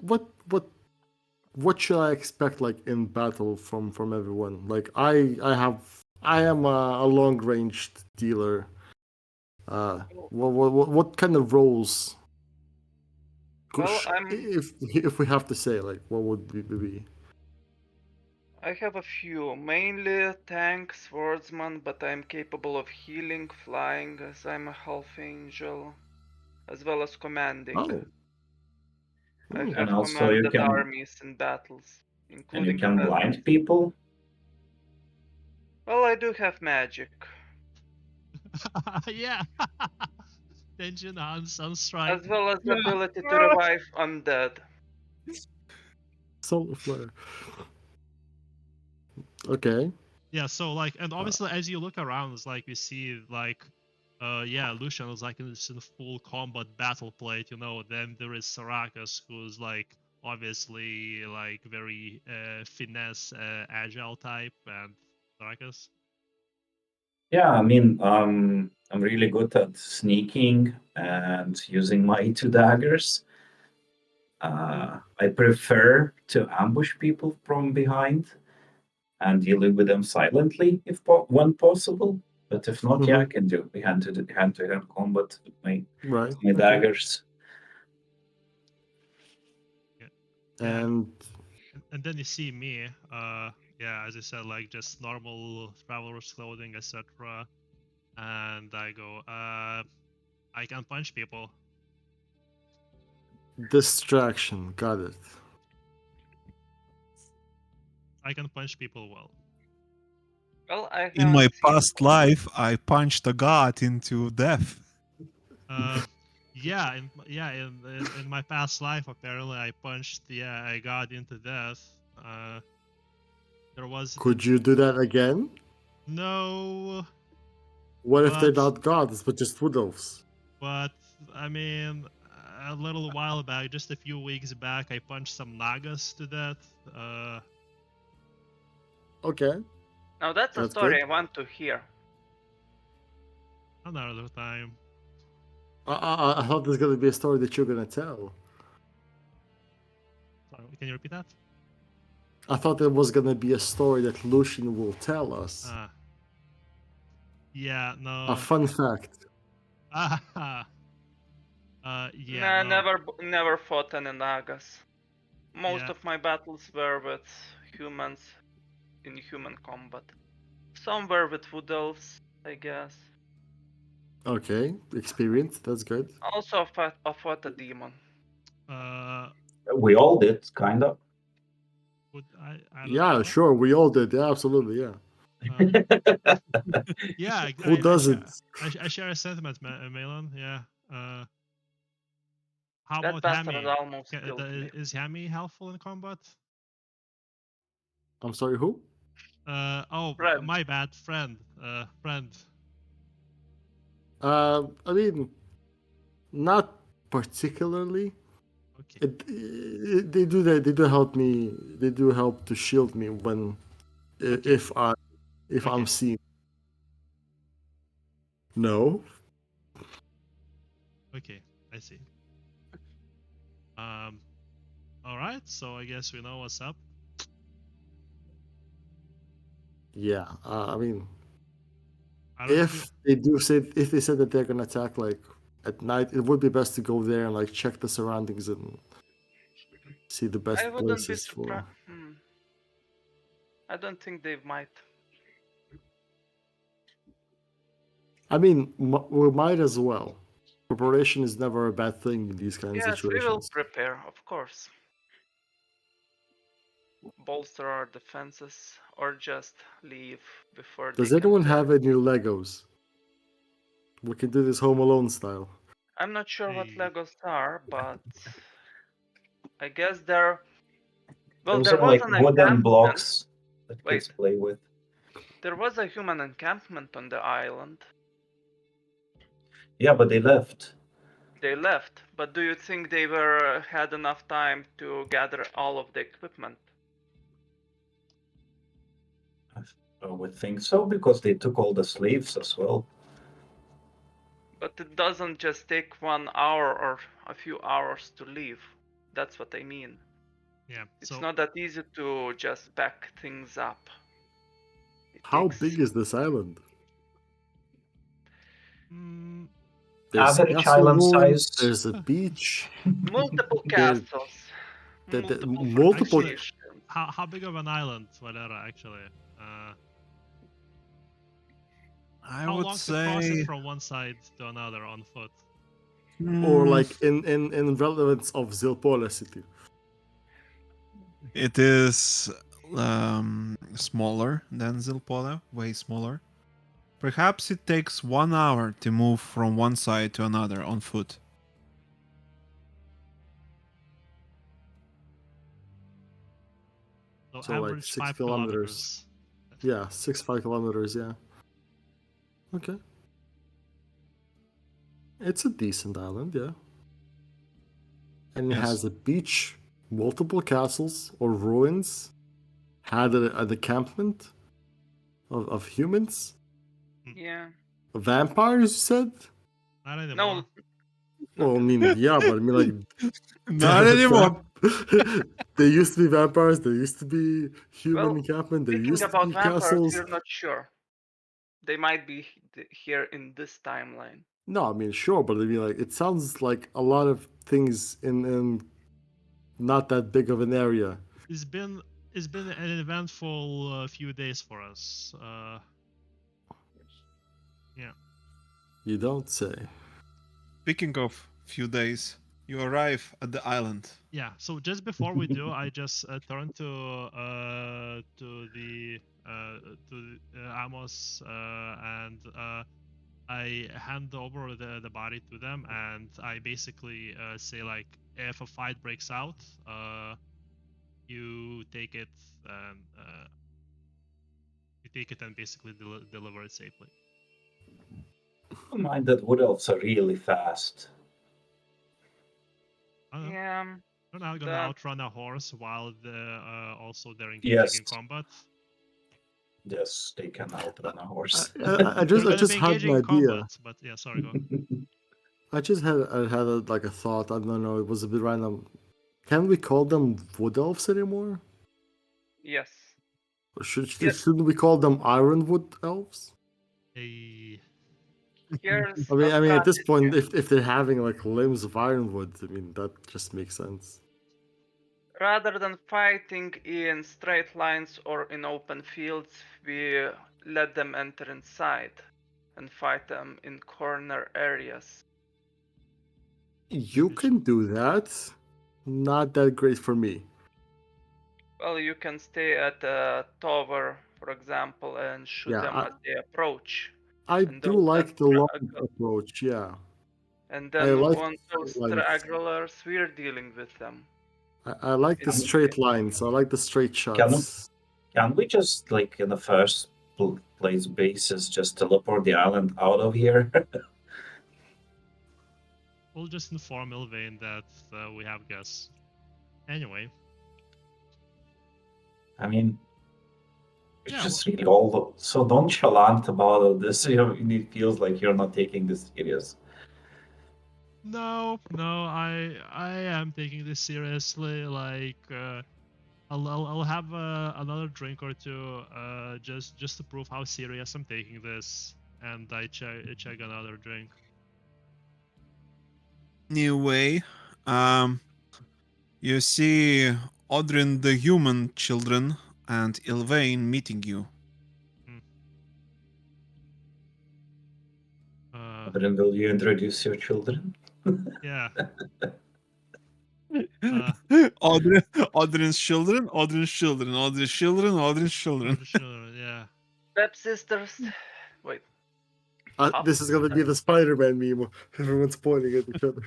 should I expect like in battle from everyone? Like I am a long ranged dealer. What kind of roles? well, If we have to say like what would be? I have a few, mainly tank, swordsman, but I'm capable of healing, flying, as I'm a half angel, as well as commanding. Oh, I hmm. And have also you commanded can armies in battles, and you including can Avengers. blind people. Well, I do have magic, Yeah. Tension on Sunstrike. as well as the ability to revive undead. Solar flare. Okay. Yeah, so like, and obviously as you look around, it's like you see like, yeah, Lucian is like in full combat battle plate, you know. Then there is Sarakas, who's like obviously like very finesse, agile type, and Sarakas. Yeah, I mean, I'm really good at sneaking and using my two daggers. I prefer to ambush people from behind and dealing with them silently when possible. But if not, yeah, I can do hand-to-hand combat with Right. my Okay. daggers. Yeah, And then you see me, yeah, as I said, like just normal traveler's clothing, etc. And I go, I can punch people. distraction. Got it. I can punch people well. Well, I In my haven't seen. past life, I punched a god into death. Yeah, in my past life, apparently I punched, yeah, I got into death. There was Could you do that again? no, What if they're but not gods but just wood elves? but I mean, a little while back, just a few weeks back, I punched some Nagas to death. Okay. Now that's a That's story good. I want to hear. Another time. I thought there's gonna be a story that you're gonna tell. Sorry, can you repeat that? I thought there was gonna be a story that Lucian will tell us. Yeah, no. A fun fact. Yeah, no. Never fought any Nagas. Most Yeah. of my battles were with humans in human combat. Some were with wood elves, I guess. Okay, experience. That's good. Also fought a demon. We all did, kind of. I don't Yeah, know. sure. We all did. Yeah, absolutely. Yeah. Yeah, Who doesn't? I share a sentiment, Malon. Yeah. How That about bastard Hammy? almost killed me. Is Hammy helpful in combat? I'm sorry. Who? Oh, Friend. my bad, friend. Friend. I mean, not particularly. Okay. They do help me. They do help to shield me when if I'm seen. No. Okay, I see. All right. So I guess we know what's up. Yeah. I mean, If if they said that they're gonna attack like at night, it would be best to go there and like check the surroundings and see the best I wouldn't be places surprised. for. I don't think they might. I mean, we might as well. Preparation is never a bad thing in these kinds of Yes, we will situations. prepare, of course. bolster our defenses or just leave before Does they can anyone turn. have any Legos? We can do this Home Alone style. I'm not sure what Hey. Legos are, but I guess they're. Well, Those there are was like an wooden encampment. blocks that Wait, kids play with. there was a human encampment on the island. Yeah, but they left. They left, but do you think they were had enough time to gather all of the equipment? I would think so because they took all the slaves as well. But it doesn't just take 1 hour or a few hours to leave. That's what I mean. Yeah. It's So not that easy to just back things up. It How takes big is this island? mm, There's Average castle island ruins. size. There's a beach. multiple There, castles, the multiple multiple. Actually, fortifications. how big of an island, Valera? Actually, I how would long to cross it say from one side to another on foot? Or mm, like in relevance of Zilpola city. it is smaller than Zilpola, way smaller. Perhaps it takes 1 hour to move from one side to another on foot. So, So like average 6 5 kilometers. kilometers. Yeah, 5 kilometers. Yeah. Okay. It's a decent island, yeah. And it Yes. has a beach, multiple castles or ruins, had an encampment of humans, Yeah. vampires. You said? Not anymore. No. Well, I mean, yeah, but I mean, like, Not anymore. They used to be vampires. There used to be human Well, encampment. There speaking used to about be vampires, castles. we're not sure. They might be here in this timeline. No, I mean, sure, but I mean, like, it sounds like a lot of things in not that big of an area. It's been an eventful few days for us. Yeah. You don't say. Speaking of few days, you arrive at the island. Yeah. So just before we do, I just turn to the Amos and I hand over the body to them, and I basically say like, if a fight breaks out, you take it and basically deliver it safely. Don't mind that wood elves are really fast. I don't know. Yeah. They're not gonna The outrun a horse while also they're engaging Yes. in combat. Yes, they can outrun a horse. I They're gonna just be had engaging an in idea. combat, but yeah, sorry, go. I had like a thought. I don't know. It was a bit random. Can we call them wood elves anymore? yes. Or Yes. shouldn't we call them ironwood elves? Hey, Here's I a mean, at this strategy. point, if they're having like limbs of ironwood, I mean, that just makes sense. Rather than fighting in straight lines or in open fields, we let them enter inside and fight them in corner areas. You can do that. Not that great for me. Well, you can stay at a tower, for example, and shoot Yeah, them as they approach. I And do those that like the long struggle. approach. Yeah, And I then like on those lines. stragglers, we're dealing with them. I like the In straight lines. I like the straight Can shots. can we just like in the first place basis just teleport the island out of here? we'll just inform Ilvain that we have guests. Anyway, I mean, it's yeah, just really all so nonchalant about all this. You know, it feels like you're not taking this serious. no, I am taking this seriously. Like, I'll have another drink or two, just to prove how serious I'm taking this, and I check another drink. Anyway, you see Odrin the human children and Ilvain meeting you. Then will you introduce your children? Yeah. Odrin's children, Odrin's children, Odrin's children, Odrin's children. Yeah. Stepsisters. Wait. This is gonna be the Spider-Man meme. Everyone's pointing at each other.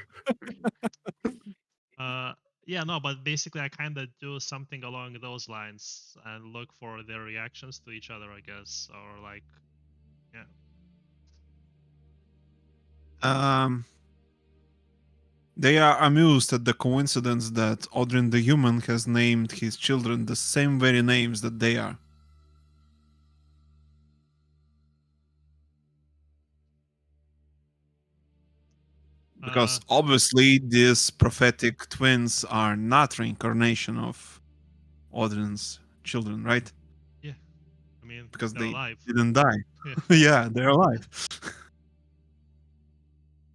Yeah, no, but basically I kind of do something along those lines and look for their reactions to each other, I guess, or like, yeah. They are amused at the coincidence that Odrin the human has named his children the same very names that they are. Because obviously these prophetic twins are not reincarnation of Odrin's children, right? Yeah. I mean, Because they're they alive. didn't die. Yeah. Yeah, they're alive.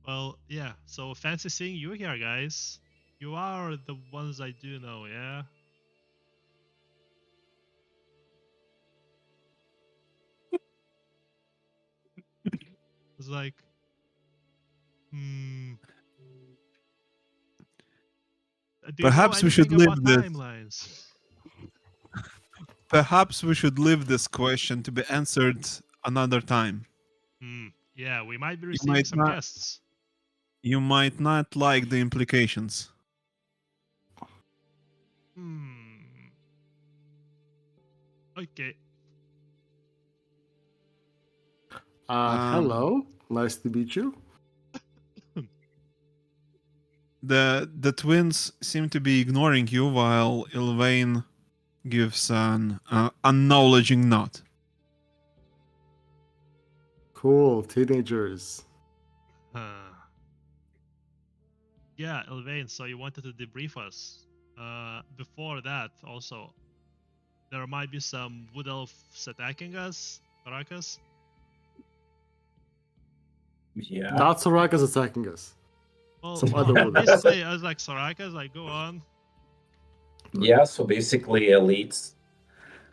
Well, yeah. So fancy seeing you here, guys. You are the ones I do know, yeah? It's like, do you Perhaps know we should anything leave about this. timelines? Perhaps we should leave this question to be answered another time. Yeah, we might be receiving some guests. You might not like the implications. Okay. Hello. Nice to meet you. The twins seem to be ignoring you while Ilvain gives an acknowledging nod. Cool, teenagers. Yeah, Ilvain, so you wanted to debrief us. Before that, also, there might be some wood elves attacking us, Barakas. Yeah. Not Soraka's attacking us. Well, Some other wood elves. basically, I was like, Soraka's, like, go on. Yeah, so basically elite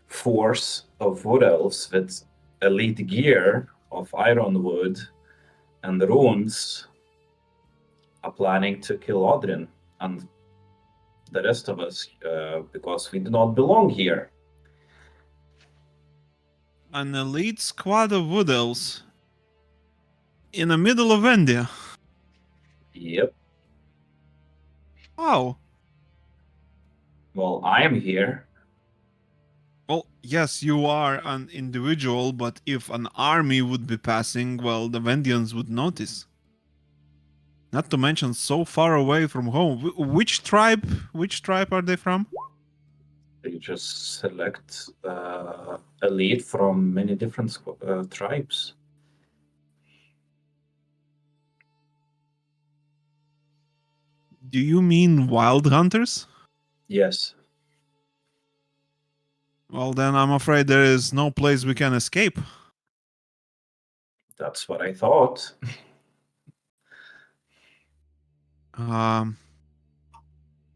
force of wood elves with elite gear of ironwood and runes are planning to kill Odrin and the rest of us because we do not belong here. An elite squad of wood elves in the middle of India. Yep. Oh. Well, I am here. Well, yes, you are an individual, but if an army would be passing, well, the Vendians would notice. Not to mention so far away from home. Which tribe are they from? You just select elite from many different tribes. Do you mean wild hunters? Yes. Well, then I'm afraid there is no place we can escape. That's what I thought.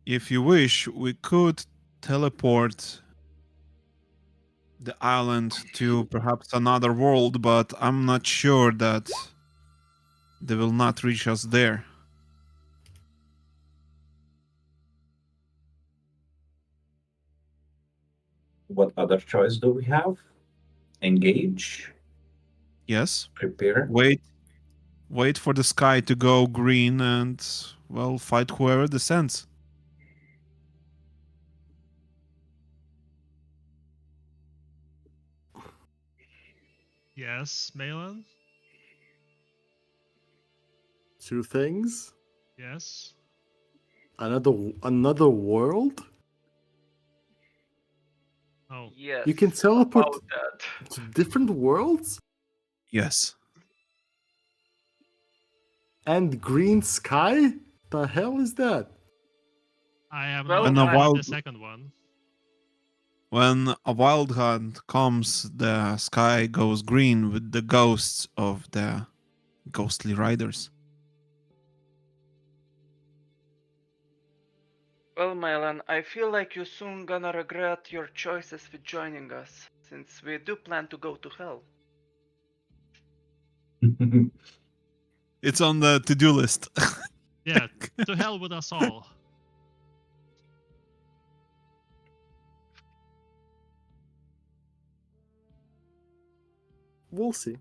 If you wish, we could teleport the island to perhaps another world, but I'm not sure that they will not reach us there. What other choice do we have? Engage? Yes. Prepare? Wait for the sky to go green and, well, fight whoever descends. Yes, Malin? Two things. Yes. Another world? Oh. Yes. You can teleport about that. to different worlds? Yes. And green sky? The hell is that? I have Well, no And a idea about wild- the second one. When a wild hunt comes, the sky goes green with the ghosts of the ghostly riders. Well, Mylan, I feel like you're soon gonna regret your choices with joining us, since we do plan to go to hell. It's on the to-do list. Yeah, to hell with us all. we'll see.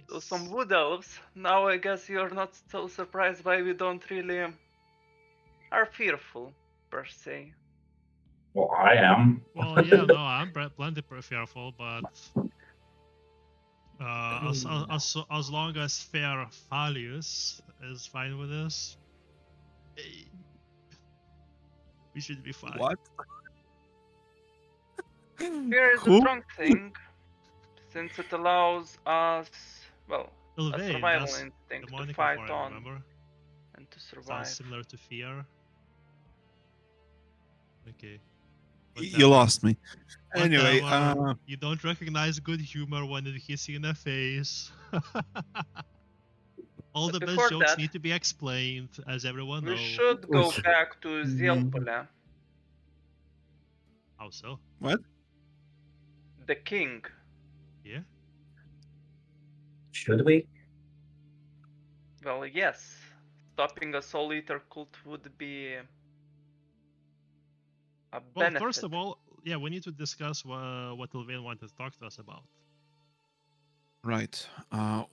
So some Yes. wood elves. Now I guess you're not so surprised why we don't really are fearful per se. Well, I am. Well, yeah, no, I'm plenty fearful, but as long as fair values is fine with us, eh, we should be fine. What? Fear is a Who? strong thing, since it allows us, well, a Sylvain, survival that's the instinct to moniker fight for it, on remember? and to Sounds survive. similar to fear. Okay. You lost me. Anyway, Whatever. You don't recognize good humor when it hits you in the face. All But the best before jokes that, need to be explained, as everyone we knows. should go Okay. back to Zielpole, How so? what? the king. Yeah? Should we? Well, yes, stopping a Soul Eater cult would be a Well, benefit. first of all, yeah, we need to discuss what Sylvain wanted to talk to us about. Right.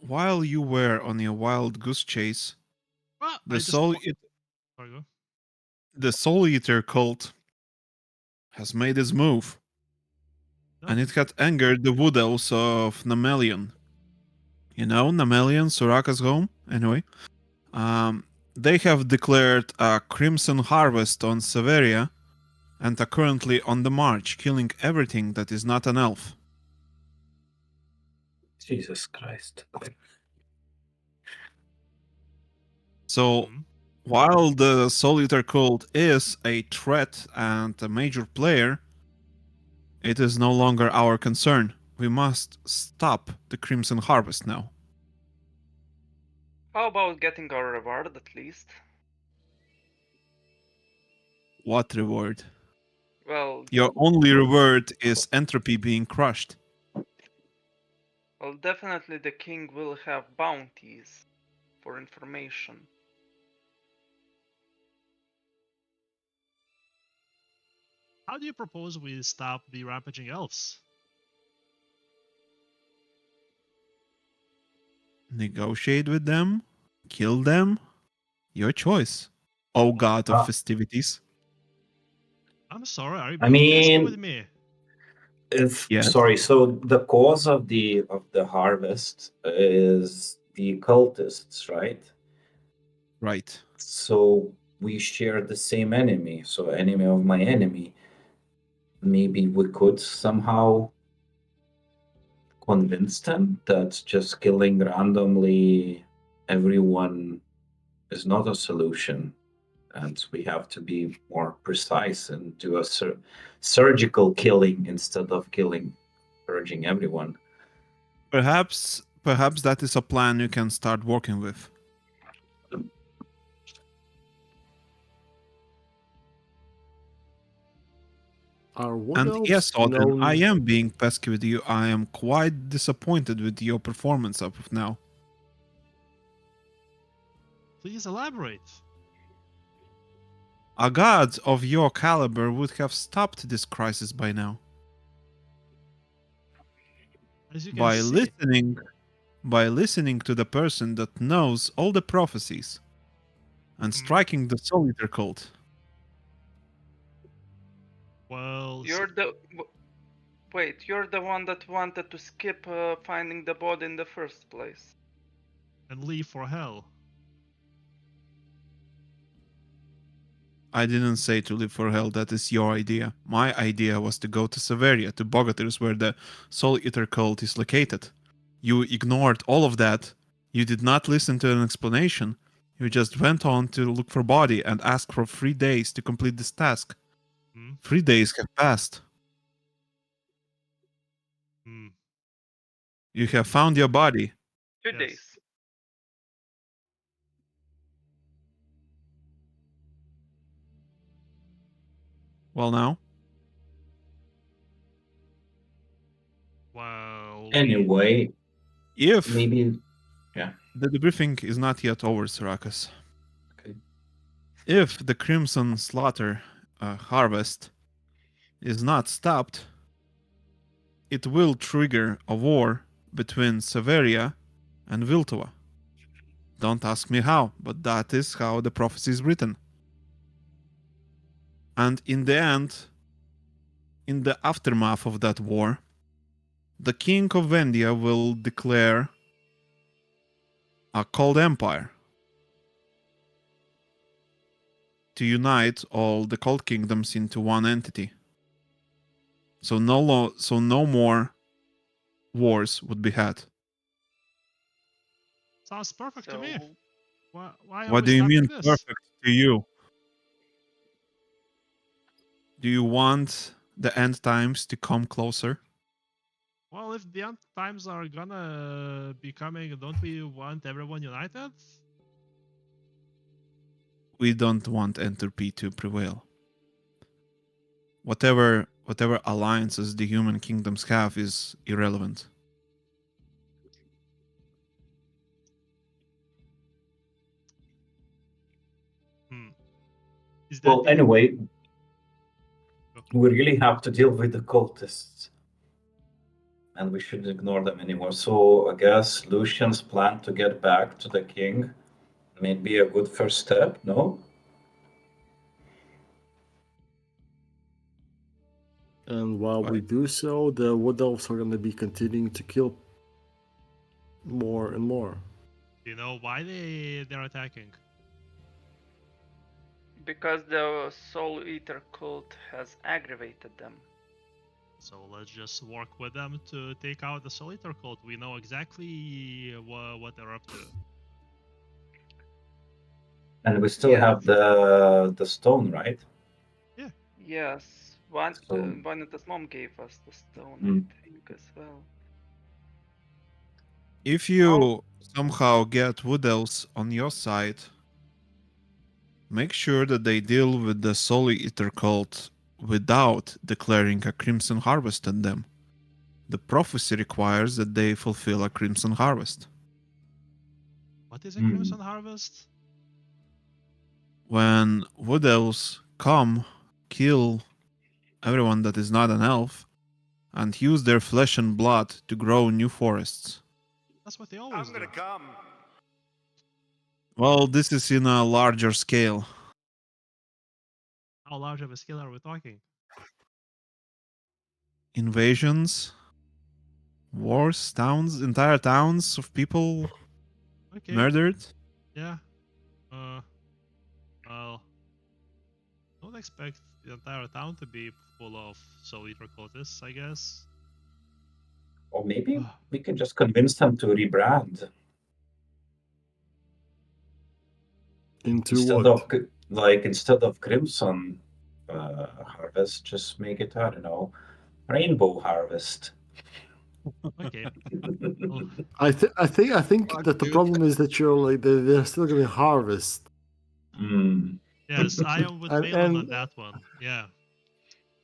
While you were on your wild goose chase, Ah, I the just soul wa- Sorry, go. the Soul Eater cult has made its move, No? and it had angered the Wood Elves of Namelion. You know, Namelion, Soraka's home. Anyway, they have declared a crimson harvest on Severia, and are currently on the march, killing everything that is not an elf. Jesus Christ. So, Mhm. while the Soul Eater cult is a threat and a major player, it is no longer our concern. We must stop the Crimson Harvest now. How about getting our reward at least? What reward? Well, Your only reward is entropy being crushed. well, definitely the king will have bounties for information. How do you propose we stop the rampaging elves? Negotiate with them, kill them, your choice. O god of Ah. festivities. I'm sorry, are you I being nasty mean, with me? Yes. Sorry, so the cause of the harvest is the cultists, right? Right. So we share the same enemy. So enemy of my enemy. Maybe we could somehow convince them that just killing randomly everyone is not a solution, and we have to be more precise and do a surgical killing instead of purging everyone. Perhaps that is a plan you can start working with. Are wood And yes, elves Odin, I known? am being pesky with you. I am quite disappointed with your performance up of now. Please elaborate. A god of your caliber would have stopped this crisis by now. As you can By see, listening to the person that knows all the prophecies and Mhm. striking the Soul Eater cult. well, You're the wait. You're the one that wanted to skip finding the body in the first place. and leave for hell. I didn't say to live for hell, that is your idea. My idea was to go to Severia, to Bogatyrs, where the Soul Eater cult is located. You ignored all of that. You did not listen to an explanation. You just went on to look for body and ask for 3 days to complete this task. Hmm? 3 days have passed. Hmm. You have found your body. 2 Yes. days. Well, now, Well, Anyway, if maybe, yeah. the debriefing is not yet over, Sarakas. Okay. If the Crimson Slaughter harvest is not stopped, it will trigger a war between Severia and Viltova. Don't ask me how, but that is how the prophecy is written. And in the end, in the aftermath of that war, the king of Vendia will declare a cold empire to unite all the cold kingdoms into one entity. So no more wars would be had. Sounds perfect to me. So Why are What we do you stopping mean this? perfect to you? Do you want the end times to come closer? Well, if the end times are gonna be coming, don't we want everyone united? We don't want entropy to prevail. Whatever alliances the human kingdoms have is irrelevant. Is that Well, the anyway, we really have to deal with the cultists. And we shouldn't ignore them anymore. So I guess Lucian's plan to get back to the king may be a good first step, no? And while we Right. do so, the Wood Elves are going to be continuing to kill more and more. Do you know why they're attacking? because the Soul Eater cult has aggravated them. So let's just work with them to take out the Solitaire cult. We know exactly what they're up to. And we still Yes. have the stone, right? Yes, one So- Vanita's mom gave us the stone, Mm. I think, as well. If you somehow get Wood Elves on your side, make sure that they deal with the Soul Eater cult without declaring a Crimson Harvest on them. The prophecy requires that they fulfill a Crimson Harvest. What is a Crimson Harvest? When Wood Elves come, kill everyone that is not an elf, and use their flesh and blood to grow new forests. That's what they always do. come. Well, this is in a larger scale. How large of a scale are we talking? Invasions, wars, towns, entire towns of people Okay. murdered. Yeah. Well, don't expect the entire town to be full of Solitaire cultists, I guess. Or maybe we can just convince them to rebrand Into instead what? of instead of Crimson Harvest, just make it, I don't know, Rainbow Harvest. Okay. Well, I think Fuck, that the dude. problem is that you're like they're still going to harvest. yes, I am with And- Balin on and- that one. Yeah.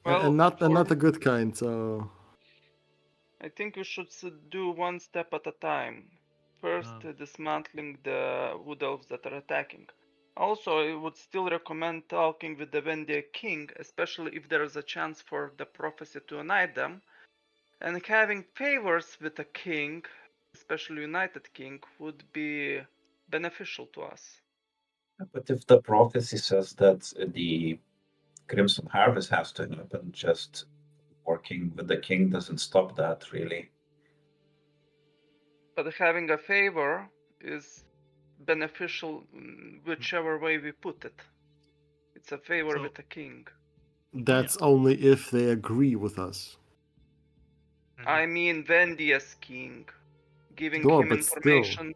Well, and not for- a good kind. So I think we should do one step at a time. First, dismantling the Wood Elves that are attacking. Also, I would still recommend talking with the Vendia King, especially if there is a chance for the prophecy to unite them. And having favors with a king, especially United King, would be beneficial to us. But if the prophecy says that the Crimson Harvest has to happen, just working with the king doesn't stop that, really. But having a favor is beneficial whichever way we put it. It's a favor So- with a king. that's only if they agree with us. I mean Vendia's king. Giving Sure, him but still. information,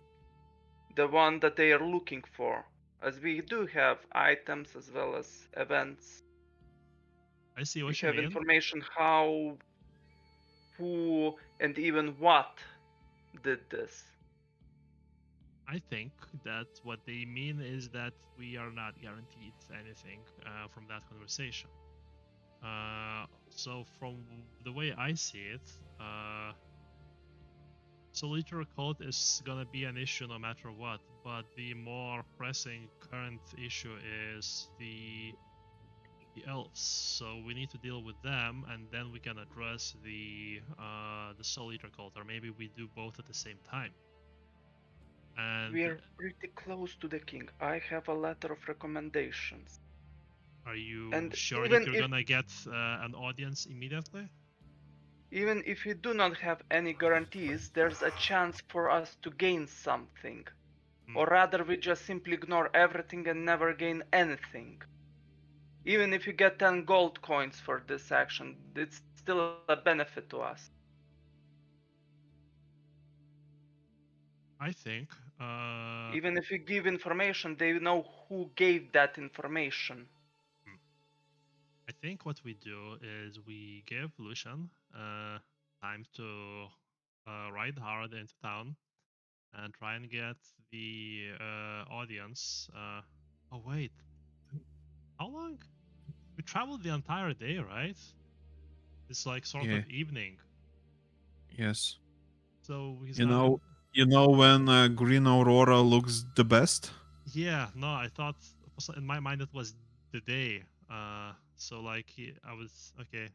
the one that they are looking for. As we do have items as well as events. I see We what you have mean. information how, who, and even what did this. I think that what they mean is that we are not guaranteed anything from that conversation. So from the way I see it, Solitaire cult is gonna be an issue no matter what, but the more pressing current issue is the the elves, so we need to deal with them, and then we can address the Soul Eater cult, or maybe we do both at the same time. And We're pretty close to the king. I have a letter of recommendations. are you And sure that even you're if gonna get an audience immediately? even if we do not have any guarantees, there's a chance for us to gain something. Or rather, we just simply ignore everything and never gain anything. Even if you get 10 gold coins for this action, it's still a benefit to us. I think. Even if you give information, they know who gave that information. I think what we do is we give Lucian time to ride hard into town and try and get the audience. Oh wait, how long? We traveled the entire day, right? It's like sort Yeah. of evening. Yes. So he's You not. know, you know when green aurora looks the best? Yeah, no, I thought in my mind it was the day. So like I was okay.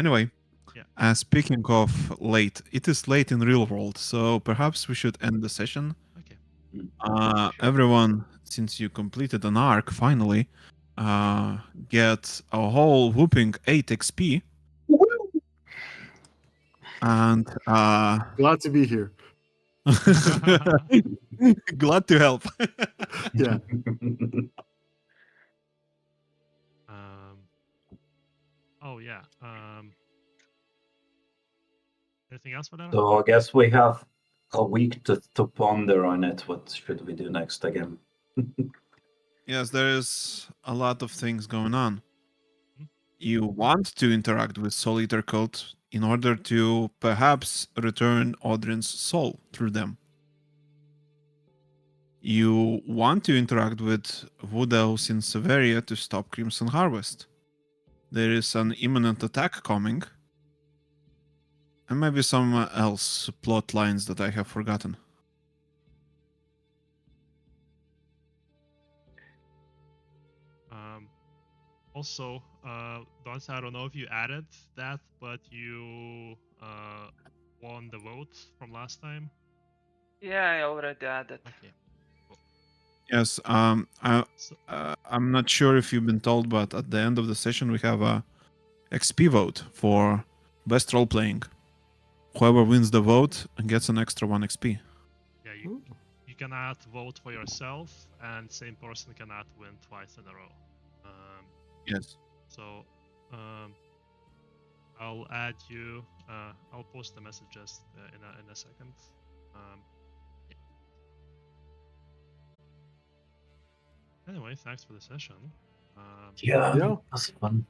Anyway, Yeah. speaking of late, it is late in real world, so perhaps we should end the session. Okay. Everyone, since you completed an arc finally, get a whole whooping 8 XP. And Glad to be here. glad to help. Yeah. Oh yeah. Anything else for that? So I guess we have a week to ponder on it. What should we do next again? Yes, there is a lot of things going on. Hmm? You want to interact with Soul Eater Cult in order to perhaps return Odrin's soul through them. You want to interact with Wood Elves in Severia to stop Crimson Harvest. There is an imminent attack coming. And maybe some else plot lines that I have forgotten. Also, Dance, I don't know if you added that, but you won the vote from last time. Yeah, I already added. Okay. Cool. Yes, I'm not sure if you've been told, but at the end of the session we have a XP vote for best role playing. Whoever wins the vote gets an extra 1 XP. Yeah, you cannot vote for yourself, and same person cannot win twice in a row. Yes. So, I'll add you. I'll post the messages in a second. Yeah. Anyway, thanks for the session. Yeah, Yeah. that's fun.